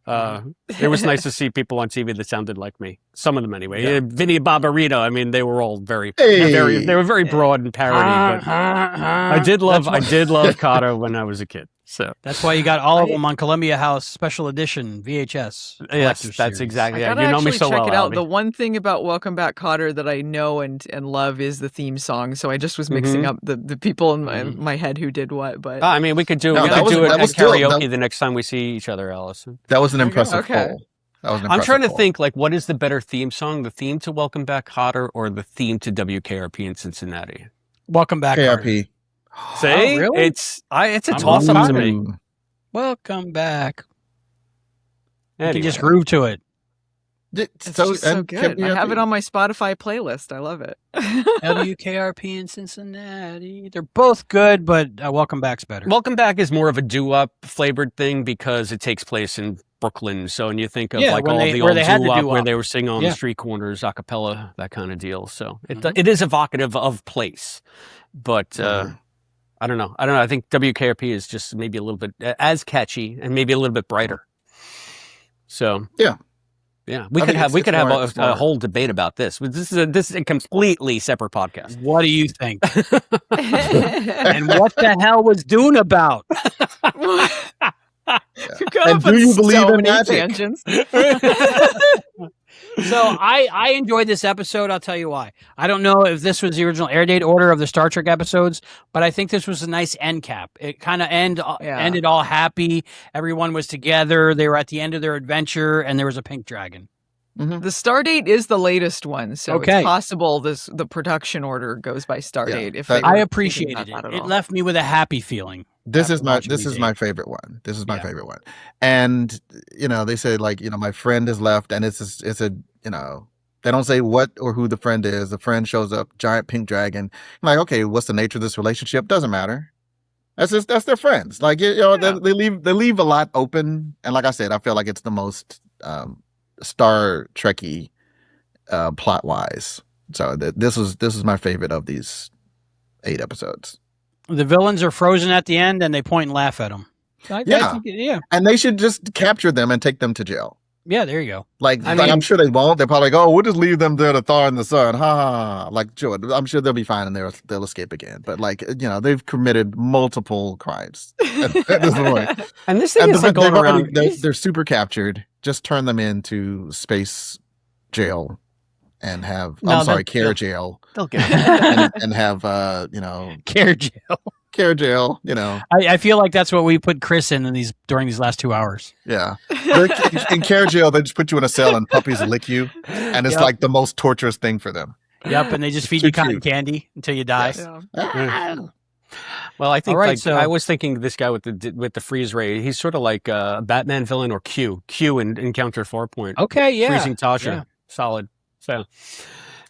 it was nice to see people on TV that sounded like me. Some of them, anyway. Yeah. Vinny Barbarino. I mean, they were all very, Hey. they were very broad and parody. But I did love Kotter when I was a kid. So That's why you got all of them on Columbia House Special Edition VHS. yes, collector's that's series. exactly. I Yeah, gotta you know me actually so check well, it out. Albie. The one thing about Welcome Back, Kotter that I know and love is the theme song. So I just was mixing up the people in my head who did what. But I mean, we could do No, it that was- at that was still- karaoke that- the next time we see each other, Allison. That was an There you go. impressive Okay. poll. That was an I'm impressive trying to poll. think, like, what is the better theme song? The theme to Welcome Back Kotter or the theme to WKRP in Cincinnati? Welcome back, Carter. KRP. See? really? It's a I'm toss up to me. Ooh. Welcome back. You Anyway. can just groove to it. it's just so good. I have it on my Spotify playlist. I love it. WKRP in Cincinnati. They're both good, but Welcome Back's better. Welcome Back is more of a doo-wop flavored thing because it takes place in Brooklyn. So, and you think of Yeah, like when all they- the where old they had the doo-wop doo-wop. where they were singing on Yeah. the street corners, a cappella, that kind of deal. So Mhm. it is evocative of place, but I don't know. I think WKRP is just maybe a little bit as catchy and maybe a little bit brighter. So Yeah. yeah, I we could think have it's more- a whole debate about this. This is a completely separate podcast. What do you think? And what the hell was Dune about? You go And off do on you believe so in many magic? tangents. So I enjoyed this episode. I'll tell you why. I don't know if this was the original air date order of the Star Trek episodes, but I think this was a nice end cap. It kind of ended all happy. Everyone was together. They were at the end of their adventure, and there was a pink dragon. The Stardate is the latest one, so Okay. it's possible the production order goes by Stardate. If that- they were I thinking appreciated about it. that at It all. left me with a happy feeling. This after is my watching this these is eight. my favorite one. This is my Yeah. favorite one. And they say like, my friend is left, and it's a they don't say what or who the friend is. The friend shows up, giant pink dragon. I'm like, okay, what's the nature of this relationship? Doesn't matter. That's their friends. Like they leave a lot open. And like I said, I feel like it's the most Star Trekky plot wise. So this is my favorite of these 8 episodes. The villains are frozen at the end, and they point and laugh at them. Yeah. And they should just capture them and take them to jail. Yeah, there you go. Like, I like, mean- I'm sure they won't. They're probably like, oh, we'll just leave them there to thaw in the sun. Ha ha. Like, sure, I'm sure they'll be fine and they'll escape again. But like, they've committed multiple crimes at this point. And this thing And is like going around. they're super captured. Just turn them into space jail and have, care jail They'll get it. and have, Care jail. care jail, I feel like that's what we put Chris in during these last 2 hours. yeah. In care jail, they just put you in a cell and puppies lick you. And it's Yep. like the most torturous thing for them. Yep, and they just feed Too you cotton cute. candy until you die. Yes. Yeah. Well, I think All right, so- I was thinking this guy with the freeze ray. He's sort of like a Batman villain or Q in Encounter Farpoint. Okay, yeah. Freezing Tasha, Yeah. solid. So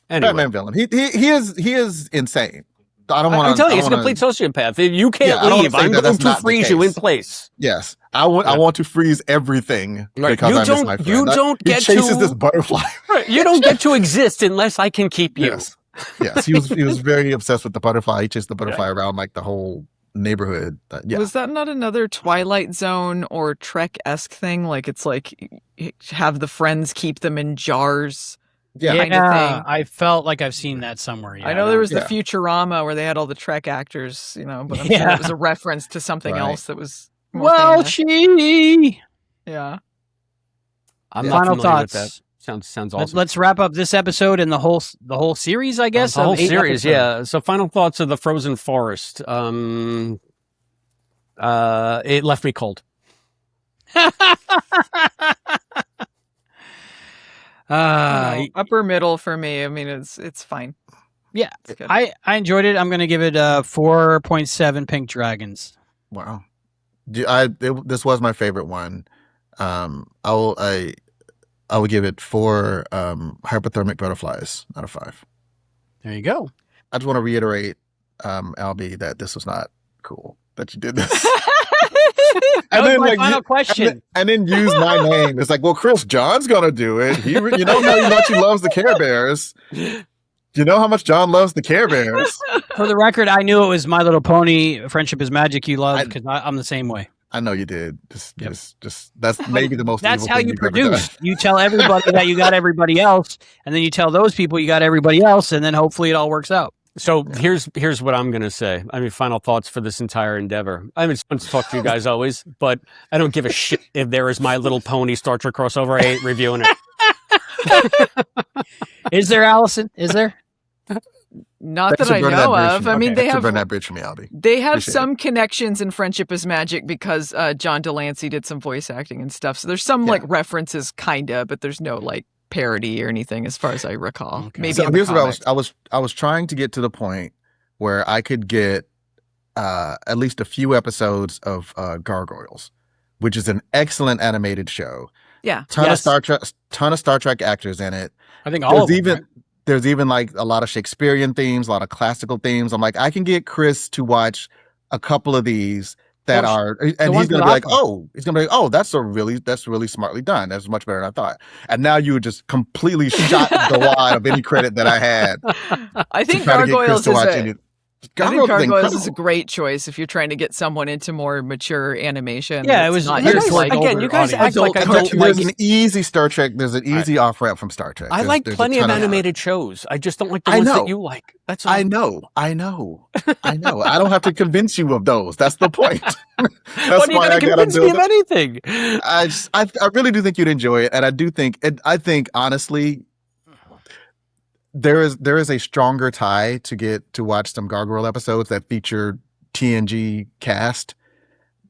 anyway, Batman villain. He is insane. I don't want I'm to. telling you, he's a complete sociopath. If you can't Yeah, I don't leave, wanna say I'm that going that's to not the freeze you in case. place. Yes, I want to freeze everything Right. because You I miss don't- my you friend. don't He get chases to- this butterfly. You don't get to exist unless I can keep you. Yes. He was very obsessed with the butterfly. He chased the butterfly around like the whole neighborhood. Yeah. Was that not another Twilight Zone or Trek-esque thing? Like it's like have the friends keep them in jars. Yeah. kind of thing. I felt like I've seen that somewhere. Yeah, I know there was Yeah. the Futurama where they had all the Trek actors, but I'm sure Yeah. it was a reference to something Right. else that was more Well, famous. she. Yeah. I'm Yeah. not Final familiar with thoughts. that. Sounds awesome. Let's wrap up this episode and the whole series, I guess. The whole of 8 series, episodes. yeah. So, final thoughts of the Frozen Forest. It left me cold. Upper middle for me. I mean, it's fine. Yeah, It's good. I enjoyed it. I'm going to give it 4.7 pink dragons. Wow. This was my favorite one. I would give it 4 hypothermic butterflies out of 5. There you go. I just want to reiterate, Albie, that this was not cool. that you did this. That was my like, final question. And then use my name. It's like, well, Chris John's gonna do it. He, you know how much he loves the Care Bears. You know how much John loves the Care Bears. For the record, I knew it was My Little Pony. Friendship is Magic. You love because I'm the same way. I know you did. Just that's maybe the most. That's evil how thing you you've ever produce. done. You tell everybody that you got everybody else, and then you tell those people you got everybody else, and then hopefully it all works out. So here's what I'm going to say. I mean, final thoughts for this entire endeavor. I mean, it's fun to talk to you guys always, but I don't give a shit if there is My Little Pony Star Trek crossover. I ain't reviewing it. Is there, Allison? Is there? Not that I know of. I mean, they have burn that bridge for me, Albie. They have Appreciate some connections in Friendship is Magic because John Delancey did some voice acting and stuff. So there's some like references, kinda, but there's no like parody or anything as far as I recall. Okay. Maybe So in the here's what comics. I was trying to get to the point where I could get at least a few episodes of Gargoyles, which is an excellent animated show. Yeah. Ton Yes. of Star Trek actors in it. I think all of them. even right? there's even like a lot of Shakespearean themes, a lot of classical themes. I'm like, I can get Chris to watch a couple of these that Well, are, and he's ones gonna with be like, opera. oh, that's really smartly done. That's much better than I thought. And now you just completely shot the wad of any credit that I had. I think to try to get Chris Gargoyles to is watch a any. I think Gargoyles is a incredible. great choice if you're trying to get someone into more mature animation. Yeah, it that's was not geared just towards like older you guys audience. act like I don't There's like. an easy Star Trek. There's an easy off ramp from Star Trek. I like There's a plenty of ton animated shows. I just don't like the I ones know. that you like. That's all. I know. I don't have to convince you of those. That's the point. That's Why do you why gotta I gotta convince me build of it. anything? I really do think you'd enjoy it, and I think honestly, there is a stronger tie to get to watch some Gargoyle episodes that feature TNG cast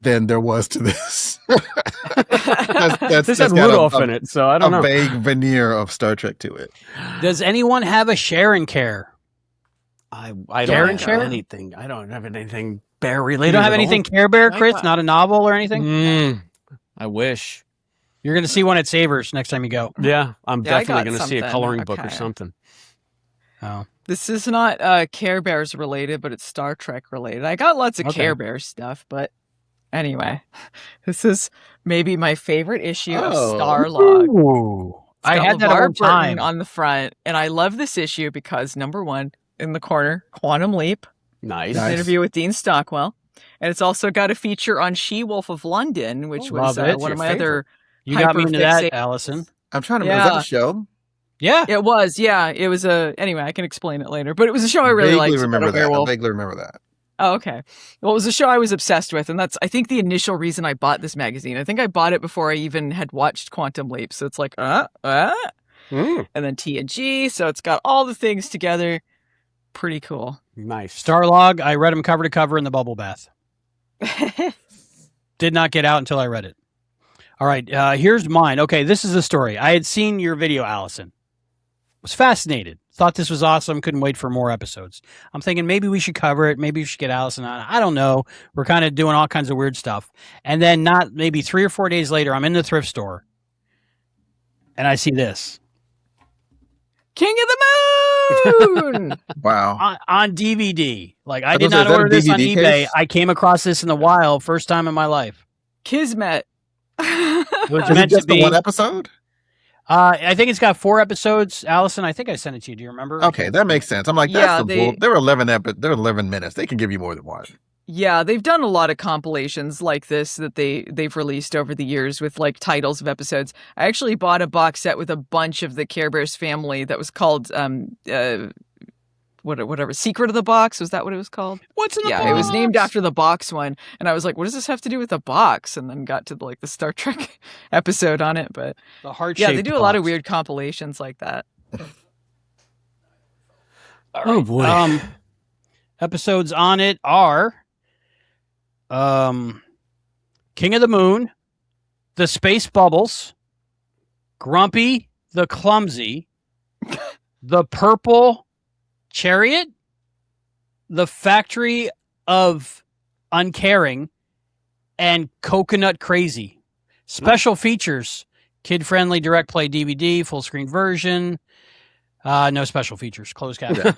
than there was to this. This had Rudolph in it, so I don't know. A vague veneer of Star Trek to it. Does anyone have a share and care? I Care don't and have share? anything. I don't have anything bear related. You don't have at all. anything Care Bear, I Chris? got- Not a novel or anything? I wish. You're going to see one at Savers next time you go. Yeah, I'm Yeah, I definitely got going to see a something. coloring book or Okay. something. Oh. This is not Care Bears related, but it's Star Trek related. I got lots of Okay. Care Bears stuff, but anyway, this is maybe my favorite issue of Oh. Starlog. Ooh. It's I got had that LeVar all the Burton time. on the front, and I love this issue because number one, in the corner, Quantum Leap, Nice. Nice. interview with Dean Stockwell, and it's also got a feature on She-Wolf of London, which was Love it. one of my Your other. You got me into that, hyperfixate- Allison. I'm trying to remember. Is that Yeah. the show? Yeah. It was, yeah, it was a. Anyway, I can explain it later, but it was a show I really liked. Vaguely about remember a that. I werewolf. vaguely remember that. Oh, okay. Well, it was a show I was obsessed with, and that's, I think, the initial reason I bought this magazine. I think I bought it before I even had watched Quantum Leap, so it's like, and then TNG, so it's got all the things together. Pretty cool. Nice. Starlog, I read them cover to cover in the bubble bath. Did not get out until I read it. All right, here's mine. Okay, this is the story. I had seen your video, Allison. Was fascinated. Thought this was awesome. Couldn't wait for more episodes. I'm thinking maybe we should cover it. Maybe we should get Allison on. I don't know. We're kind of doing all kinds of weird stuff. And then not maybe 3 or 4 days later, I'm in the thrift store. And I see this. King of the Moon! Wow. On DVD. Like, I Are did those- not is that a order this on DVD eBay. case? I came across this in the wild. First time in my life. Kismet. It was Is it meant to just the be. one episode? I think it's got 4 episodes. Allison, I think I sent it to you. Do you remember? Okay, that makes sense. I'm like, Yeah, that's they're 11 minutes. They can give you more than one. Yeah, they've done a lot of compilations like this that they've released over the years with like titles of episodes. I actually bought a box set with a bunch of the Care Bears family that was called whatever, Secret of the Box, was that what it was called? What's in the Yeah, it was named box? after the box one, and I was like, what does this have to do with the box? And then got to the Star Trek episode on it, but The heart. yeah, they do a lot of weird compilations like that. Oh boy. Episodes on it are King of the Moon, The Space Bubbles, Grumpy the Clumsy, The Purple Chariot, The Factory of Uncaring, and Coconut Crazy. Special features: kid-friendly direct play DVD, full screen version. No special features. Closed caption.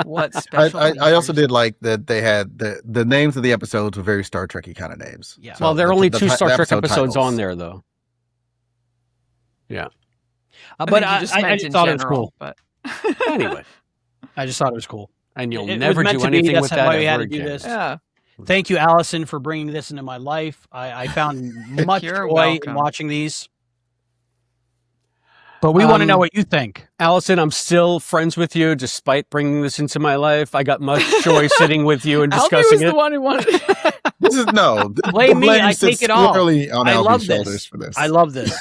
What special? I also features? did like that they had the names of the episodes were very Star Trekky kind of names. Yeah. Well, there are only 2 Star Trek episode episodes titles. on there, though. Yeah. I But think you I meant just in thought it was general, cool. But Anyway, I just thought it was cool. and you'll It was never meant do to be. anything That's with that why we had ever to do again. this. yeah, Thank you, Allison, for bringing this into my life. I found much You're joy welcome. in watching these. But we want to know what you think. Allison, I'm still friends with you despite bringing this into my life. I got much joy sitting with you and Albie discussing was it. the one who wanted. This is no. Blame me, I sits take it all. squarely on I Albie's love shoulders this. for this. I love this.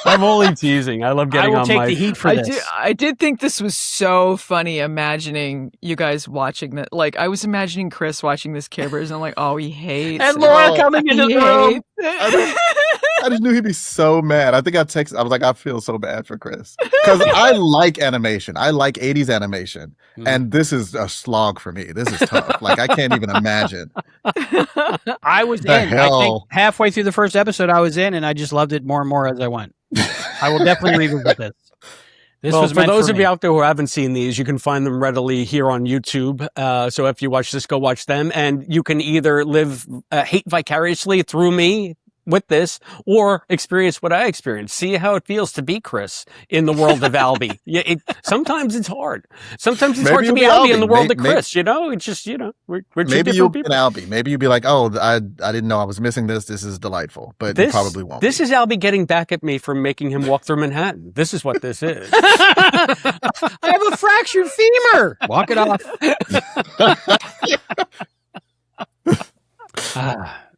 I'm only teasing. I love I getting will on take my. the heat for this. I did think this was so funny imagining you guys watching that. Like, I was imagining Chris watching this Care Bears, and I'm like, oh, he hates And it. Laura Oh, coming into He the room. hates it. I just knew he'd be so mad. I think I texted. I was like, I feel so bad for Chris because I like animation. I like 80s animation, and this is a slog for me. This is tough. Like I can't even imagine. I was The in. I think hell? halfway through the first episode, I was in, and I just loved it more and more as I went. I will definitely revisit this. This Well, was for meant those for of me. you out there who haven't seen these, you can find them readily here on YouTube. So if you watch this, go watch them, and you can either live hate vicariously through me with this, or experience what I experienced. See how it feels to be Chris in the world of Albie. Yeah, sometimes it's hard. Sometimes it's Maybe hard to you'll be be Albie in the Albie. world of May- Chris. You know, it's just we're two Maybe you'll different be an people. Albie. Maybe you'll be like, oh, I didn't know I was missing this. This is delightful, but you probably won't. This is Albie getting back at me for making him walk through Manhattan. This is what this is. I have a fractured femur. Walk it off.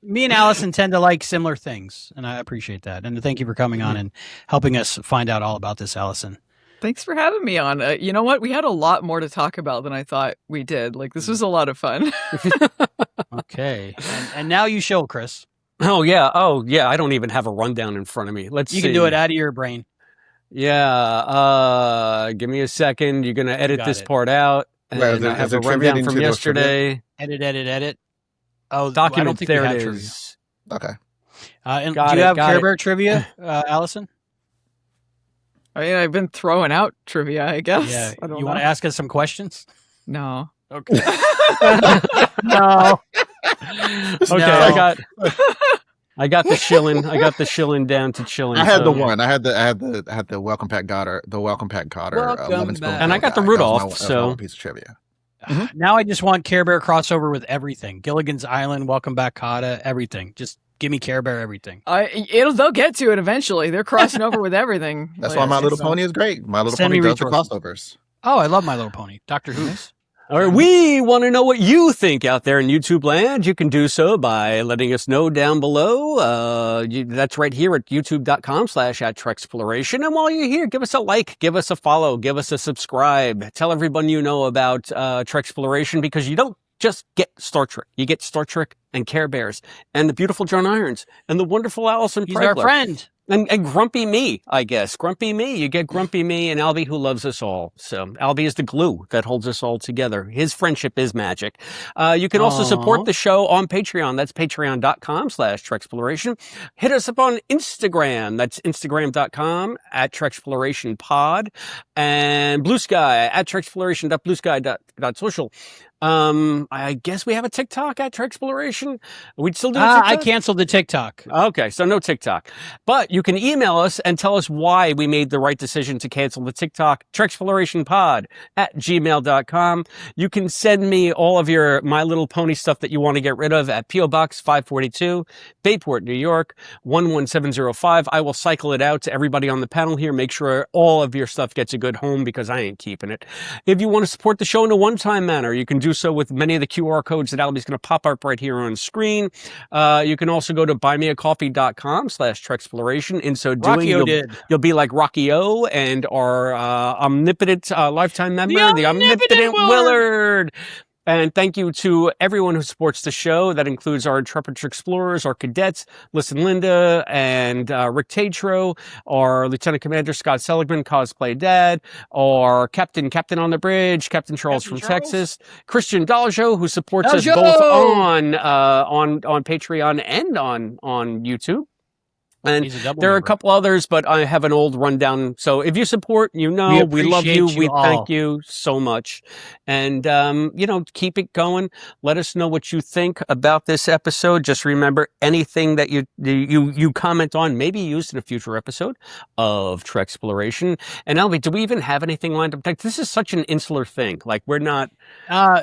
Me and Allison tend to like similar things, and I appreciate that. And thank you for coming on and helping us find out all about this, Allison. Thanks for having me on. You know what? We had a lot more to talk about than I thought we did. Like, this was a lot of fun. Okay. And now you show, Chris. Oh yeah. I don't even have a rundown in front of me. Let's You see. can do it out of your brain. Yeah. Give me a second. You're gonna edit got this it. part out. And Wait, is I it- have is a it trivia rundown from into those trivia? yesterday. Edit. Oh, I don't Document. think There we it have trivia. is. Okay. And Got do you it, have got Care it. Bear trivia, Allison? I mean, I've been throwing out trivia, I guess. Yeah. I don't You know. want to ask us some questions? No. Okay. No. Okay, No. I got the shilling. I got the shilling down to chilling. I had the so- one. I had the welcome pack Cotter. The welcome pack Cotter. Welcome lemon spoon back. And I got the guy. That was Rudolph, my- that was my so- one piece of trivia. Now I just want Care Bear crossover with everything. Gilligan's Island, Welcome Back Cotta, everything. Just give me Care Bear everything. They'll get to it eventually. They're crossing over with everything. That's Like, why My Little so- Pony is great. My Little Send Pony me does the resources. crossovers. Oh, I love My Little Pony. Dr. Who's. All right, we want to know what you think out there in YouTube land. You can do so by letting us know down below. That's right here at youtube.com/@Trexploration. And while you're here, give us a like, give us a follow, give us a subscribe. Tell everyone you know about Trexploration, because you don't just get Star Trek. You get Star Trek and Care Bears and the beautiful John Irons and the wonderful Allison He's Pregler. our friend. And Grumpy Me, I guess. Grumpy Me. You get Grumpy Me and Albie, who loves us all. So Albie is the glue that holds us all together. His friendship is magic. You can also support the show on Patreon. That's patreon.com/Trexploration. Hit us up on Instagram. That's instagram.com/TrexplorationPod. And Blue Sky at Trexploration.bluesky.social. I guess we have a TikTok at Trexploration. We'd still do a TikTok? I canceled the TikTok. Okay, so no TikTok. But you can email us and tell us why we made the right decision to cancel the TikTok, TrexplorationPod@gmail.com. You can send me all of your My Little Pony stuff that you want to get rid of at P.O. Box 542, Bayport, New York, 11705. I will cycle it out to everybody on the panel here. Make sure all of your stuff gets a good home, because I ain't keeping it. If you want to support the show in a one-time manner, you can do so with many of the QR codes that Albie's going to pop up right here on screen. You can also go to buymeacoffee.com/Trexploration. In so doing, you'll be like Rocky O and our omnipotent lifetime member, the omnipotent Willard. And thank you to everyone who supports the show. That includes our intrepid explorers, our cadets, Listen Linda, and Rick Tatro, our Lieutenant Commander Scott Seligman, Cosplay Dad, our Captain on the Bridge, Captain Charles from Texas, Christian Daljo, who supports us both on Patreon and on YouTube. And He's a double there are a member. couple others, but I have an old rundown. So if you support, we love appreciate you. you We all. thank you so much. And, keep it going. Let us know what you think about this episode. Just remember, anything that you comment on may be used in a future episode of Trek Exploration. And Albie, do we even have anything lined up? Like, this is such an insular thing. Like, we're not...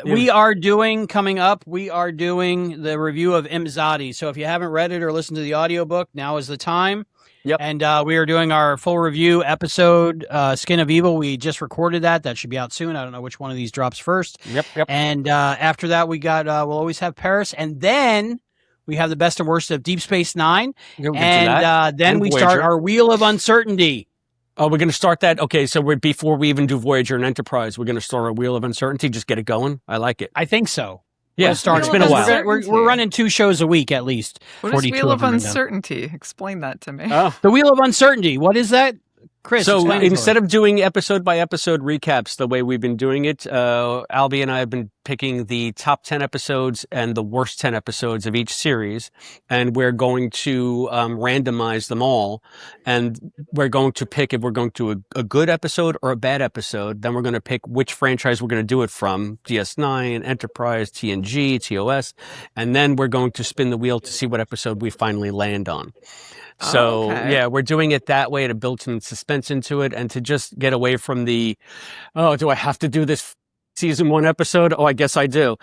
We are doing the review of Imzadi. So if you haven't read it or listened to the audiobook, now is the time. Yep. And we are doing our full review episode, Skin of Evil. We just recorded that. That should be out soon. I don't know which one of these drops first. Yep. And after that, we got we'll always have Paris. And then we have the best and worst of Deep Space Nine. You'll get to that. And then And we Voyager. start our Wheel of Uncertainty. Oh, we're going to start that? Okay, so before we even do Voyager and Enterprise, we're going to start a Wheel of Uncertainty. Just get it going. I like it. I think so. Yeah, We'll start it's it. been a while. We're running 2 shows a week at least. What is 42 Wheel of them right now. Uncertainty? Explain that to me. Oh. The Wheel of Uncertainty. What is that? Chris, So explain it to instead us. of doing episode by episode recaps the way we've been doing it, Albie and I have been picking the top 10 episodes and the worst 10 episodes of each series, and we're going to randomize them all, and we're going to pick if we're going to do a good episode or a bad episode. Then we're going to pick which franchise we're going to do it from: DS9, Enterprise, TNG, TOS, and then we're going to spin the wheel to see what episode we finally land on. So, okay. we're doing it that way to build some suspense into it and to just get away from the, oh, do I have to do this season 1 episode? Oh, I guess I do.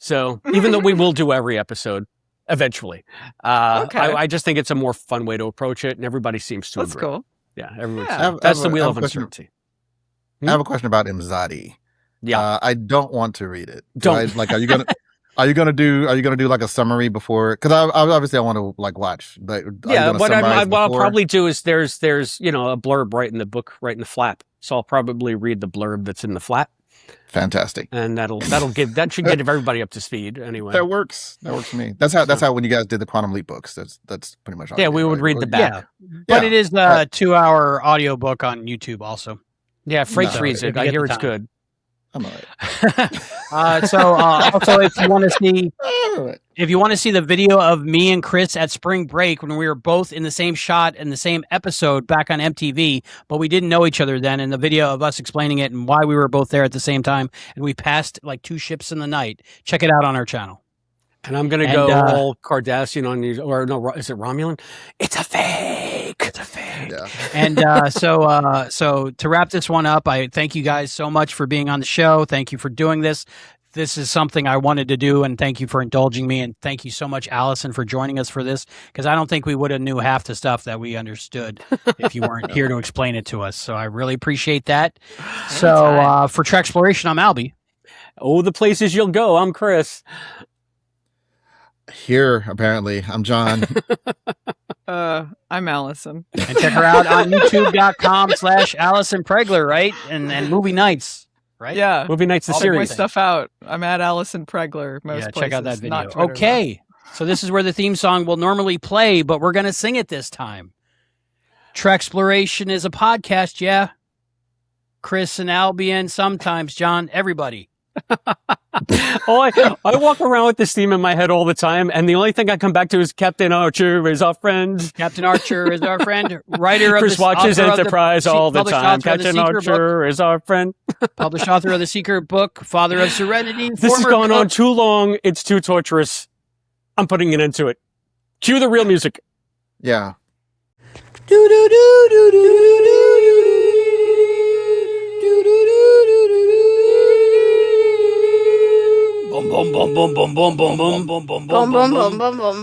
So even though we will do every episode eventually, I just think it's a more fun way to approach it, and everybody seems to That's agree. cool. Yeah, everyone's Yeah. that's the I Wheel have of a question. Uncertainty. I have a question about Imzadi. Yeah. I don't want to read it. Don't. Are you gonna? Are you gonna do like a summary before? Because I obviously I want to like watch. But Yeah, what I'll probably do is there's a blurb right in the book, right in the flap. So I'll probably read the blurb that's in the flap, Fantastic. and that should get everybody up to speed anyway. That works. That works for me. That's how when you guys did the Quantum Leap books. That's pretty much all. Yeah, I we did, would right? read the Or- back. But Yeah. it is a 2-hour audiobook on YouTube also. Yeah, Frakes No, reads if it. you I get hear the it's time. good. I'm all right. Also, if you want to see All right. if you want to see the video of me and Chris at spring break when we were both in the same shot in the same episode back on MTV, but we didn't know each other then, and the video of us explaining it and why we were both there at the same time, and we passed like 2 ships in the night. Check it out on our channel. And I'm gonna go all Cardassian on you, or no? Is it Romulan? It's a fake. It's a fake. Yeah. And so to wrap this one up, I thank you guys so much for being on the show. Thank you for doing this. This is something I wanted to do, and thank you for indulging me. And thank you so much, Allison, for joining us for this, because I don't think we would have knew half the stuff that we understood if you weren't here to explain it to us. So I really appreciate that. So for Trek Exploration, I'm Albie. Oh, the places you'll go. I'm Chris. Here, apparently, I'm John. I'm Allison. And check her out on youtube.com/Allison Pregler, right? And movie nights, right? Yeah. Movie Nights, the Check my series. stuff out. I'm at Allison Pregler. Most Yeah, places, check out that not video. Twitter, Okay. So this is where the theme song will normally play, but we're going to sing it this time. Trek Exploration is a podcast, yeah. Chris and Albie and sometimes John, everybody. I walk around with this theme in my head all the time, and the only thing I come back to is Captain Archer is our friend. Captain Archer is our friend. Writer of Chris the watches author of Enterprise all the published time. author of the Captain Secret Archer is our friend. book, published author of the Secret Book, father of Serenity. This is former going on cook. too long. It's too torturous. I'm putting an end to it. Cue the real music. Yeah. Boom, boom, boom, boom, boom, boom, boom, boom, boom, boom, Boom, boom, boom, boom, boom, boom,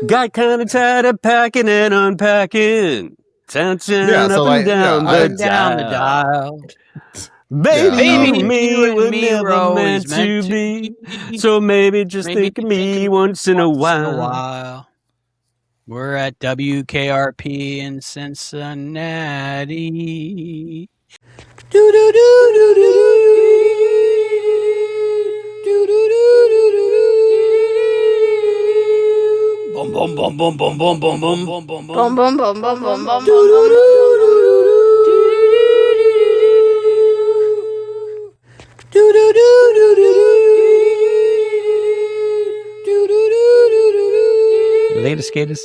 Got kind of tired of packing and unpacking. Touching Yeah, up so and down I- the down the dial. dial. Baby, Baby, me you and were me never were always meant to meant to be. be. So maybe just Maybe think of me once in a while. We're at WKRP in Cincinnati. Boom, boom, boom, boom, boom, boom, boom, boom, boom, boom, boom, boom, boom, boom, boom, boom, skaters?